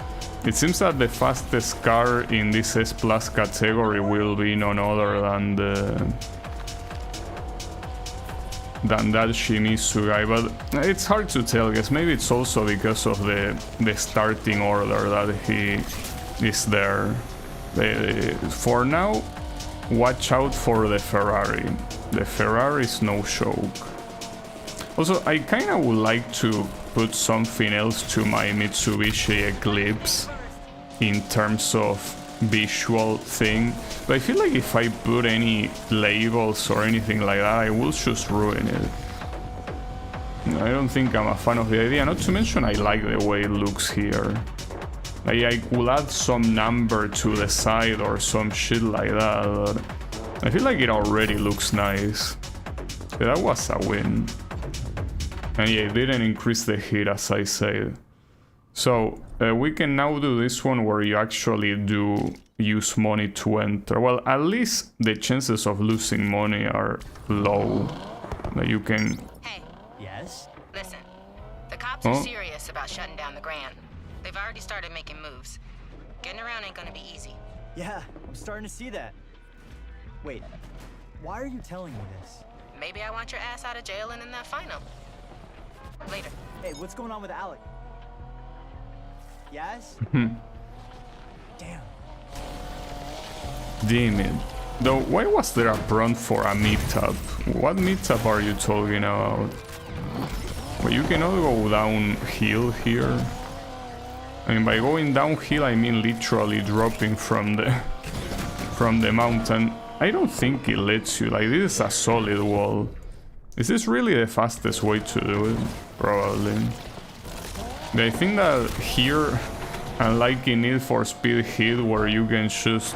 It seems that the fastest car in this S Plus category will be none other than that Shimizu guy, but it's hard to tell. I guess maybe it's also because of the starting order that he is there. For now, watch out for the Ferrari. The Ferrari is no joke. Also, I kind of would like to put something else to my Mitsubishi Eclipse in terms of visual thing, but I feel like if I put any labels or anything like that, I will just ruin it. I don't think I'm a fan of the idea, not to mention I like the way it looks here. Like, I will add some number to the side or some shit like that, but I feel like it already looks nice. Yeah, that was a win. And yeah, it didn't increase the hit, as I said. So, we can now do this one where you actually do use money to enter. Well, at least the chances of losing money are low. That you can... Hey. Yes? Listen, the cops are serious about shutting down the Grand. They've already started making moves. Getting around ain't gonna be easy. Yeah, I'm starting to see that. Wait, why are you telling me this? Maybe I want your ass out of jail and in that final. Later. Hey, what's going on with Alec? Yes? Damn. Damn it. Though, why was there a prompt for a meetup? What meetup are you talking about? Well, you cannot go downhill here. I mean, by going downhill, I mean literally dropping from the mountain. I don't think it lets you. Like, this is a solid wall. Is this really the fastest way to do it? Probably. But I think that here, unlike in Need for Speed Heat, where you can just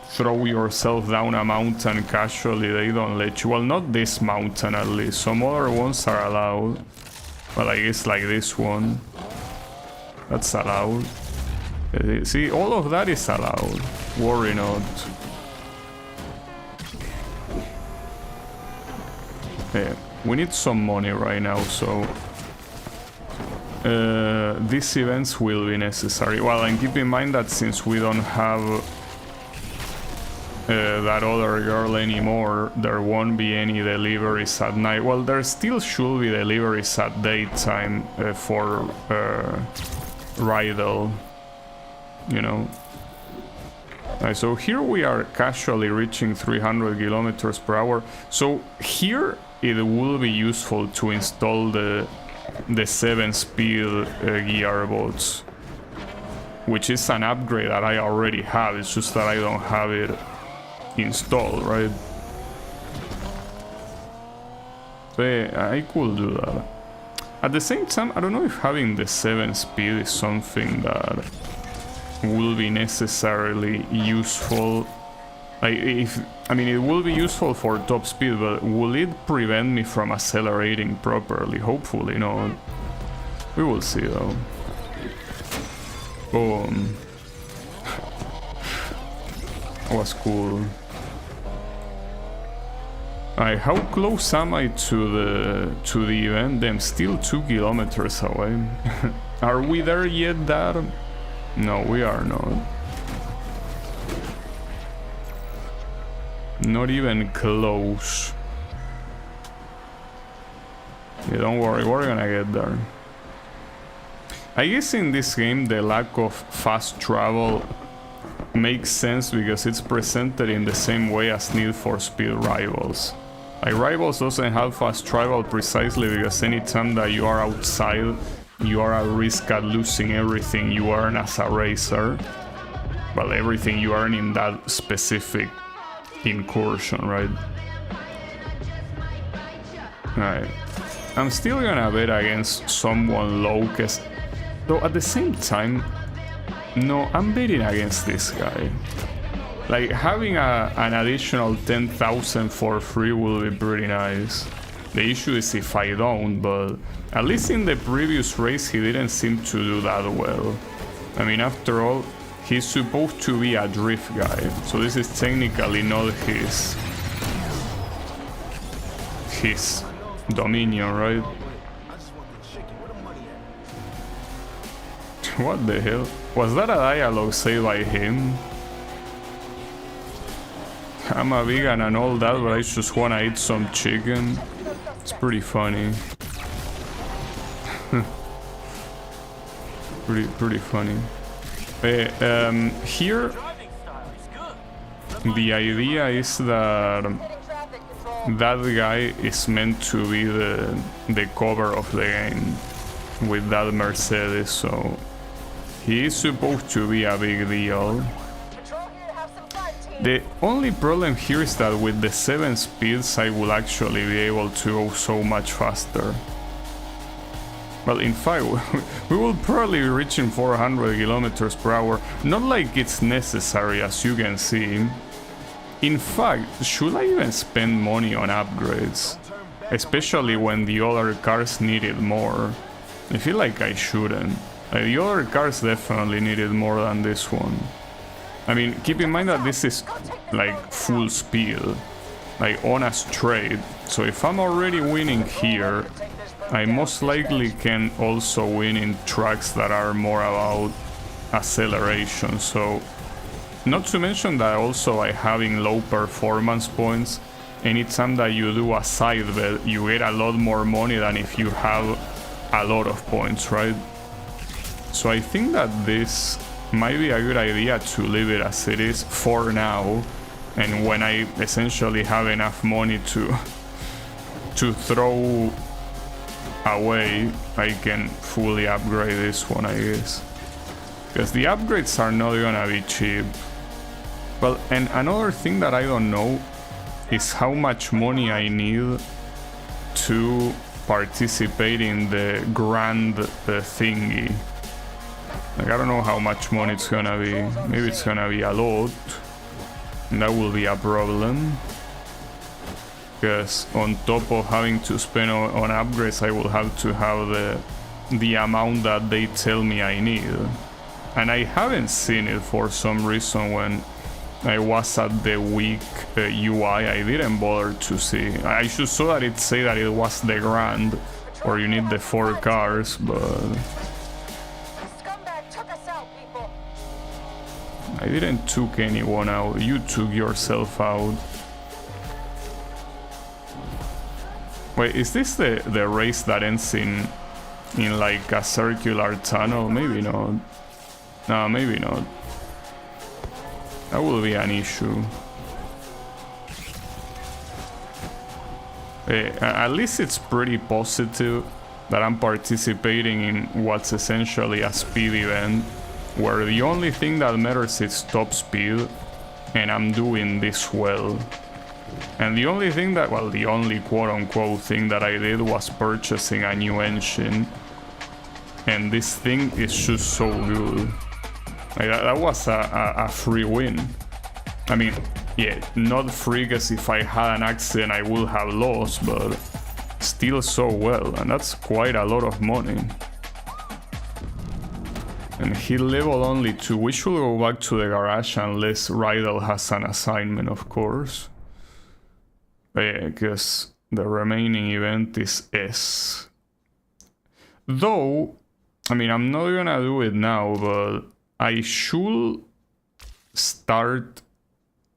throw yourself down a mountain casually, they don't let you. Well, not this mountain at least. Some other ones are allowed. Well, I guess like this one. That's allowed. See, all of that is allowed. Worry not. Yeah, we need some money right now, so these events will be necessary. Well, and keep in mind that since we don't have that other girl anymore, there won't be any deliveries at night. Well, there still should be deliveries at daytime for Rydell, you know. So here we are casually reaching 300 kilometers per hour. So here it will be useful to install the 7-speed gearbox, which is an upgrade that I already have. It's just that I don't have it installed, right? So yeah, I could do that. At the same time, I don't know if having the 7-speed is something that will be necessarily useful. Like, I mean, it will be useful for top speed, but will it prevent me from accelerating properly? Hopefully not. We will see though. Boom. That was cool. Alright, how close am I to the event? I'm still 2 kilometers away. Are we there yet, Dad? No, we are not. Not even close. Yeah, don't worry, we're gonna get there. I guess in this game the lack of fast travel makes sense because it's presented in the same way as Need for Speed Rivals. Like, Rivals doesn't have fast travel precisely because anytime that you are outside, you are at risk at losing everything you earn as a racer. Well, everything you earn in that specific incursion, right? Alright. I'm still gonna bet against someone low, cause... Though at the same time... No, I'm betting against this guy. Like, having an additional 10,000 for free will be pretty nice. The issue is if I don't, but... At least in the previous race he didn't seem to do that well. I mean, after all, he's supposed to be a drift guy, so this is technically not his dominion, right? What the hell? Was that a dialogue said by him? I'm a vegan and all that, but I just wanna eat some chicken. It's pretty funny. pretty funny. Here, the idea is that that guy is meant to be the cover of the game with that Mercedes, so he is supposed to be a big deal. The only problem here is that with the 7 speeds I will actually be able to go so much faster. Well, in fact, we will probably be reaching 400 kilometers per hour. Not like it's necessary, as you can see. In fact, should I even spend money on upgrades? Especially when the other cars needed more. I feel like I shouldn't. The other cars definitely needed more than this one. I mean, keep in mind that this is like full speed, like on a straight. So if I'm already winning here, I most likely can also win in tracks that are more about acceleration. So, not to mention that also by having low performance points, anytime that you do a side bet, you get a lot more money than if you have a lot of points, right? So I think that this might be a good idea to leave it as it is for now, and when I essentially have enough money to throw away, I can fully upgrade this one, I guess, because the upgrades are not gonna be cheap. Well, and another thing that I don't know is how much money I need to participate in the grand thingy. Like, I don't know how much money it's gonna be. Maybe it's gonna be a lot, and that will be a problem. Because on top of having to spend on upgrades, I will have to have the amount that they tell me I need. And I haven't seen it for some reason. When I was at the week UI, I didn't bother to see. I just saw that it say that it was the grand, or you need the 4 cars, but I didn't took anyone out. You took yourself out. Wait, is this the race that ends in like a circular tunnel? Maybe not. No, maybe not. That will be an issue. At least it's pretty positive that I'm participating in what's essentially a speed event, where the only thing that matters is top speed, and I'm doing this well. And the only thing that, well, the only quote-unquote thing that I did was purchasing a new engine. And this thing is just so good. Like, that was a free win. I mean, yeah, not free, because if I had an accident I would have lost, but still so well. And that's quite a lot of money. And he level only 2. We should go back to the garage unless Rydell has an assignment, of course. Because the remaining event is S. Though, I mean, I'm not gonna do it now, but I should start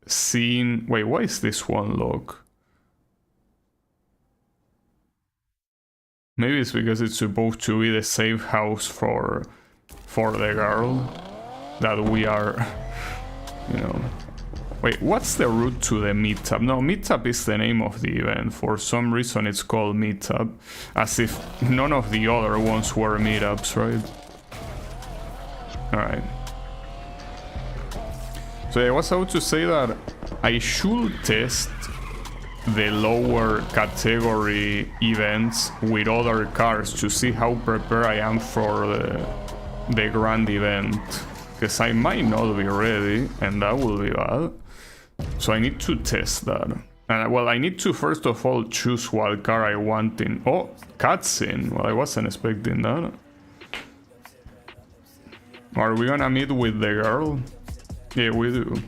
seeing... Wait, why is this one locked? Maybe it's because it's supposed to be the safe house for the girl that we are, you know, Wait, what's the route to the meetup? No, meetup is the name of the event. For some reason it's called meetup. As if none of the other ones were meetups, right? Alright. So I was about to say that I should test the lower category events with other cars to see how prepared I am for the grand event. Because I might not be ready, and that will be bad. So I need to test that. And well, I need to first of all choose what car I want in. Oh, cutscene. Well, I wasn't expecting that. Are we gonna meet with the girl? Yeah, we do.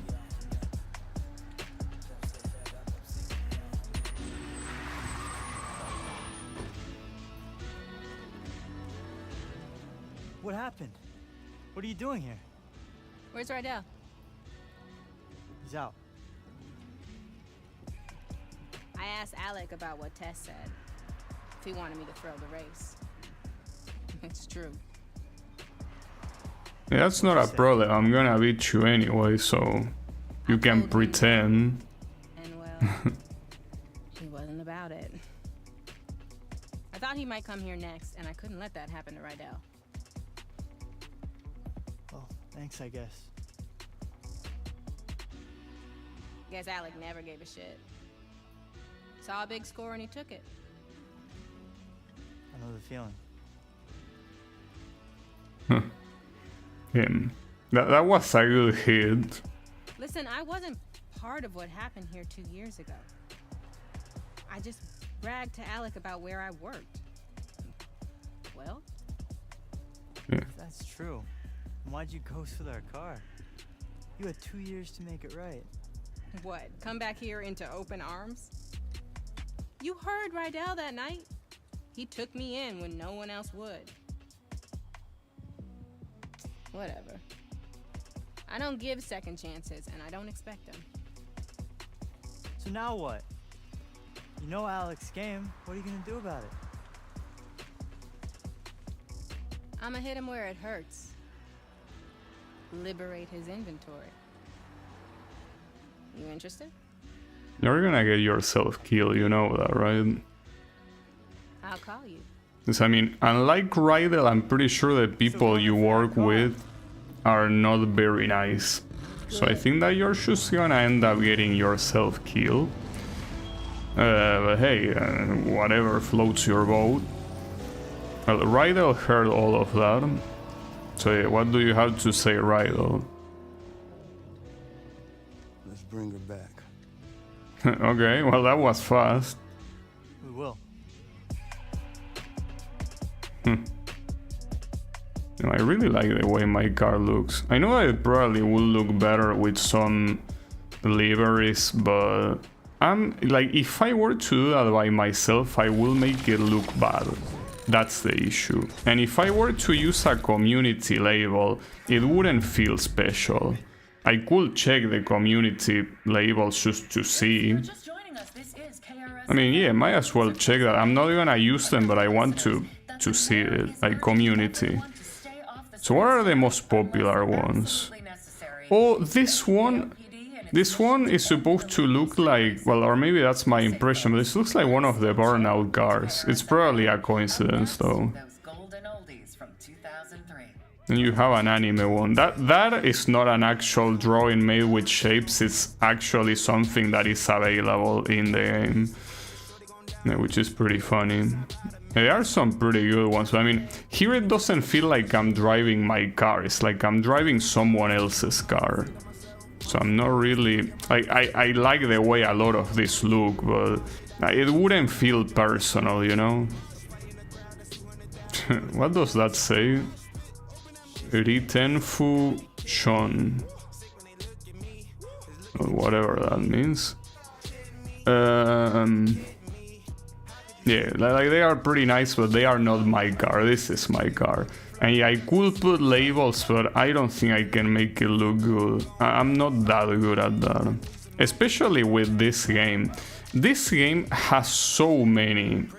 What happened? What are you doing here? Where's Rydell? He's out. I asked Alec about what Tess said. If he wanted me to throw the race. It's true. Yeah, that's not a problem. I'm gonna beat you anyway, so you can pretend. And well, he wasn't about it. I thought he might come here next, and I couldn't let that happen to Rydell. Well, thanks, I guess. Guess Alec never gave a shit. Saw a big score and he took it. I know the feeling. Him. That was a good hit. Listen, I wasn't part of what happened here 2 years ago. I just bragged to Alec about where I worked. Well? Yeah. If that's true, then why'd you ghost with our car? You had 2 years to make it right. What, come back here into open arms? You heard Rydell that night. He took me in when no one else would. Whatever. I don't give second chances, and I don't expect them. So now what? You know Alec's game. What are you gonna do about it? I'ma hit him where it hurts. Liberate his inventory. You interested? You're gonna get yourself killed, you know that, right? I'll call you. Because, I mean, unlike Rydell, I'm pretty sure the people you work with are not very nice. So I think that you're just gonna end up getting yourself killed. But hey, whatever floats your boat. Well, Rydell heard all of that. So yeah, what do you have to say, Rydell? Let's bring her back. Okay, well that was fast. We will. I really like the way my car looks. I know that it probably will look better with some liveries, but I'm like, if I were to do that by myself, I will make it look bad. That's the issue. And if I were to use a community label, it wouldn't feel special. I could check the community labels just to see. I mean, yeah, might as well check that. I'm not gonna use them, but I want to see it, like community. So what are the most popular ones? Oh, this one is supposed to look like, well, or maybe that's my impression, but this looks like one of the Burnout cars. It's probably a coincidence, though. And you have an anime one. That is not an actual drawing made with shapes, it's actually something that is available in the game. Yeah, which is pretty funny. There are some pretty good ones, but I mean, here it doesn't feel like I'm driving my car, it's like I'm driving someone else's car. So I'm not really... I like the way a lot of this look, but it wouldn't feel personal, you know? What does that say? Ritenfu Shon. Whatever that means. Yeah, like they are pretty nice, but they are not my car. This is my car. And yeah, I could put labels, but I don't think I can make it look good. I'm not that good at that. Especially with this game. This game has so many.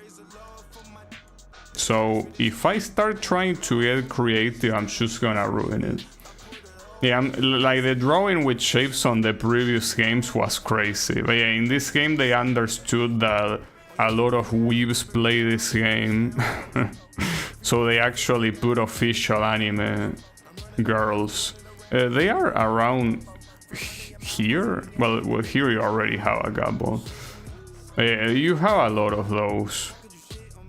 So if I start trying to get creative, I'm just gonna ruin it. Yeah, like the drawing with shapes on the previous games was crazy. But yeah, in this game they understood that a lot of weebs play this game. So they actually put official anime girls. They are around here. Well, here you already have a couple. You have a lot of those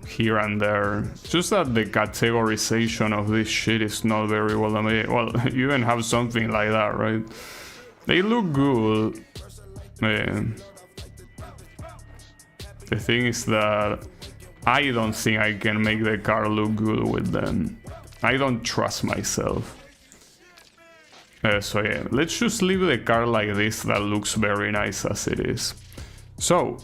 here and there. Just that the categorization of this shit is not very well made. Well, you even have something like that, right? They look good. The thing is that I don't think I can make the car look good with them. I don't trust myself. So yeah, let's just leave the car like this. That looks very nice as it is. So,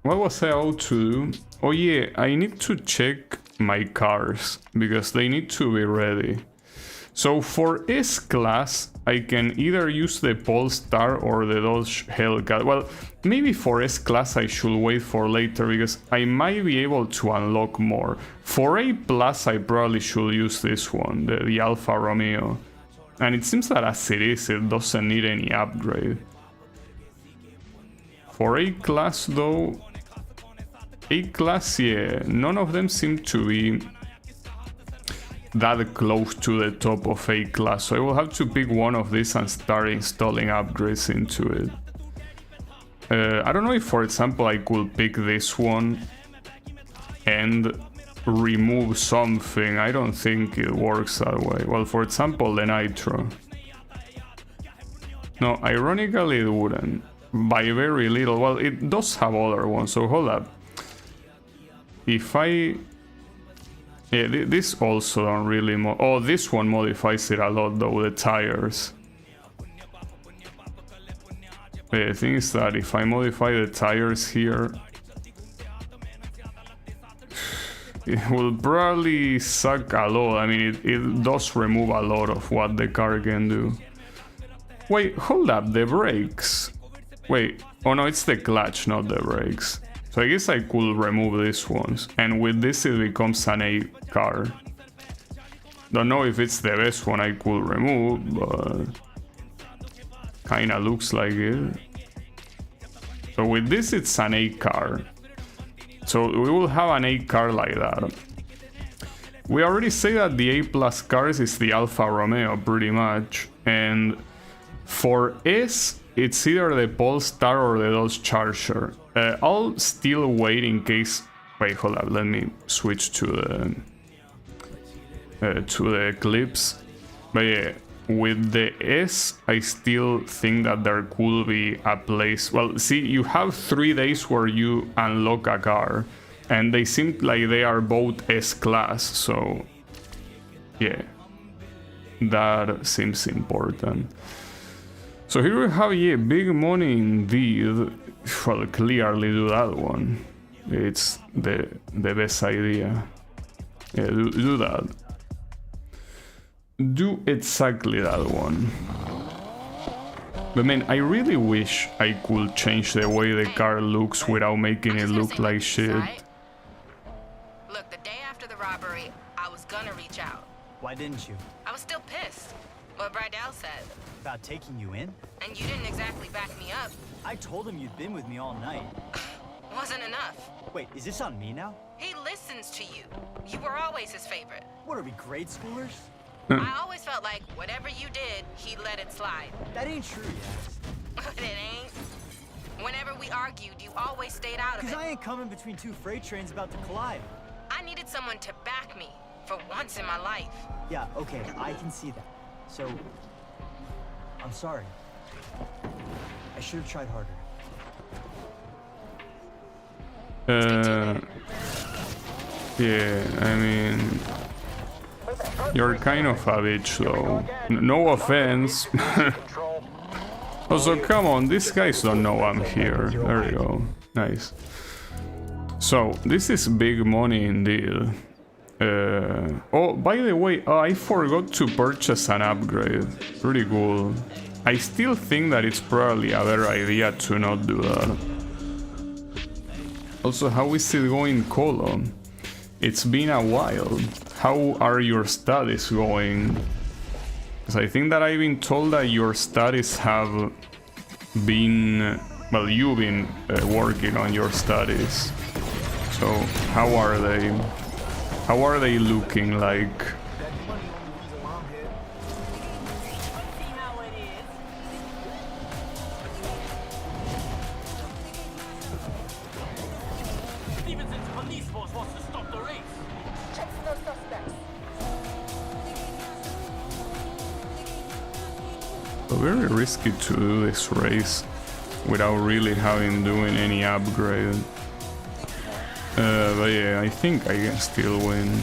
what was I about to do? Oh yeah, I need to check my cars because they need to be ready. So for S-Class, I can either use the Polestar or the Dodge Hellcat. Well, maybe for S-Class I should wait for later because I might be able to unlock more. For A+, I probably should use this one, the Alfa Romeo. And it seems that as it is, it doesn't need any upgrade. For A-Class though... A-Class, yeah, none of them seem to be that close to the top of A-Class, so I will have to pick one of these and start installing upgrades into it. I don't know if, for example, I could pick this one and remove something. I don't think it works that way. Well, for example, the Nitro. No, ironically it wouldn't. By very little. Well, it does have other ones, so hold up. If I... Yeah, this also don't really... Oh, this one modifies it a lot though, the tires. The thing is that if I modify the tires here... It will probably suck a lot. I mean, it does remove a lot of what the car can do. Wait, hold up, the brakes. Wait, oh no, it's the clutch, not the brakes. So I guess I could remove these ones, and with this it becomes an A car. Don't know if it's the best one I could remove, but kinda looks like it. So with this it's an A car. So we will have an A car like that. We already say that the A+ cars is the Alfa Romeo pretty much, and for S it's either the Polestar or the Dodge Charger. I'll still wait in case... Wait, hold up, let me switch to the clips. But yeah, with the S, I still think that there could be a place... Well, see, you have 3 days where you unlock a car, and they seem like they are both S-Class, so... Yeah, that seems important. So here we have, yeah, big money indeed. Well, clearly do that one. It's the best idea. Yeah, do that. Do exactly that one. But man, I really wish I could change the way the car looks without making it look like shit. Look, the day after the robbery, I was gonna reach out. Why didn't you? I was still pissed. What Brydell said. About taking you in? And you didn't exactly back me up. I told him you'd been with me all night. Wasn't enough. Wait, is this on me now? He listens to you. You were always his favorite. What are we, grade schoolers? I always felt like whatever you did, he let it slide. That ain't true, Yaz. It ain't. Whenever we argued, you always stayed out of it. Because I ain't coming between 2 freight trains about to collide. I needed someone to back me for once in my life. Yeah, okay, I can see that. So, I'm sorry. I should have tried harder. Yeah, I mean... You're kind of a bitch though. No offense. Also, come on, these guys don't know I'm here. There you go. Nice. So, this is big money indeed. Oh, by the way, I forgot to purchase an upgrade. Pretty cool. I still think that it's probably a better idea to not do that. Also, how is it going Colo? It's been a while. How are your studies going? Because I think that I've been told that your studies have been... Well, you've been working on your studies. So, how are they? How are they looking like? Very risky to do this race without really doing any upgrade. But yeah, I think I can still win.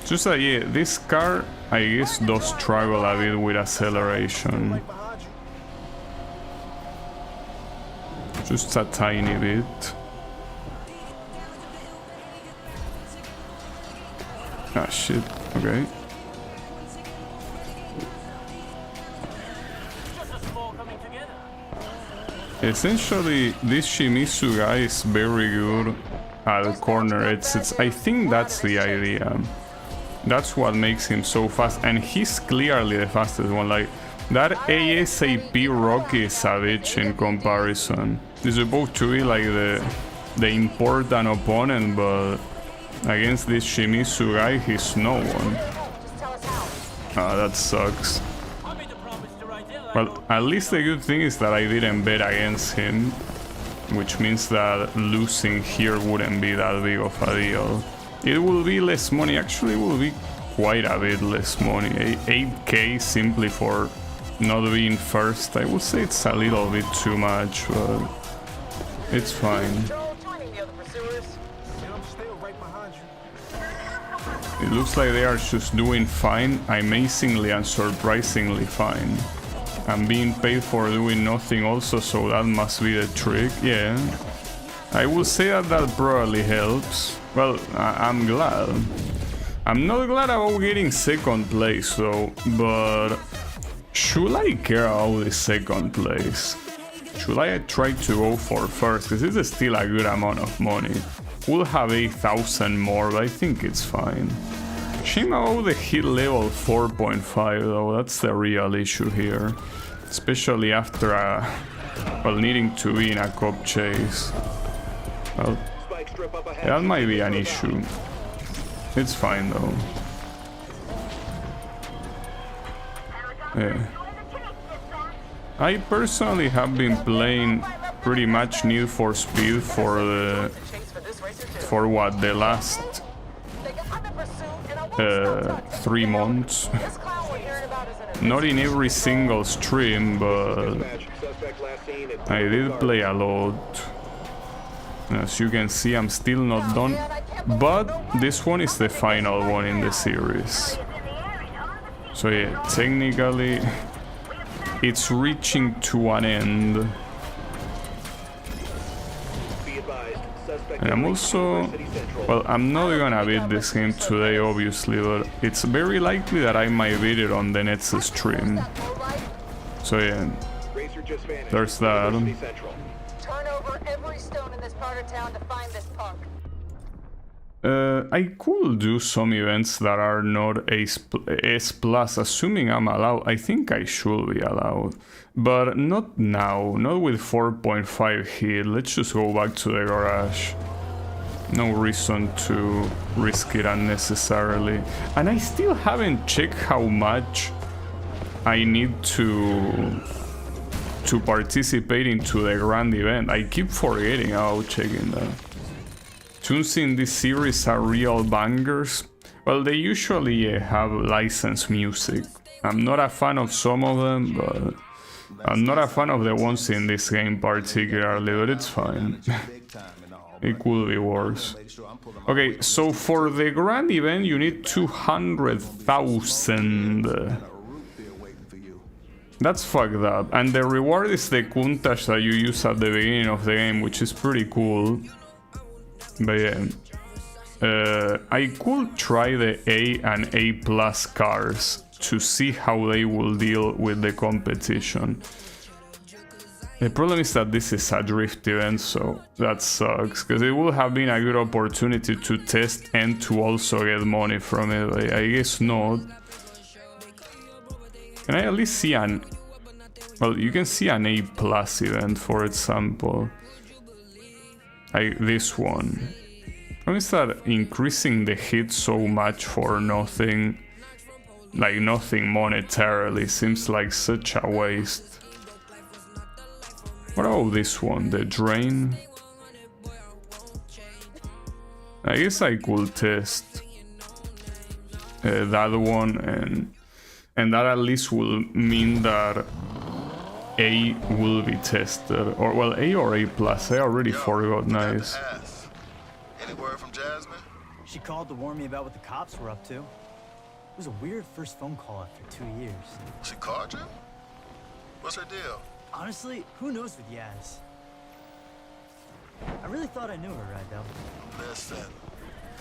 Just that, yeah, this car, I guess, does struggle a bit with acceleration. Just a tiny bit. Ah, shit, okay. Essentially, this Shimizu guy is very good at corner exits. I think that's the idea. That's what makes him so fast, and he's clearly the fastest one. Like, that ASAP Rocky is a bitch in comparison. He's supposed to be like the important opponent, but against this Shimizu guy, he's no one. Ah, that sucks. Well, at least the good thing is that I didn't bet against him, which means that losing here wouldn't be that big of a deal. It will be less money, actually it will be quite a bit less money. 8k simply for not being first. I would say it's a little bit too much, but it's fine. It looks like they are just doing fine, amazingly and surprisingly fine. I'm being paid for doing nothing also, so that must be the trick, yeah. I will say that that probably helps. Well, I'm glad. I'm not glad about getting second place though, but should I care about the second place? Should I try to go for first? Because it's still a good amount of money. We'll have 8,000 more, but I think it's fine. Shame about the hit level 4.5 though, that's the real issue here. Especially after needing to be in a cop chase. Well, that might be an issue. It's fine though. Yeah. I personally have been playing pretty much Need for Speed for the last 3 months. Not in every single stream, but I did play a lot. As you can see, I'm still not done, but this one is the final one in the series. So yeah, technically it's reaching to an end. And I'm also... Well, I'm not gonna beat this game today, obviously, but it's very likely that I might beat it on the next stream. So yeah, there's that. Turn over every stone in this part of town to find this punk. I could do some events that are not S+, assuming I'm allowed. I think I should be allowed, but not now, not with 4.5 hit. Let's just go back to the garage. No reason to risk it unnecessarily. And I still haven't checked how much I need to participate into the grand event. I keep forgetting about checking that. Tunes in this series are real bangers. Well, they usually have licensed music. I'm not a fan of some of them, but I'm not a fan of the ones in this game particularly, but it's fine. It could be worse. Okay, so for the grand event you need 200,000. That's fucked up. And the reward is the Countach that you use at the beginning of the game, which is pretty cool. But yeah, I could try the A and A+ cars to see how they will deal with the competition. The problem is that this is a drift event, so that sucks, because it would have been a good opportunity to test and to also get money from it. I guess not. Can I at least see an... Well, you can see an A+ event, for example. Like this one. How is that increasing the hit so much for nothing? Like nothing monetarily seems like such a waste. What about this one? The drain? I guess I could test that one, and that at least will mean that A will be tested, or well, A or A+. I already forgot. Nice. Any word from Jasmine? She called to warn me about what the cops were up to. It was a weird first phone call after 2 years. She called you? What's her deal? Honestly, who knows with Yaz? I really thought I knew her, Rydell. Listen,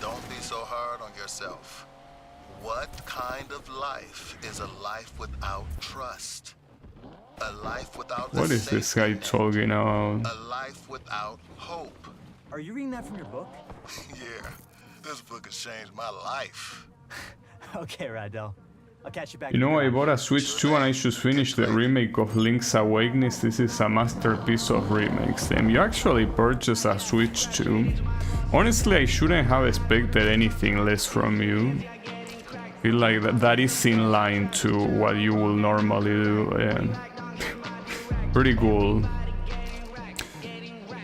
don't be so hard on yourself. What kind of life is a life without trust? A life without What is this guy talking about? A life without hope. Are you reading that from your book? Yeah, this book has changed my life. Okay, Rydell. I'll catch you back. You know, I bought a Switch 2 and I just finished the remake of Link's Awakening. This is a masterpiece of remakes. And you actually purchased a Switch 2. Honestly, I shouldn't have expected anything less from you. I feel like that is in line to what you will normally do. Yeah. Pretty cool.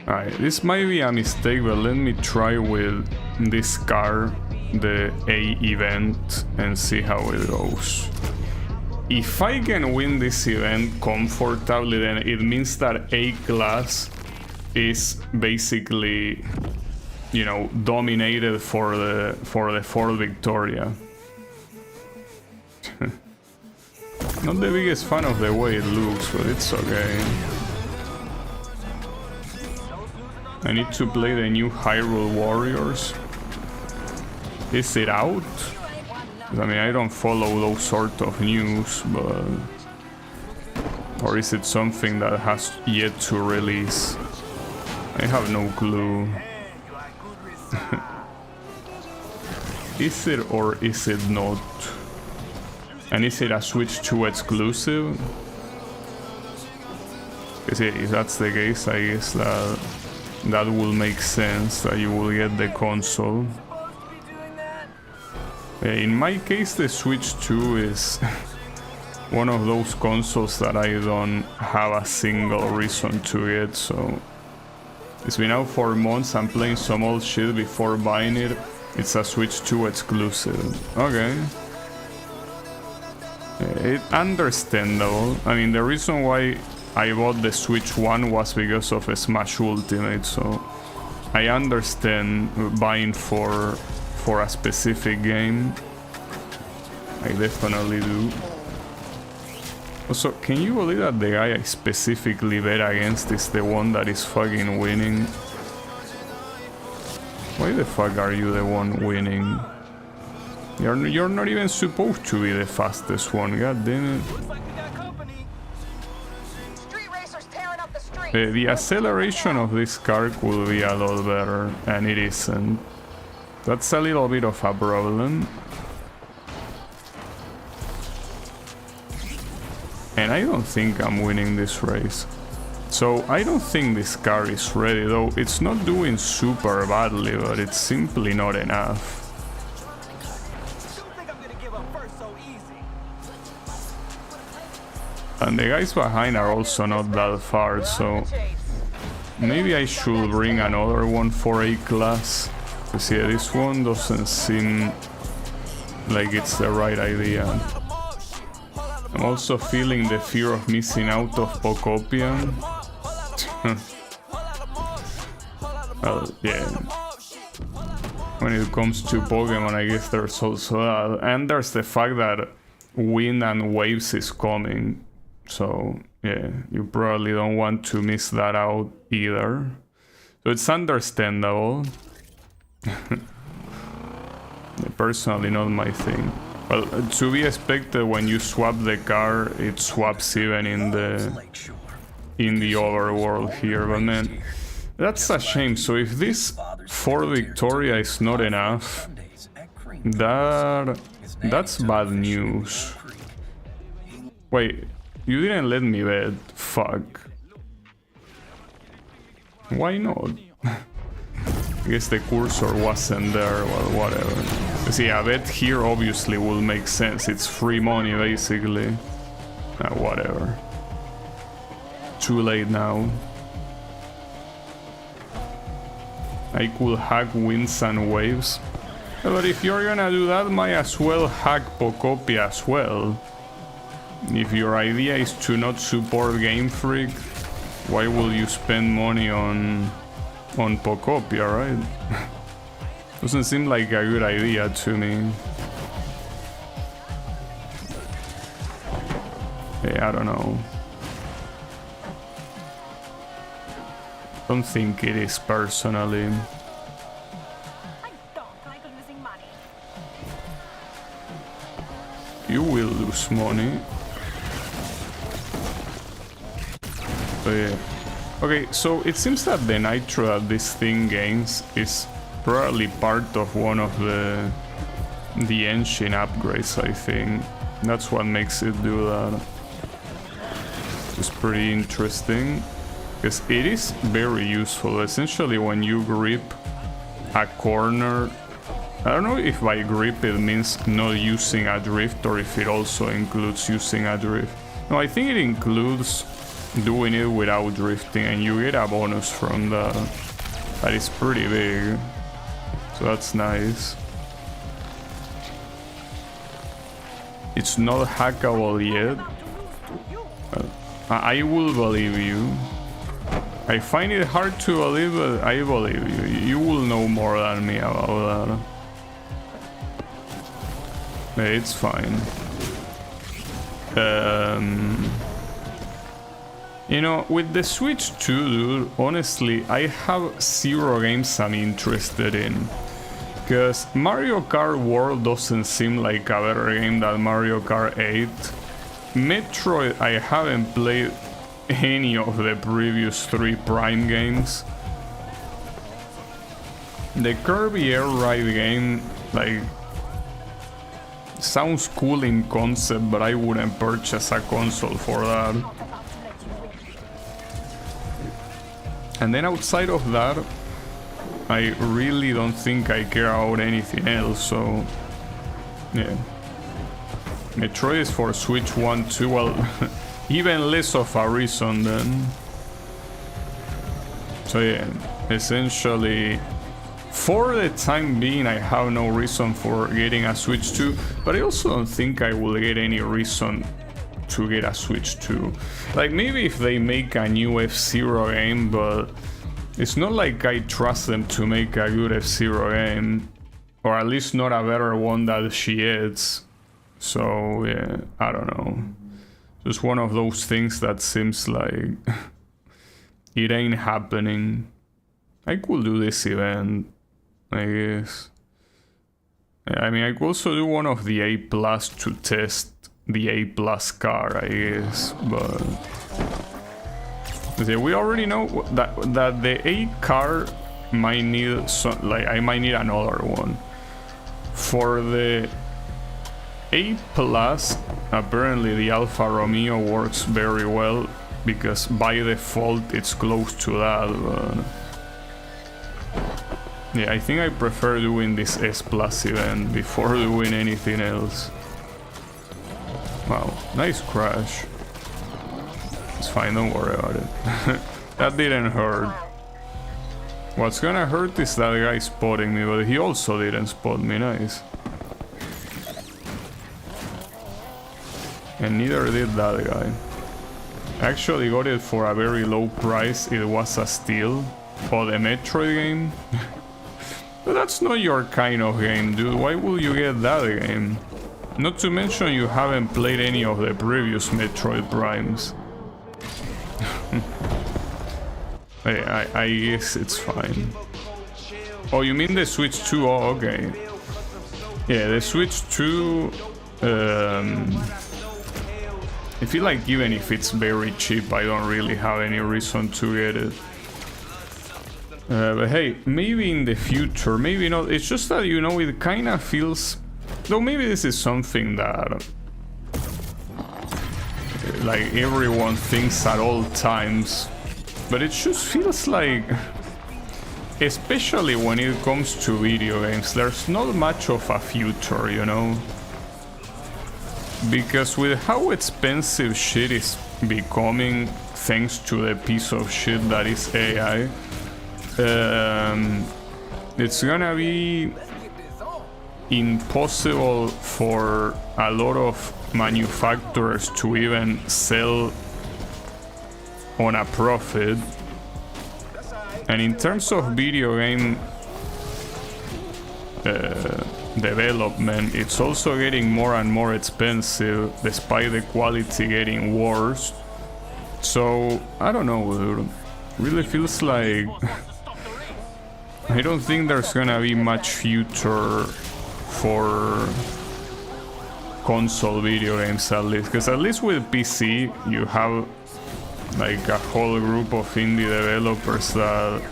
Alright, this might be a mistake, but let me try with this car, the A event, and see how it goes. If I can win this event comfortably, then it means that A class is basically, you know, dominated for the Ford Victoria. Not the biggest fan of the way it looks, but it's okay. I need to play the new Hyrule Warriors. Is it out? I mean, I don't follow those sort of news, but... Or is it something that has yet to release? I have no clue. Is it or is it not? And is it a Switch 2 exclusive? If that's the case, I guess that will make sense, that you will get the console. In my case, the Switch 2 is one of those consoles that I don't have a single reason to get, so... It's been out for months, I'm playing some old shit before buying it. It's a Switch 2 exclusive. Okay. It's understandable. I mean, the reason why I bought the Switch 1 was because of Smash Ultimate, so I understand buying for a specific game. I definitely do. Also, can you believe that the guy I specifically bet against is the one that is fucking winning? Why the fuck are you the one winning? You're not even supposed to be the fastest one, god damn it. The acceleration of this car could be a lot better, and it isn't. That's a little bit of a problem. And I don't think I'm winning this race. So I don't think this car is ready, though it's not doing super badly, but it's simply not enough. And the guys behind are also not that far, so maybe I should bring another one for A class. Because yeah, this one doesn't seem like it's the right idea. I'm also feeling the fear of missing out of Pocopian. Well, yeah. When it comes to Pokemon, I guess there's also that. And there's the fact that Wind and Waves is coming. So, yeah, you probably don't want to miss that out either. So it's understandable. Personally, not my thing. Well, to be expected when you swap the car, it swaps even in the in the overworld here, but man, that's a shame. So if this Fort Victoria is not enough, that's bad news. Wait, you didn't let me bet. Fuck. Why not? I guess the cursor wasn't there, well, whatever. See, a bet here obviously will make sense. It's free money, basically. Whatever. Too late now. I could hack winds and waves. But if you're gonna do that, might as well hack Pocopia as well. If your idea is to not support Game Freak, why will you spend money on Pocopia, right? Doesn't seem like a good idea to me. Yeah, I don't know. Don't think it is personally. You will lose money. Oh, yeah. Okay, so it seems that the nitro that this thing gains is probably part of one of the engine upgrades, I think. That's what makes it do that. It's pretty interesting. Because it is very useful. Essentially, when you grip a corner, I don't know if by grip it means not using a drift or if it also includes using a drift. No, I think it includes doing it without drifting, and you get a bonus from that. That is pretty big. So that's nice. It's not hackable yet. I will believe you. I find it hard to believe, but I believe you. You will know more than me about that. It's fine. You know, with the Switch 2, dude, honestly, I have 0 games I'm interested in. Because Mario Kart World doesn't seem like a better game than Mario Kart 8. Metroid, I haven't played any of the previous 3 Prime games. The Kirby Air Ride game, like, sounds cool in concept, but I wouldn't purchase a console for that. And then outside of that, I really don't think I care about anything else, so yeah. Metroid is for Switch 1 too, well, even less of a reason then. So yeah, essentially, for the time being, I have no reason for getting a Switch 2, but I also don't think I will get any reason to get a Switch 2. Like, maybe if they make a new F-Zero game, but it's not like I trust them to make a good F-Zero game, or at least not a better one than she is. So yeah, I don't know. Just one of those things that seems like it ain't happening. I could do this event, I guess. I mean, I could also do one of the A+ to test the A+ car, I guess, but yeah, we already know that the A car might need some, like, I might need another one. For the A+, apparently the Alfa Romeo works very well because by default it's close to that, but yeah, I think I prefer doing this S+ event before doing anything else. Wow, nice crash. It's fine, don't worry about it. That didn't hurt. What's gonna hurt is that guy spotting me, but he also didn't spot me, nice. And neither did that guy. I actually got it for a very low price, it was a steal. For the Metroid game? But that's not your kind of game, dude, why would you get that game? Not to mention you haven't played any of the previous Metroid Primes. I guess it's fine. Oh, you mean the Switch 2? Oh, okay. Yeah, the Switch 2... I feel like even if it's very cheap, I don't really have any reason to get it. But hey, maybe in the future, maybe not. It's just that, you know, it kind of feels... Though maybe this is something that... like everyone thinks at all times. But it just feels like... especially when it comes to video games, there's not much of a future, you know? Because with how expensive shit is becoming thanks to the piece of shit that is AI, it's gonna be impossible for a lot of manufacturers to even sell on a profit. And in terms of video game development, it's also getting more and more expensive despite the quality getting worse. So I don't know, dude. Really feels like I don't think there's gonna be much future for console video games, at least, because at least with PC you have like a whole group of indie developers that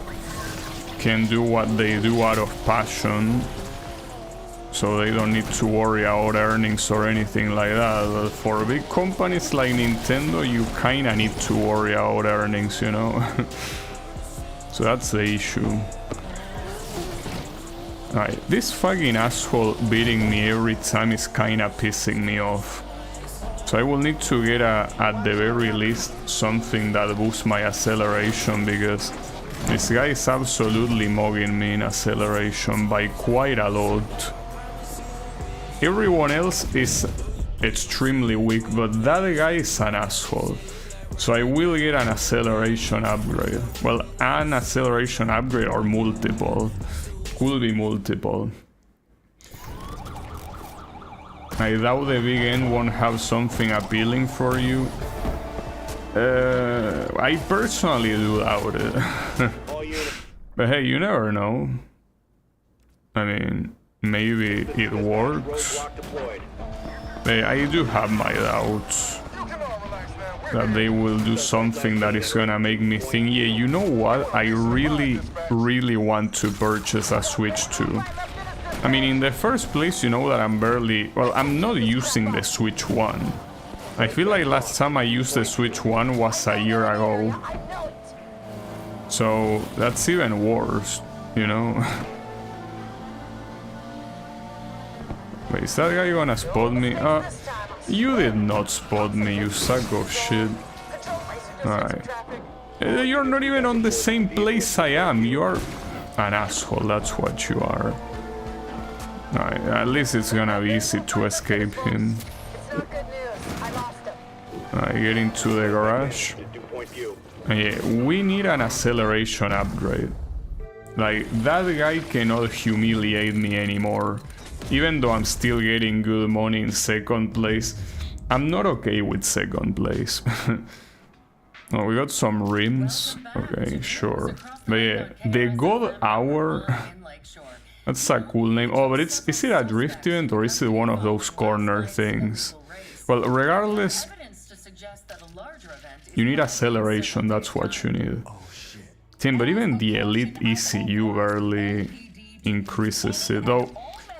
can do what they do out of passion, so they don't need to worry about earnings or anything like that. But for big companies like Nintendo, you kinda need to worry about earnings, you know. So that's the issue. Alright, this fucking asshole beating me every time is kinda pissing me off. So I will need to get at the very least something that boosts my acceleration, because this guy is absolutely mugging me in acceleration by quite a lot. Everyone else is extremely weak, but that guy is an asshole. So I will get an acceleration upgrade. Well, an acceleration upgrade or multiple. Could be multiple. I doubt the big end won't have something appealing for you. I personally do doubt it. But hey, you never know. I mean, maybe it works. But I do have my doubts that they will do something that is gonna make me think, yeah, you know what? I really want to purchase a Switch 2. I mean, in the first place, you know that I'm not using the Switch 1. I feel like last time I used the Switch 1 was a year ago. So that's even worse, you know? Wait, is that guy gonna spot me? You did not spot me, you sack of shit. Alright. You're not even on the same place I am. You're an asshole, that's what you are. Alright, at least it's gonna be easy to escape him. Alright, get into the garage. Yeah, we need an acceleration upgrade. Like, that guy cannot humiliate me anymore. Even though I'm still getting good money in second place, I'm not okay with second place. Oh, we got some rims. Okay, sure. But yeah, the God Hour... That's a cool name. Oh, but is it a drift event or is it one of those corner things? Well, regardless, you need acceleration, that's what you need. Tim, but even the Elite ECU barely increases it. Though,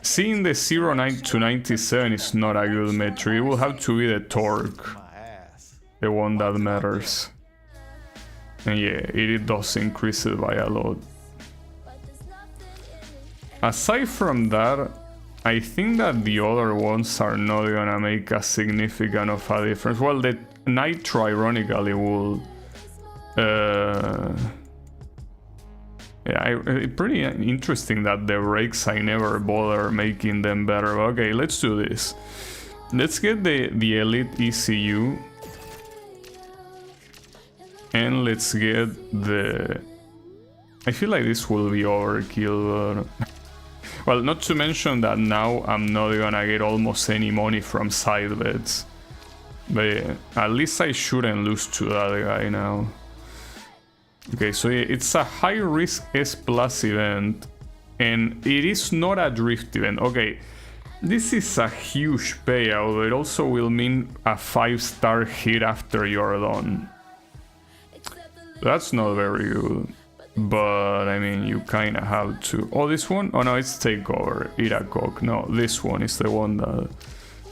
seeing the 09 to 97 is not a good metric. It will have to be the torque, the one that matters. And yeah, it does increase it by a lot. Aside from that, I think that the other ones are not gonna make a significant of a difference. Well, the Nitro ironically will... yeah, pretty interesting that the brakes, I never bother making them better. Okay, let's do this. Let's get the Elite ECU. And let's get the... I feel like this will be overkill, but... Well, not to mention that now I'm not gonna get almost any money from side bets. But yeah, at least I shouldn't lose to that guy now. Okay, so yeah, it's a high-risk S+ event, and it is not a drift event. Okay, This is a huge payout. It also will mean a 5-star hit after you're done. That's not very good. But, I mean, you kinda have to... Oh, this one? Oh no, it's Takeover. Irakok. No, this one is the one that...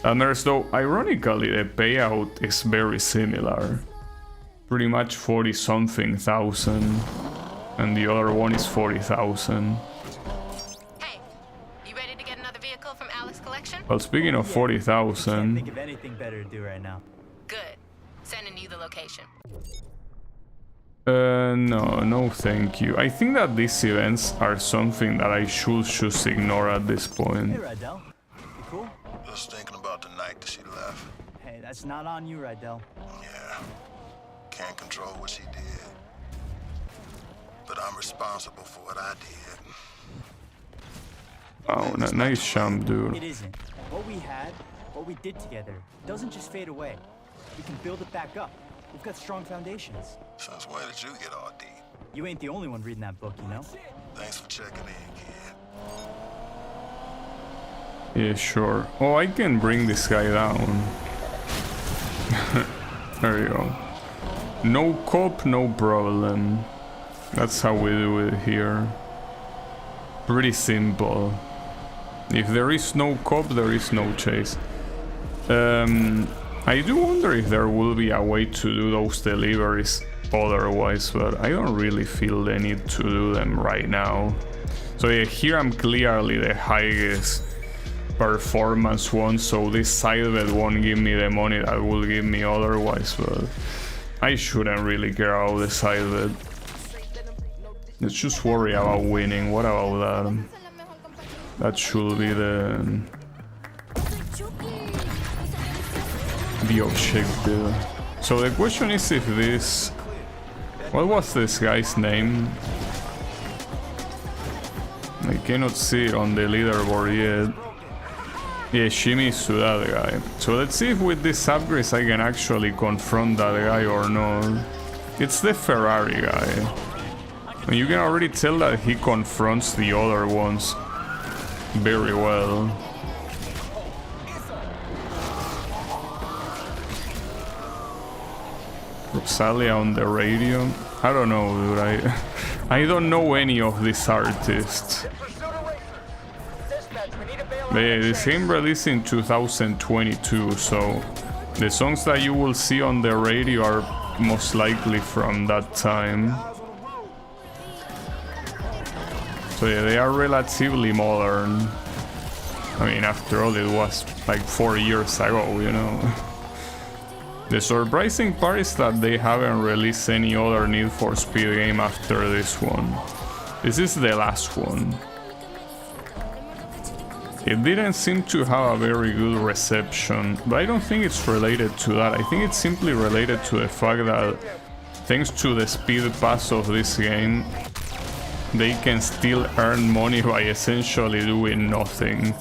matters, though, ironically, the payout is very similar. Pretty much 40-something thousand. And the other one is 40,000. Hey, you ready to get another vehicle from Alex's collection? Well, speaking of 40,000... Can't think of anything better to do right now. Good. Sending you the location. No thank you. I think that these events are something that I should just ignore at this point. Hey, Rydell. You cool? Just thinking about the night that she left. Hey, that's not on you, Rydell. Yeah. Can't control what she did. But I'm responsible for what I did. Oh, nice jump, dude. It isn't. What we had, what we did together, doesn't just fade away. We can build it back up. We've got strong foundations. Since when did you get all deep? You ain't the only one reading that book, you know? Thanks for checking in, kid. Yeah, sure. Oh, I can bring this guy down. There you go. No cop, no problem. That's how we do it here. Pretty simple. If there is no cop, there is no chase. I do wonder if there will be a way to do those deliveries otherwise, but I don't really feel the need to do them right now. So yeah, here I'm clearly the highest performance one, so this side bet won't give me the money that will give me otherwise, but I shouldn't really care about the side bet. Let's just worry about winning. What about that? That should be the objective. So the question is if this... What was this guy's name? I cannot see it on the leaderboard yet. Yeah, Shimizu, that guy. So let's see if with these upgrades I can actually confront that guy or not. It's the Ferrari guy. And you can already tell that he confronts the other ones very well. Rosalia on the radio? I don't know, dude. I don't know any of these artists. But yeah, this game released in 2022, so the songs that you will see on the radio are most likely from that time. So yeah, they are relatively modern. I mean, after all, it was like 4 years ago, you know. The surprising part is that they haven't released any other Need for Speed game after this one. This is the last one. It didn't seem to have a very good reception, but I don't think it's related to that. I think it's simply related to the fact that thanks to the speed pass of this game, they can still earn money by essentially doing nothing.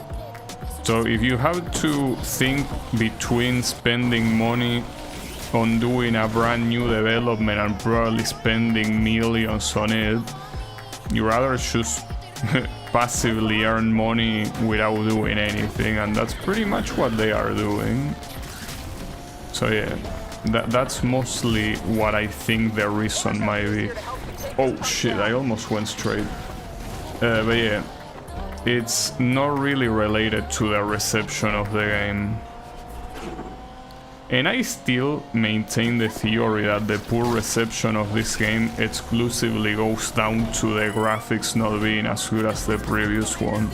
So if you have to think between spending money on doing a brand new development and probably spending millions on it, you rather just passively earn money without doing anything, and that's pretty much what they are doing. So yeah, that's mostly what I think the reason might be. Oh shit, I almost went straight. But yeah, it's not really related to the reception of the game. And I still maintain the theory that the poor reception of this game exclusively goes down to the graphics not being as good as the previous one.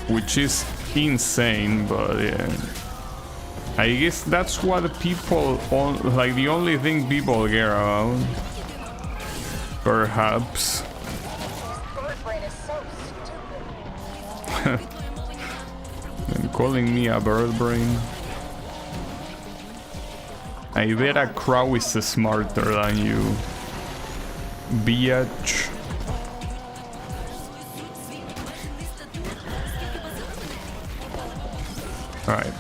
Which is insane, but yeah. I guess that's what people, like the only thing people care about. Perhaps. And calling me a bird brain. I bet a crow is smarter than you, bitch. Alright.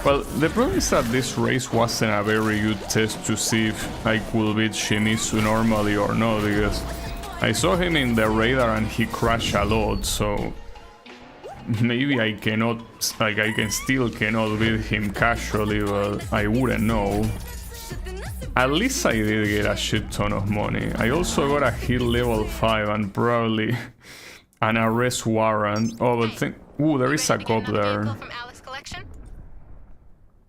Well, the problem is that this race wasn't a very good test to see if I could beat Shimizu normally or not, because I saw him in the radar and he crashed a lot, so maybe I cannot, like I can still cannot beat him casually, but I wouldn't know. At least I did get a shit ton of money. I also got a hit level 5 and probably an arrest warrant. Oh, but think, ooh, there is a cop there.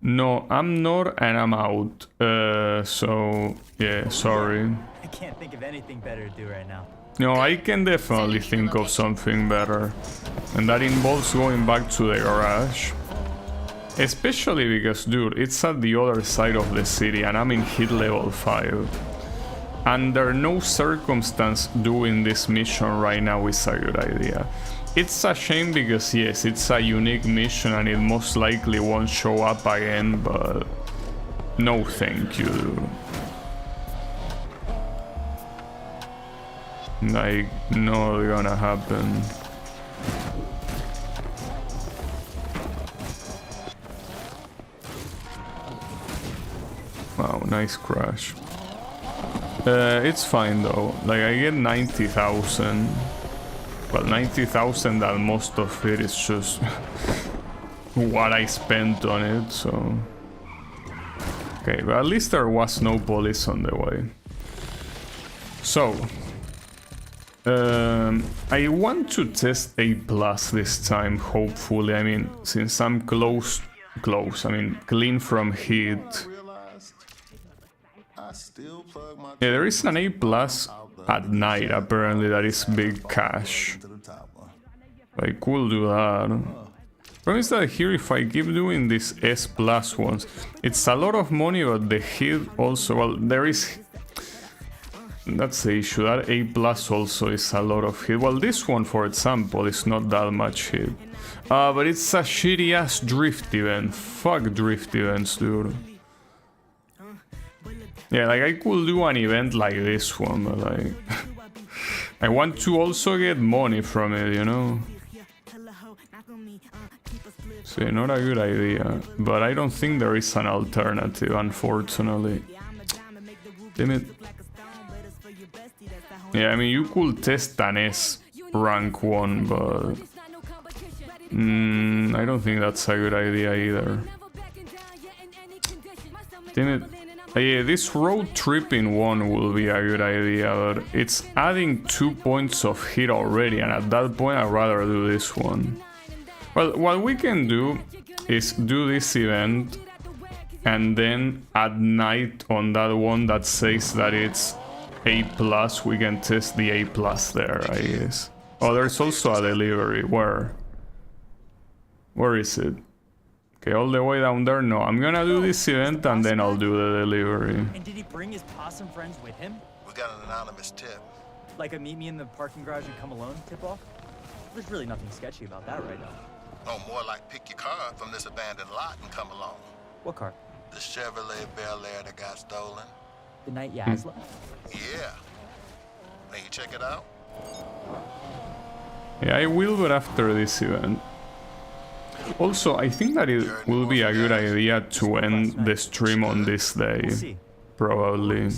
No, I'm not, and I'm out. So yeah, sorry. I can't think of anything better to do right now. No, I can definitely think of something better. And that involves going back to the garage. Especially because, dude, it's at the other side of the city and I'm in hit level 5. Under no circumstance doing this mission right now is a good idea. It's a shame because, yes, it's a unique mission and it most likely won't show up again, but no thank you, dude. Like, not gonna happen. Wow, nice crash. It's fine though. Like, I get 90,000. Well, 90,000, that most of it is just what I spent on it, so... Okay, but at least there was no police on the way. So... I want to test A+ this time, hopefully. I mean, since I'm close, I mean, clean from hit. Yeah, there is an A+ at night, apparently, that is big cash. I could do that. Problem is that here, if I keep doing these S+ ones, it's a lot of money, but the hit also, well, there is... That's the issue, that A+ also is a lot of hit. Well, this one, for example, is not that much hit. But it's a shitty ass drift event. Fuck drift events, dude. Yeah, like, I could do an event like this one, but like... I want to also get money from it, you know? So, not a good idea. But I don't think there is an alternative, unfortunately. Damn it. Yeah, I mean, you could test an S rank 1, but... I don't think that's a good idea either. Damn it. Yeah, this road tripping one will be a good idea, but it's adding 2 points of hit already, and at that point I'd rather do this one. Well, what we can do is do this event, and then at night on that one that says that it's A+, we can test the A+ there, I guess. Oh, there's also a delivery. Where? Where is it? Okay, all the way down there? No, I'm gonna do this event and then I'll do the delivery. And did he bring his possum friends with him? We got an anonymous tip. Like a meet me in the parking garage and come alone tip-off? There's really nothing sketchy about that right now. Oh, more like pick your car up from this abandoned lot and come along. What car? The Chevrolet Bel Air that got stolen. The night Yaz left? Yeah. Can you check it out? Yeah, I will, but after this event. Also, I think that it will be a good idea to end the stream on this day. Probably.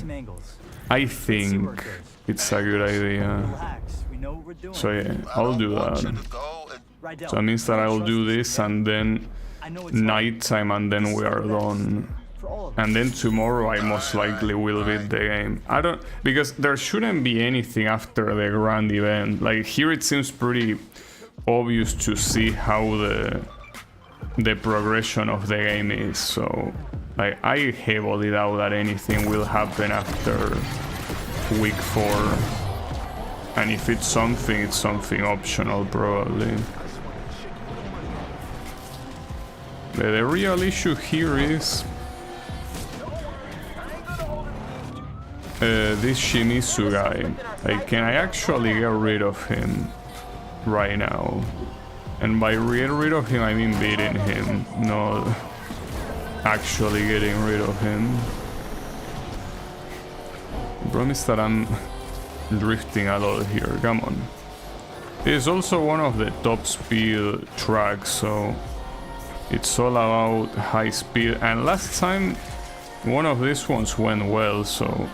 I think it's a good idea. So yeah, I'll do that. So that means that I'll do this and then nighttime and then we are done. And then tomorrow I most likely will beat the game. I don't... Because there shouldn't be anything after the grand event. Like, here it seems pretty obvious to see how the progression of the game is. So, like, I heavily doubt that anything will happen after week 4. And if it's something optional, probably. But the real issue here is... this Shimizu guy. Like, can I actually get rid of him right now? And by get rid of him, I mean beating him, not actually getting rid of him. I promise that I'm drifting a lot here, come on. It's also one of the top speed tracks, so it's all about high speed. And last time, one of these ones went well, so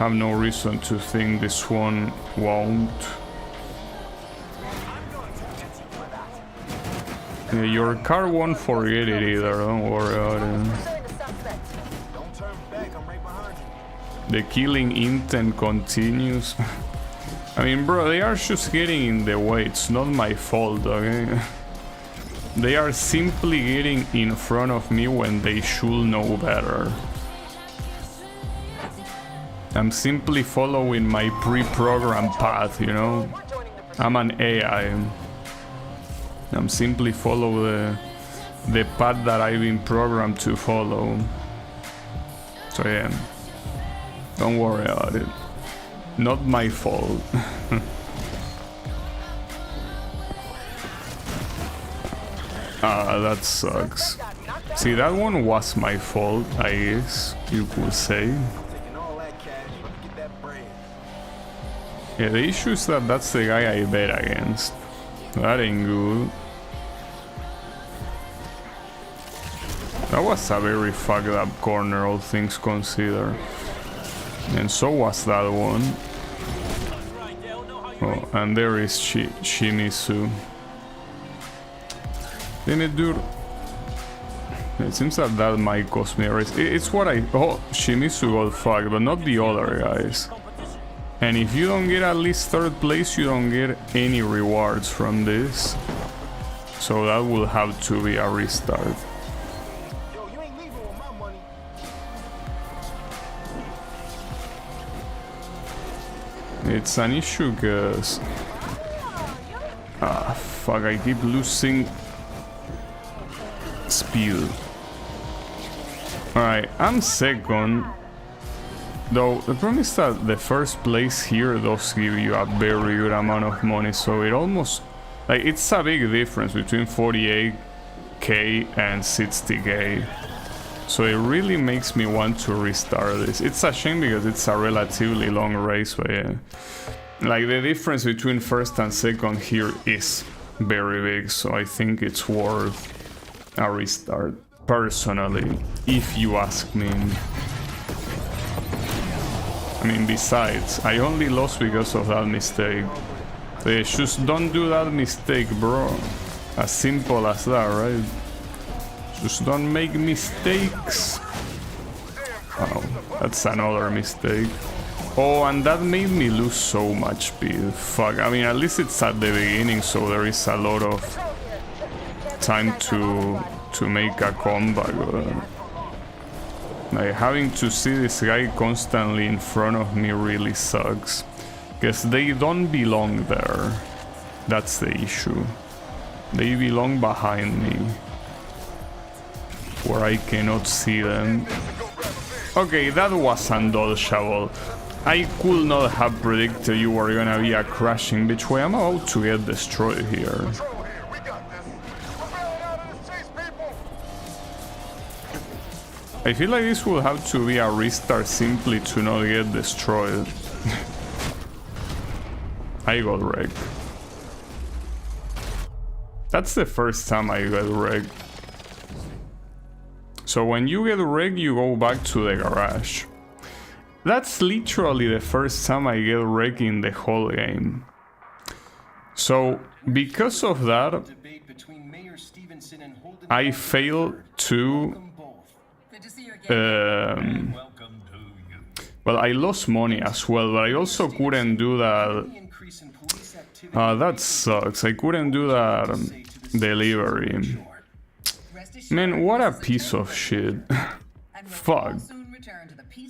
I have no reason to think this one won't. Yeah, your car won't forget it either, don't worry about it. Don't turn back, I'm right behind you. The killing intent continues. I mean, bro, they are just getting in the way. It's not my fault, okay? They are simply getting in front of me when they should know better. I'm simply following my pre-programmed path, you know? I'm an AI. I'm simply follow the path that I've been programmed to follow. So yeah, don't worry about it. Not my fault. Ah, that sucks. See, that one was my fault, I guess you could say. Yeah, the issue is that that's the guy I bet against. That ain't good. That was a very fucked up corner, all things considered. And so was that one. Oh, and there is Shimizu. Damn it, dude. It seems that that might cost me a race. It's what I... Oh, Shimizu got fucked, but not the other guys. And if you don't get at least 3rd place, you don't get any rewards from this. So that will have to be a restart. It's an issue because... Ah, fuck, I keep losing speed. Alright, I'm 2nd. Though, the problem is that the 1st place here does give you a very good amount of money, so it almost... Like, it's a big difference between 48k and 60k. So it really makes me want to restart this. It's a shame because it's a relatively long race, but yeah. Like, the difference between 1st and 2nd here is very big, so I think it's worth a restart, personally, if you ask me. I mean, besides, I only lost because of that mistake. They just don't do that mistake, bro. As simple as that, right? Just don't make mistakes. Oh, that's another mistake. Oh, and that made me lose so much speed. Fuck, I mean, at least it's at the beginning, so there is a lot of time to make a comeback. Like, having to see this guy constantly in front of me really sucks. Because they don't belong there. That's the issue. They belong behind me, where I cannot see them. Okay, that was undodgeable. I could not have predicted you were gonna be a crashing bitch. Wait, I'm about to get destroyed here. I feel like this will have to be a restart simply to not get destroyed. I got wrecked. That's the first time I got wrecked. So when you get wrecked, you go back to the garage. That's literally the first time I get wrecked in the whole game. So because of that, I failed to... well, I lost money as well, but I also couldn't do that. That sucks. I couldn't do that delivery. Man, what a piece of shit. Fuck.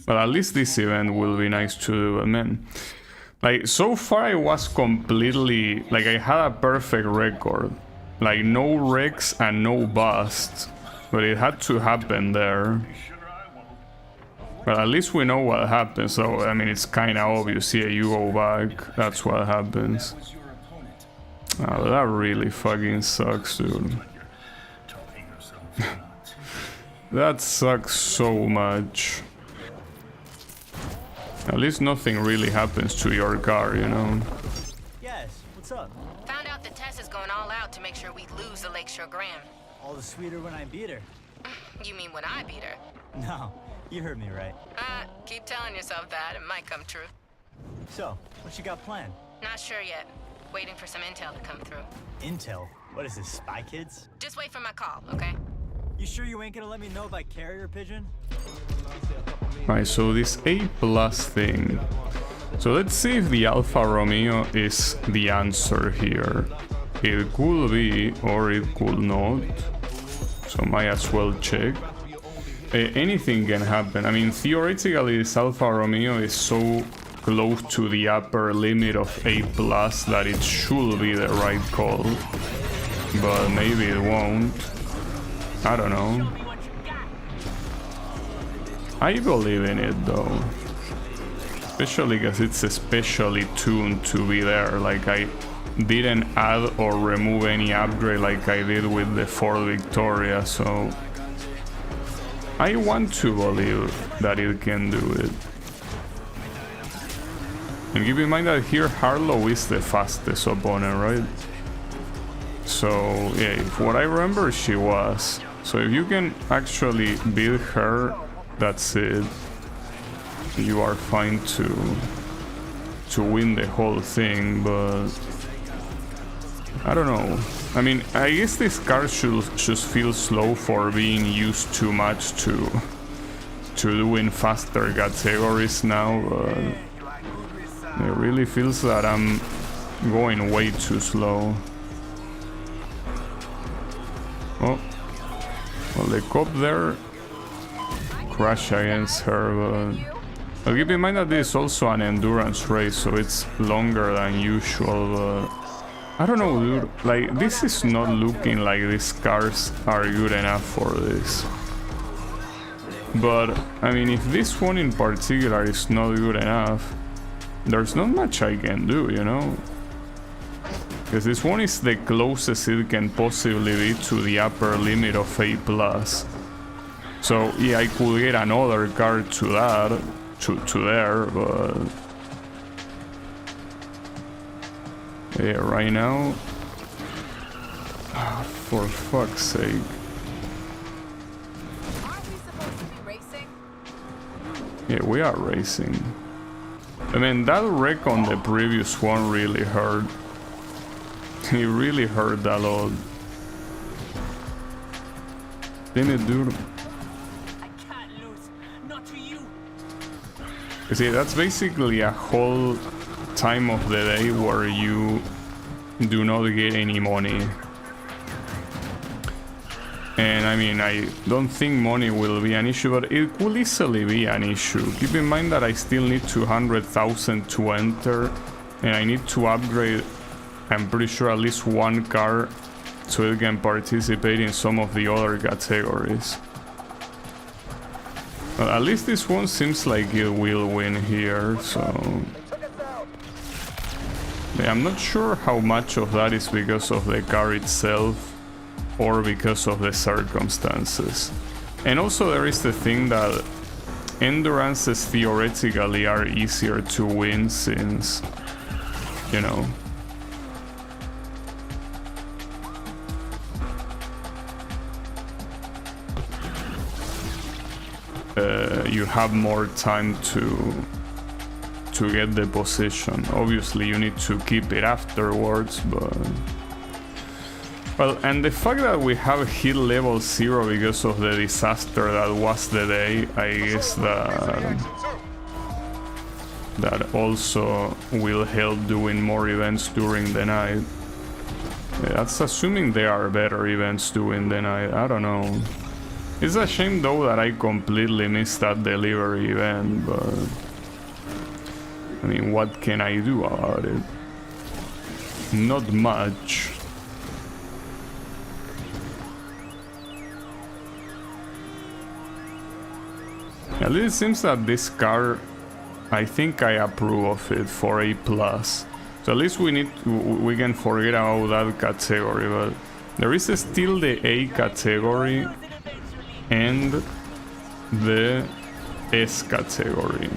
But at least this event will be nice to do, man. Like, so far I was completely... Like, I had a perfect record. Like, no wrecks and no busts. But it had to happen there. But at least we know what happens, so, I mean, it's kinda obvious. Yeah, you go back, that's what happens. Oh, that really fucking sucks, dude. That sucks so much. At least nothing really happens to your car, you know? Yes, what's up? Found out that Tess is going all out to make sure we lose the Lakeshore Grand. All the sweeter when I beat her. You mean when I beat her? No, you heard me right. Keep telling yourself that, it might come true. So, what you got planned? Not sure yet. Waiting for some intel to come through. Intel? What is this, Spy Kids? Just wait for my call, okay? You sure you ain't gonna let me know by carrier pigeon? Right, so this A+ thing. So let's see if the Alfa Romeo is the answer here. It could be, or it could not. So might as well check. Anything can happen. I mean, theoretically, this Alfa Romeo is so close to the upper limit of A+ that it should be the right call. But maybe it won't. I don't know. I believe in it though. Especially because it's especially tuned to be there. Like, I didn't add or remove any upgrade like I did with the Ford Victoria, so I want to believe that it can do it. And keep in mind that here Harlow is the fastest opponent, right? So yeah, if what I remember she was. So if you can actually beat her, that's it. You are fine to win the whole thing, but I don't know. I mean, I guess this car should just feel slow for being used too much to doing faster categories now, but it really feels that I'm going way too slow. Oh, well, the cop there crashed against her, but I'll keep in mind that this is also an endurance race, so it's longer than usual, but I don't know, dude. Like, this is not looking like these cars are good enough for this. But, I mean, if this one in particular is not good enough, there's not much I can do, you know? Because this one is the closest it can possibly be to the upper limit of A+. So, yeah, I could get another car to that, to there, but... yeah, right now... for fuck's sake. Aren't we supposed to be racing? Yeah, we are racing. I mean, that wreck on the previous one really hurt. It really hurt a lot. Didn't it, dude? I can't lose. Not to you. You see, that's basically a whole time of the day where you do not get any money. And I mean, I don't think money will be an issue, but it could easily be an issue. Keep in mind that I still need 200,000 to enter, and I need to upgrade, I'm pretty sure, at least one car so it can participate in some of the other categories. Well, at least this one seems like it will win here, so... yeah, I'm not sure how much of that is because of the car itself or because of the circumstances. And also there is the thing that endurances theoretically are easier to win since, you know... you have more time to get the position. Obviously you need to keep it afterwards, but... well, and the fact that we have hit level 0 because of the disaster that was the day, I guess that also will help doing more events during the night. Yeah, that's assuming there are better events during the night, I don't know. It's a shame though that I completely missed that delivery event, but... I mean, what can I do about it? Not much. At least it seems that this car, I think I approve of it for A+. So at least we can forget about that category, but there is still the A category and the S category.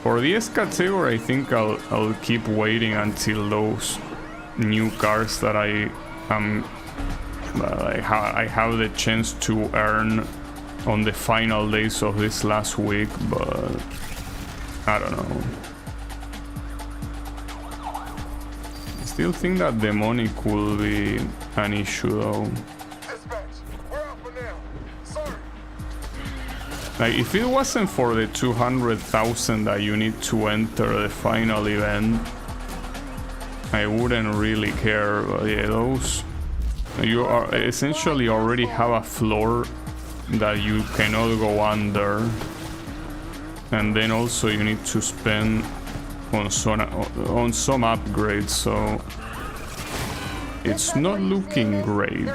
For the S category, I think I'll keep waiting until those new cars that I have the chance to earn on the final days of this last week, but I don't know. still think that the money could be an issue though. Like, if it wasn't for the 200,000 that you need to enter the final event, I wouldn't really care. But yeah, those, you are essentially already have a floor that you cannot go under, and then also you need to spend on some upgrades, so it's not looking great,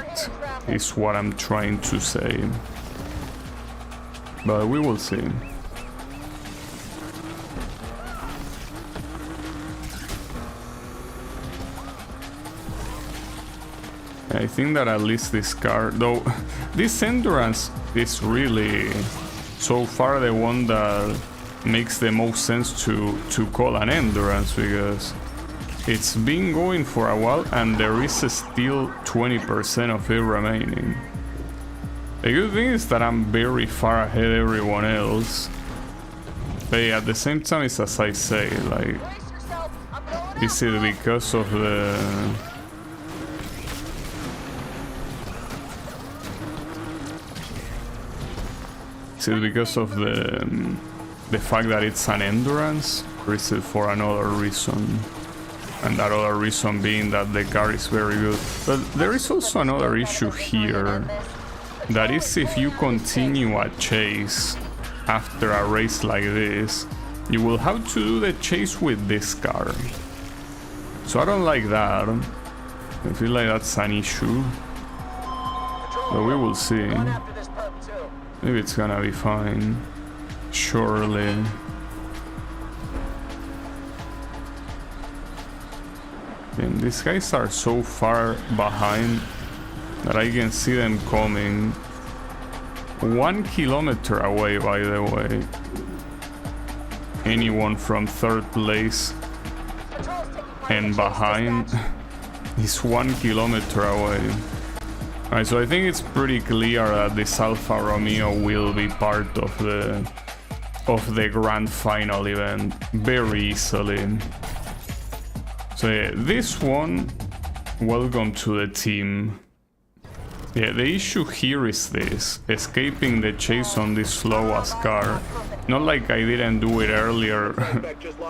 is what I'm trying to say. But we will see. I think that at least this car, though, this endurance is really so far the one that makes the most sense to call an endurance, because it's been going for a while and there is still 20% of it remaining. The good thing is that I'm very far ahead of everyone else, but yeah, at the same time, it's as I say, like, is it because of the... Is it because of the fact that it's an endurance, or is it for another reason? And that other reason being that the car is very good. But there is also another issue here. That is, if you continue a chase after a race like this, you will have to do the chase with this car. So I don't like that. I feel like that's an issue. But we will see. Maybe it's gonna be fine. Surely. And these guys are so far behind that I can see them coming. 1 kilometer away, by the way. Anyone from third place and behind is 1 kilometer away. Alright, so I think it's pretty clear that this Alfa Romeo will be part of the grand final event very easily. So yeah, this one, welcome to the team. Yeah, the issue here is this, escaping the chase on this slow-ass car. Not like I didn't do it earlier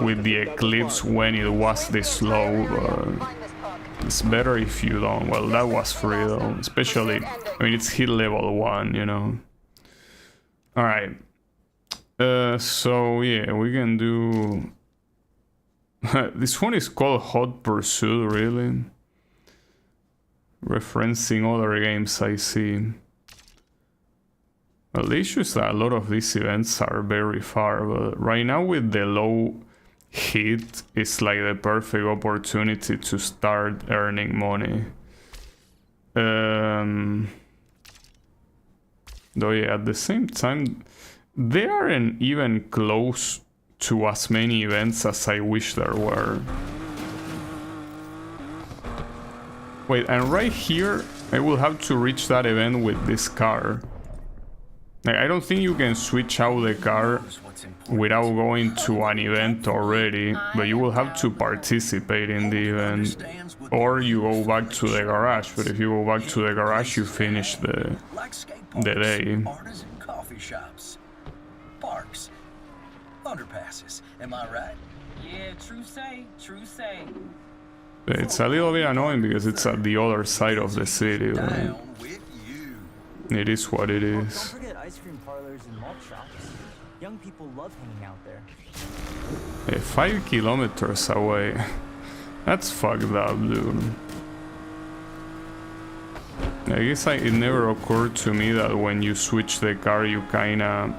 with the Eclipse when it was this slow, but it's better if you don't. Well, that was free though, especially, I mean, it's hit level 1, you know. Alright. So yeah, we can do... This one is called Hot Pursuit, really. Referencing other games I see. Well, the issue is that a lot of these events are very far, but right now with the low hit, it's like the perfect opportunity to start earning money. Though yeah, at the same time, they aren't even close to as many events as I wish there were. Wait, and right here, I will have to reach that event with this car. Like, I don't think you can switch out the car without going to an event already, but you will have to participate in the event. Or you go back to the garage, but if you go back to the garage, you finish the day. Coffee shops, parks, underpasses. Am I right? Yeah, true say, true say. It's a little bit annoying because it's at the other side of the city, but it is what it is. Don't forget ice cream parlors and malt shops. Young people love hanging out there. 5 kilometers away. That's fucked up, dude. I guess it never occurred to me that when you switch the car, you kinda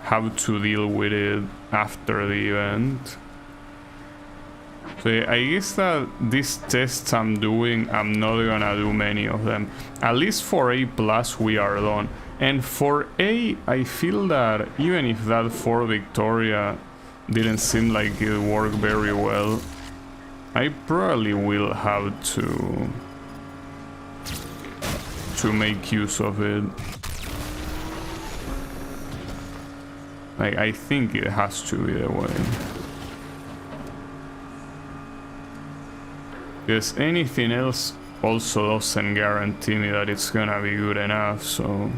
have to deal with it after the event. So yeah, I guess that these tests I'm doing, I'm not gonna do many of them. At least for A+, we are done. And for A, I feel that even if that Ford Victoria didn't seem like it worked very well, I probably will have to make use of it. Like, I think it has to be the way. Because anything else also doesn't guarantee me that it's gonna be good enough, so...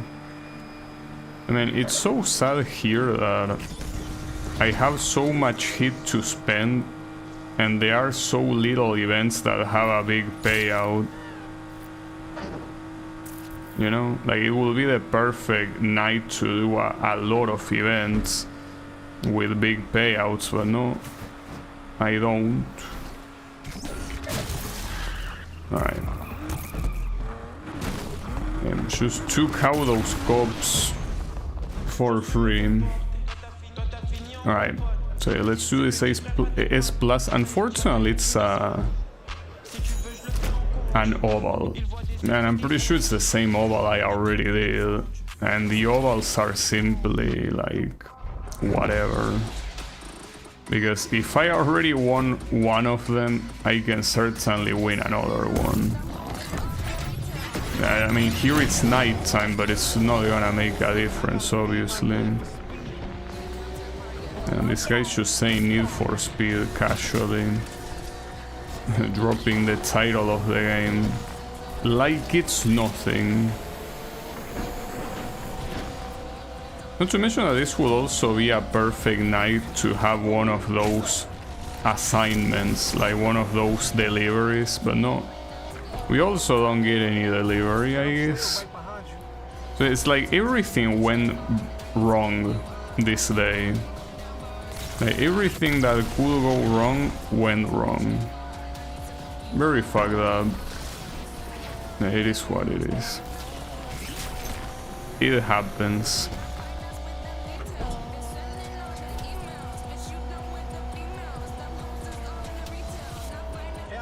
I mean, it's so sad here that I have so much hit to spend, and there are so little events that have a big payout. You know, like it will be the perfect night to do a lot of events with big payouts, but no, I don't. Alright. Just took out those cops for free. Alright, so yeah, let's do this S plus. Unfortunately, it's an oval. And I'm pretty sure it's the same oval I already did. And the ovals are simply like whatever. Because if I already won one of them, I can certainly win another one. I mean, here it's nighttime, but it's not gonna make a difference, obviously. And this guy's just saying Need for Speed casually. Dropping the title of the game. Like it's nothing. Not to mention that this will also be a perfect night to have one of those assignments, like one of those deliveries, but no. We also don't get any delivery, I guess. So it's like everything went wrong this day. Like everything that could go wrong went wrong. Very fucked up. It is what it is. It happens.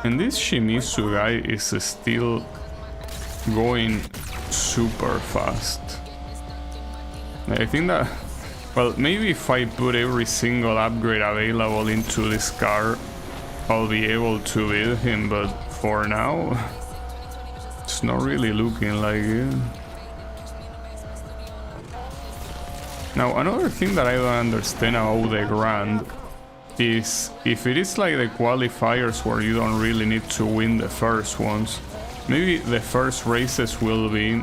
And this Shimizu guy is still going super fast. I think that, well, maybe if I put every single upgrade available into this car, I'll be able to beat him, but for now, it's not really looking like it. Now, another thing that I don't understand about the Grand is if it is like the qualifiers where you don't really need to win the first ones, maybe the first races will be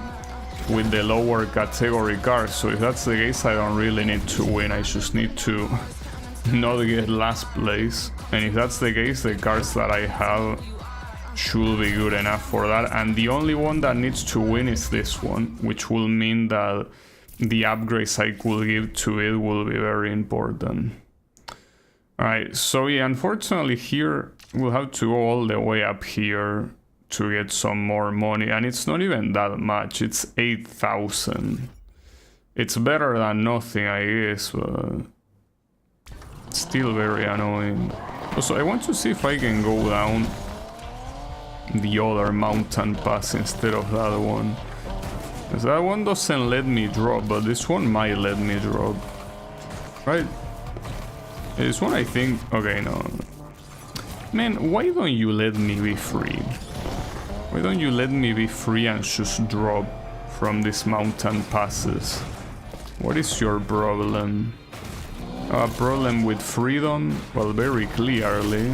with the lower category cars. So if that's the case, I don't really need to win, I just need to not get last place. And if that's the case, the cars that I have should be good enough for that. And the only one that needs to win is this one, which will mean that the upgrades I could give to it will be very important. Alright, so yeah, unfortunately here we'll have to go all the way up here to get some more money, and it's not even that much, it's 8,000. It's better than nothing, I guess, but still very annoying. Also, I want to see if I can go down the other mountain pass instead of that one. Because that one doesn't let me drop, but this one might let me drop. Right? This one I think... Okay, no. Man, why don't you let me be free? Why don't you let me be free and just drop from these mountain passes? What is your problem? A problem with freedom? Well, very clearly.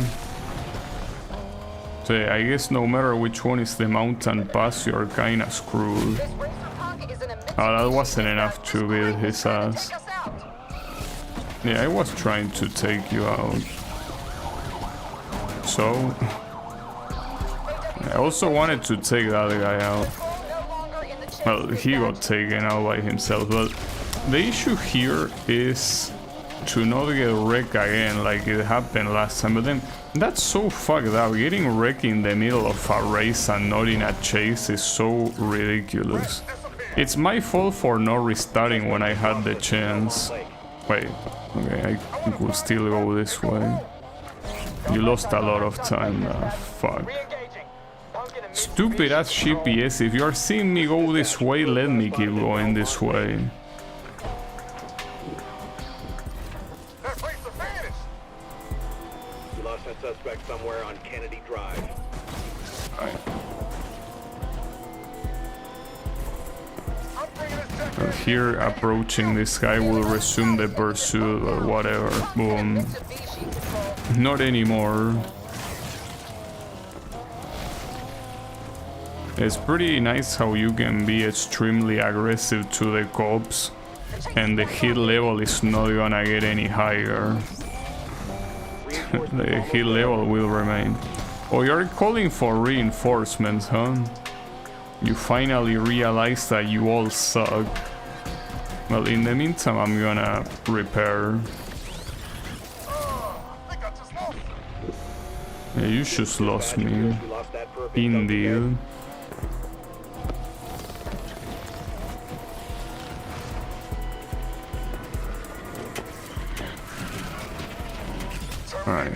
So yeah, I guess no matter which one is the mountain pass, you're kinda screwed. Oh, that wasn't enough to beat his ass. Yeah, I was trying to take you out. So... I also wanted to take that guy out. Well, he got taken out by himself, but the issue here is to not get wrecked again like it happened last time. But then, that's so fucked up. Getting wrecked in the middle of a race and not in a chase is so ridiculous. It's my fault for not restarting when I had the chance. Wait, okay, I could still go this way. You lost a lot of time, fuck. Stupid ass GPS, if you're seeing me go this way, let me keep going this way. You lost that suspect somewhere on Kennedy Drive. Here, approaching this guy will resume the pursuit or whatever. Boom. Not anymore. It's pretty nice how you can be extremely aggressive to the cops and the hit level is not gonna get any higher. The hit level will remain. Oh, you're calling for reinforcements, huh? You finally realize that you all suck. Well, in the meantime, I'm gonna repair. Yeah, you just lost me. Indeed. Alright.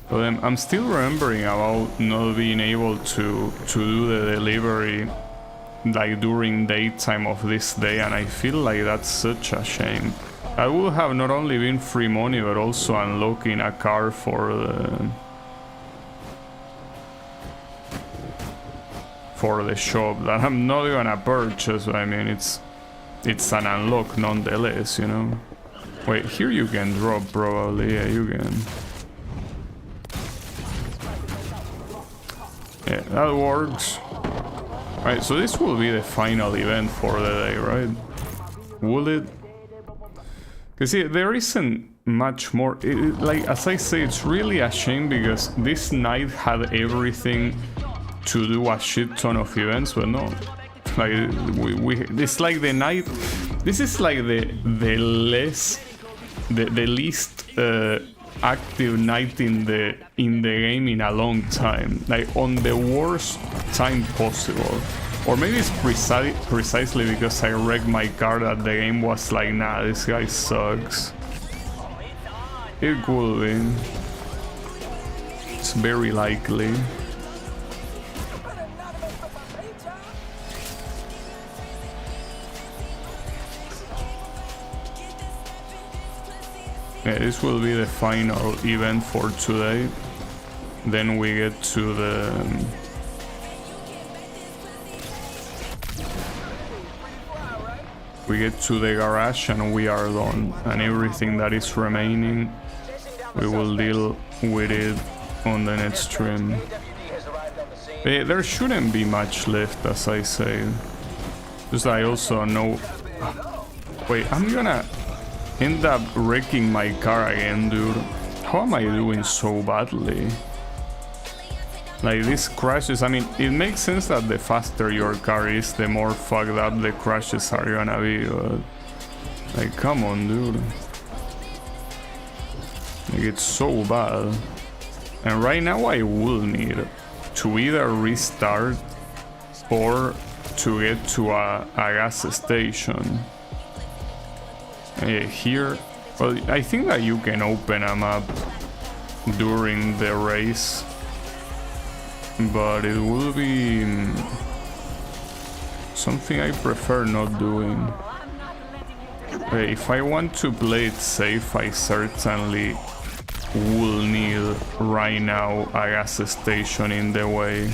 But I'm still remembering about not being able to do the delivery like during daytime of this day, and I feel like that's such a shame. I would have not only been free money but also unlocking a car for the shop that I'm not gonna purchase. I mean, it's an unlock nonetheless, you know. Wait, here you can drop probably. Yeah, you can. Yeah, that works. Right, so this will be the final event for the day, right? Will it? Because there isn't much more. Like, as I say, it's really a shame because this night had everything to do a shit ton of events, but no. Like, it's like the night. This is like the least active night in the game in a long time, like on the worst time possible. Or maybe it's precisely because I wrecked my car that the game was like, nah, this guy sucks. It could be. It's very likely. Yeah, this will be the final event for today. Then we get to the... we get to the garage and we are done. And everything that is remaining, we will deal with it on the next stream. There shouldn't be much left, as I say. Just I also know... Wait, I'm gonna end up wrecking my car again, dude. How am I doing so badly? Like, these crashes, I mean, it makes sense that the faster your car is, the more fucked up the crashes are gonna be, but... like, come on, dude. Like, it's so bad. And right now I will need to either restart or to get to a gas station. Here, well, I think that you can open a map during the race, but it will be something I prefer not doing. If I want to play it safe, I certainly will need right now a gas station in the way.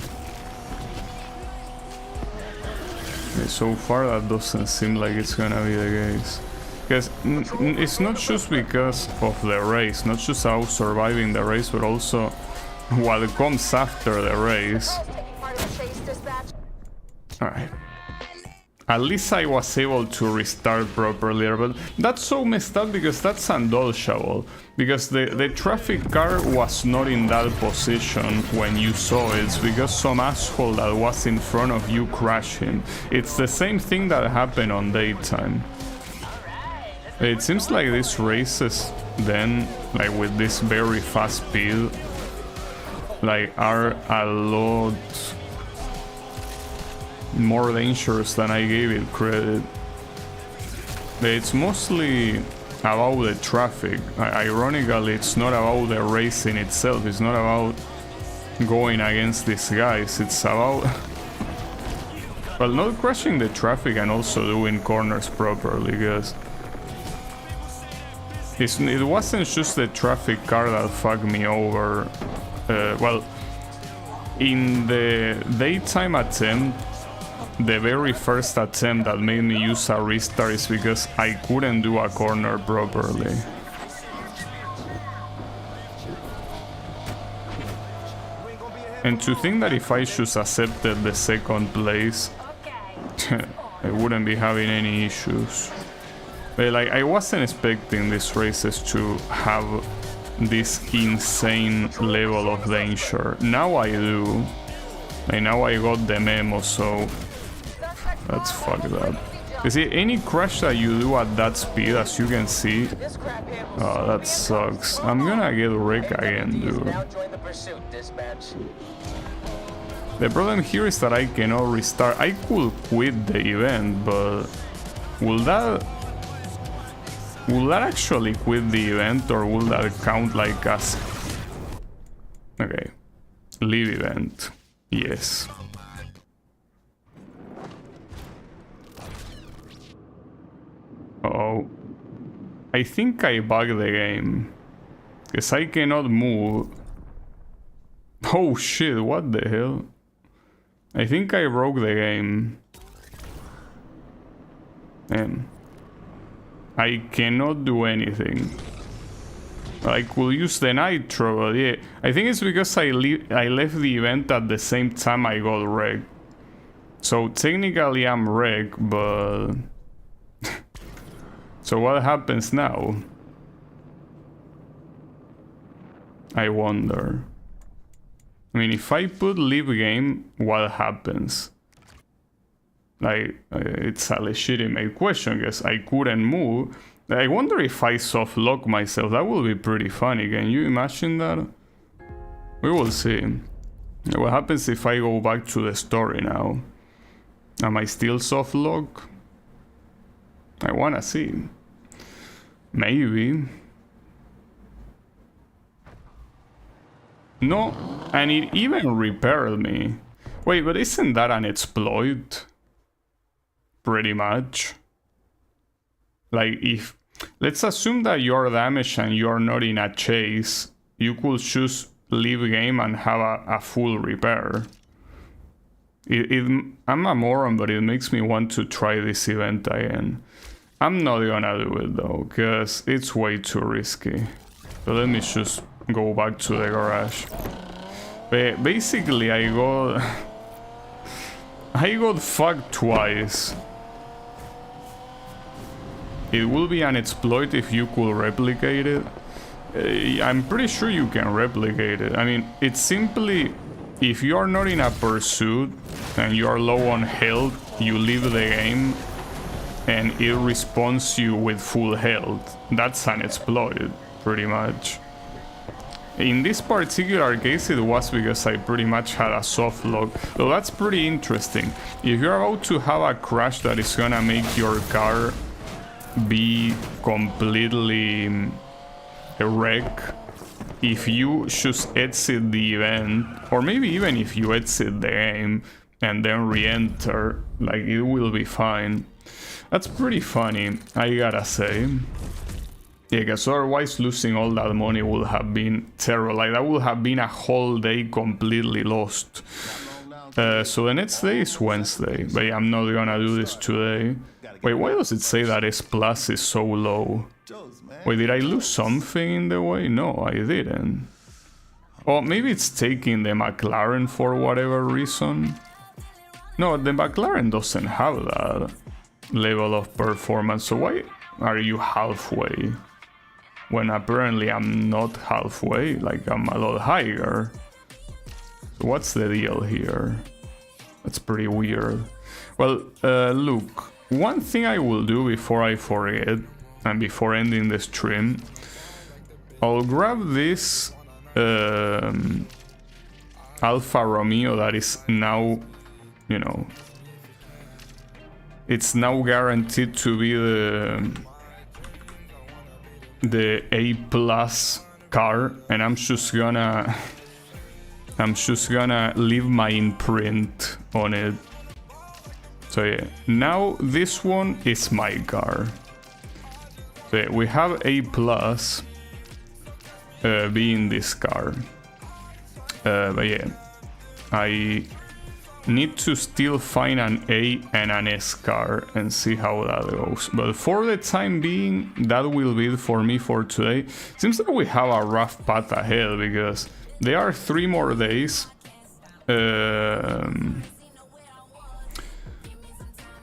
So far that doesn't seem like it's gonna be the case. Because it's not just because of the race, not just how surviving the race, but also what comes after the race. Alright. At least I was able to restart properly, but that's so messed up because that's undodgeable. Because the traffic car was not in that position when you saw it. It's because some asshole that was in front of you crashed him. It's the same thing that happened on daytime. It seems like these races then, like with this very fast speed, like are a lot more dangerous than I gave it credit. It's mostly about the traffic. Ironically, it's not about the racing itself. It's not about going against these guys. It's about, well, not crashing the traffic and also doing corners properly, because it wasn't just the traffic car that fucked me over. Well, in the daytime attempt, the very first attempt that made me use a restart is because I couldn't do a corner properly. And to think that if I just accepted the second place, I wouldn't be having any issues. But like, I wasn't expecting these races to have this insane level of danger. Now I do. And now I got the memo, so that's fucked up. You see, any crash that you do at that speed, as you can see, oh, that sucks. I'm gonna get wrecked again, dude. The problem here is that I cannot restart. I could quit the event, but will that actually quit the event, or will that count like as... Okay, leave event. Yes. Uh-oh. I think I bugged the game. Because I cannot move. Oh shit, what the hell? I think I broke the game. Man. I cannot do anything. I could use the nitro, but yeah. I think it's because I left the event at the same time I got wrecked. So technically I'm wrecked, but... So what happens now? I wonder. I mean, if I put leave game, what happens? Like, it's a legitimate question, because I couldn't move. I wonder if I soft lock myself. That would be pretty funny. Can you imagine that? We will see. What happens if I go back to the story now? Am I still soft lock? I wanna see. Maybe. No, and it even repaired me. Wait, but isn't that an exploit? Pretty much. Like, if... Let's assume that you're damaged and you're not in a chase. You could choose leave game and have a full repair. I'm a moron, but it makes me want to try this event again. I'm not gonna do it though, because it's way too risky. So let me just go back to the garage. But basically I got fucked twice. It will be an exploit if you could replicate it. I'm pretty sure you can replicate it. I mean, it's simply, if you are not in a pursuit and you are low on health, you leave the game and it respawns you with full health. That's an exploit, pretty much. In this particular case, it was because I pretty much had a soft lock. So that's pretty interesting. If you're about to have a crash that is gonna make your car be completely a wreck, if you just exit the event, or maybe even if you exit the game and then re-enter, like, it will be fine. That's pretty funny, I gotta say. Yeah, because otherwise losing all that money would have been terrible. Like, that would have been a whole day completely lost. So the next day is Wednesday, but yeah, I'm not gonna do this today. Wait, why does it say that S plus is so low? Wait, did I lose something in the way? No, I didn't. Or maybe it's taking the McLaren for whatever reason. No, the McLaren doesn't have that level of performance, so why are you halfway? When apparently I'm not halfway, like I'm a lot higher. So what's the deal here? That's pretty weird. Well, look, one thing I will do before I forget, and before ending the stream, I'll grab this Alfa Romeo that is now, you know, it's now guaranteed to be the A plus car, and I'm just gonna leave my imprint on it. So yeah, now this one is my car. So yeah, we have A plus being this car. But yeah, I need to still find an A and an S car and see how that goes. But for the time being, that will be it for me for today. Seems like we have a rough path ahead, because there are 3 more days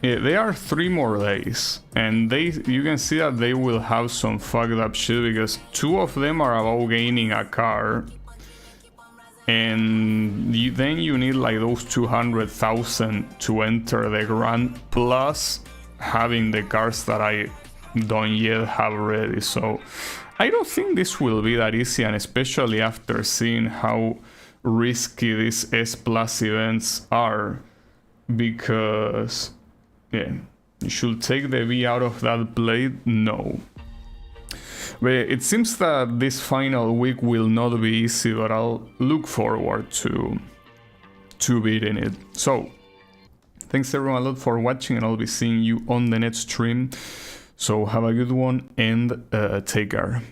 Yeah, they are 3 more days, and you can see that they will have some fucked up shit because 2 of them are about gaining a car, and then you need like those 200,000 to enter the grant, plus having the cars that I don't yet have ready. So I don't think this will be that easy, and especially after seeing how risky these S+ events are, because yeah, you should take the V out of that blade? No. But it seems that this final week will not be easy, but I'll look forward to beating it. So, thanks everyone a lot for watching, and I'll be seeing you on the next stream. So have a good one, and take care.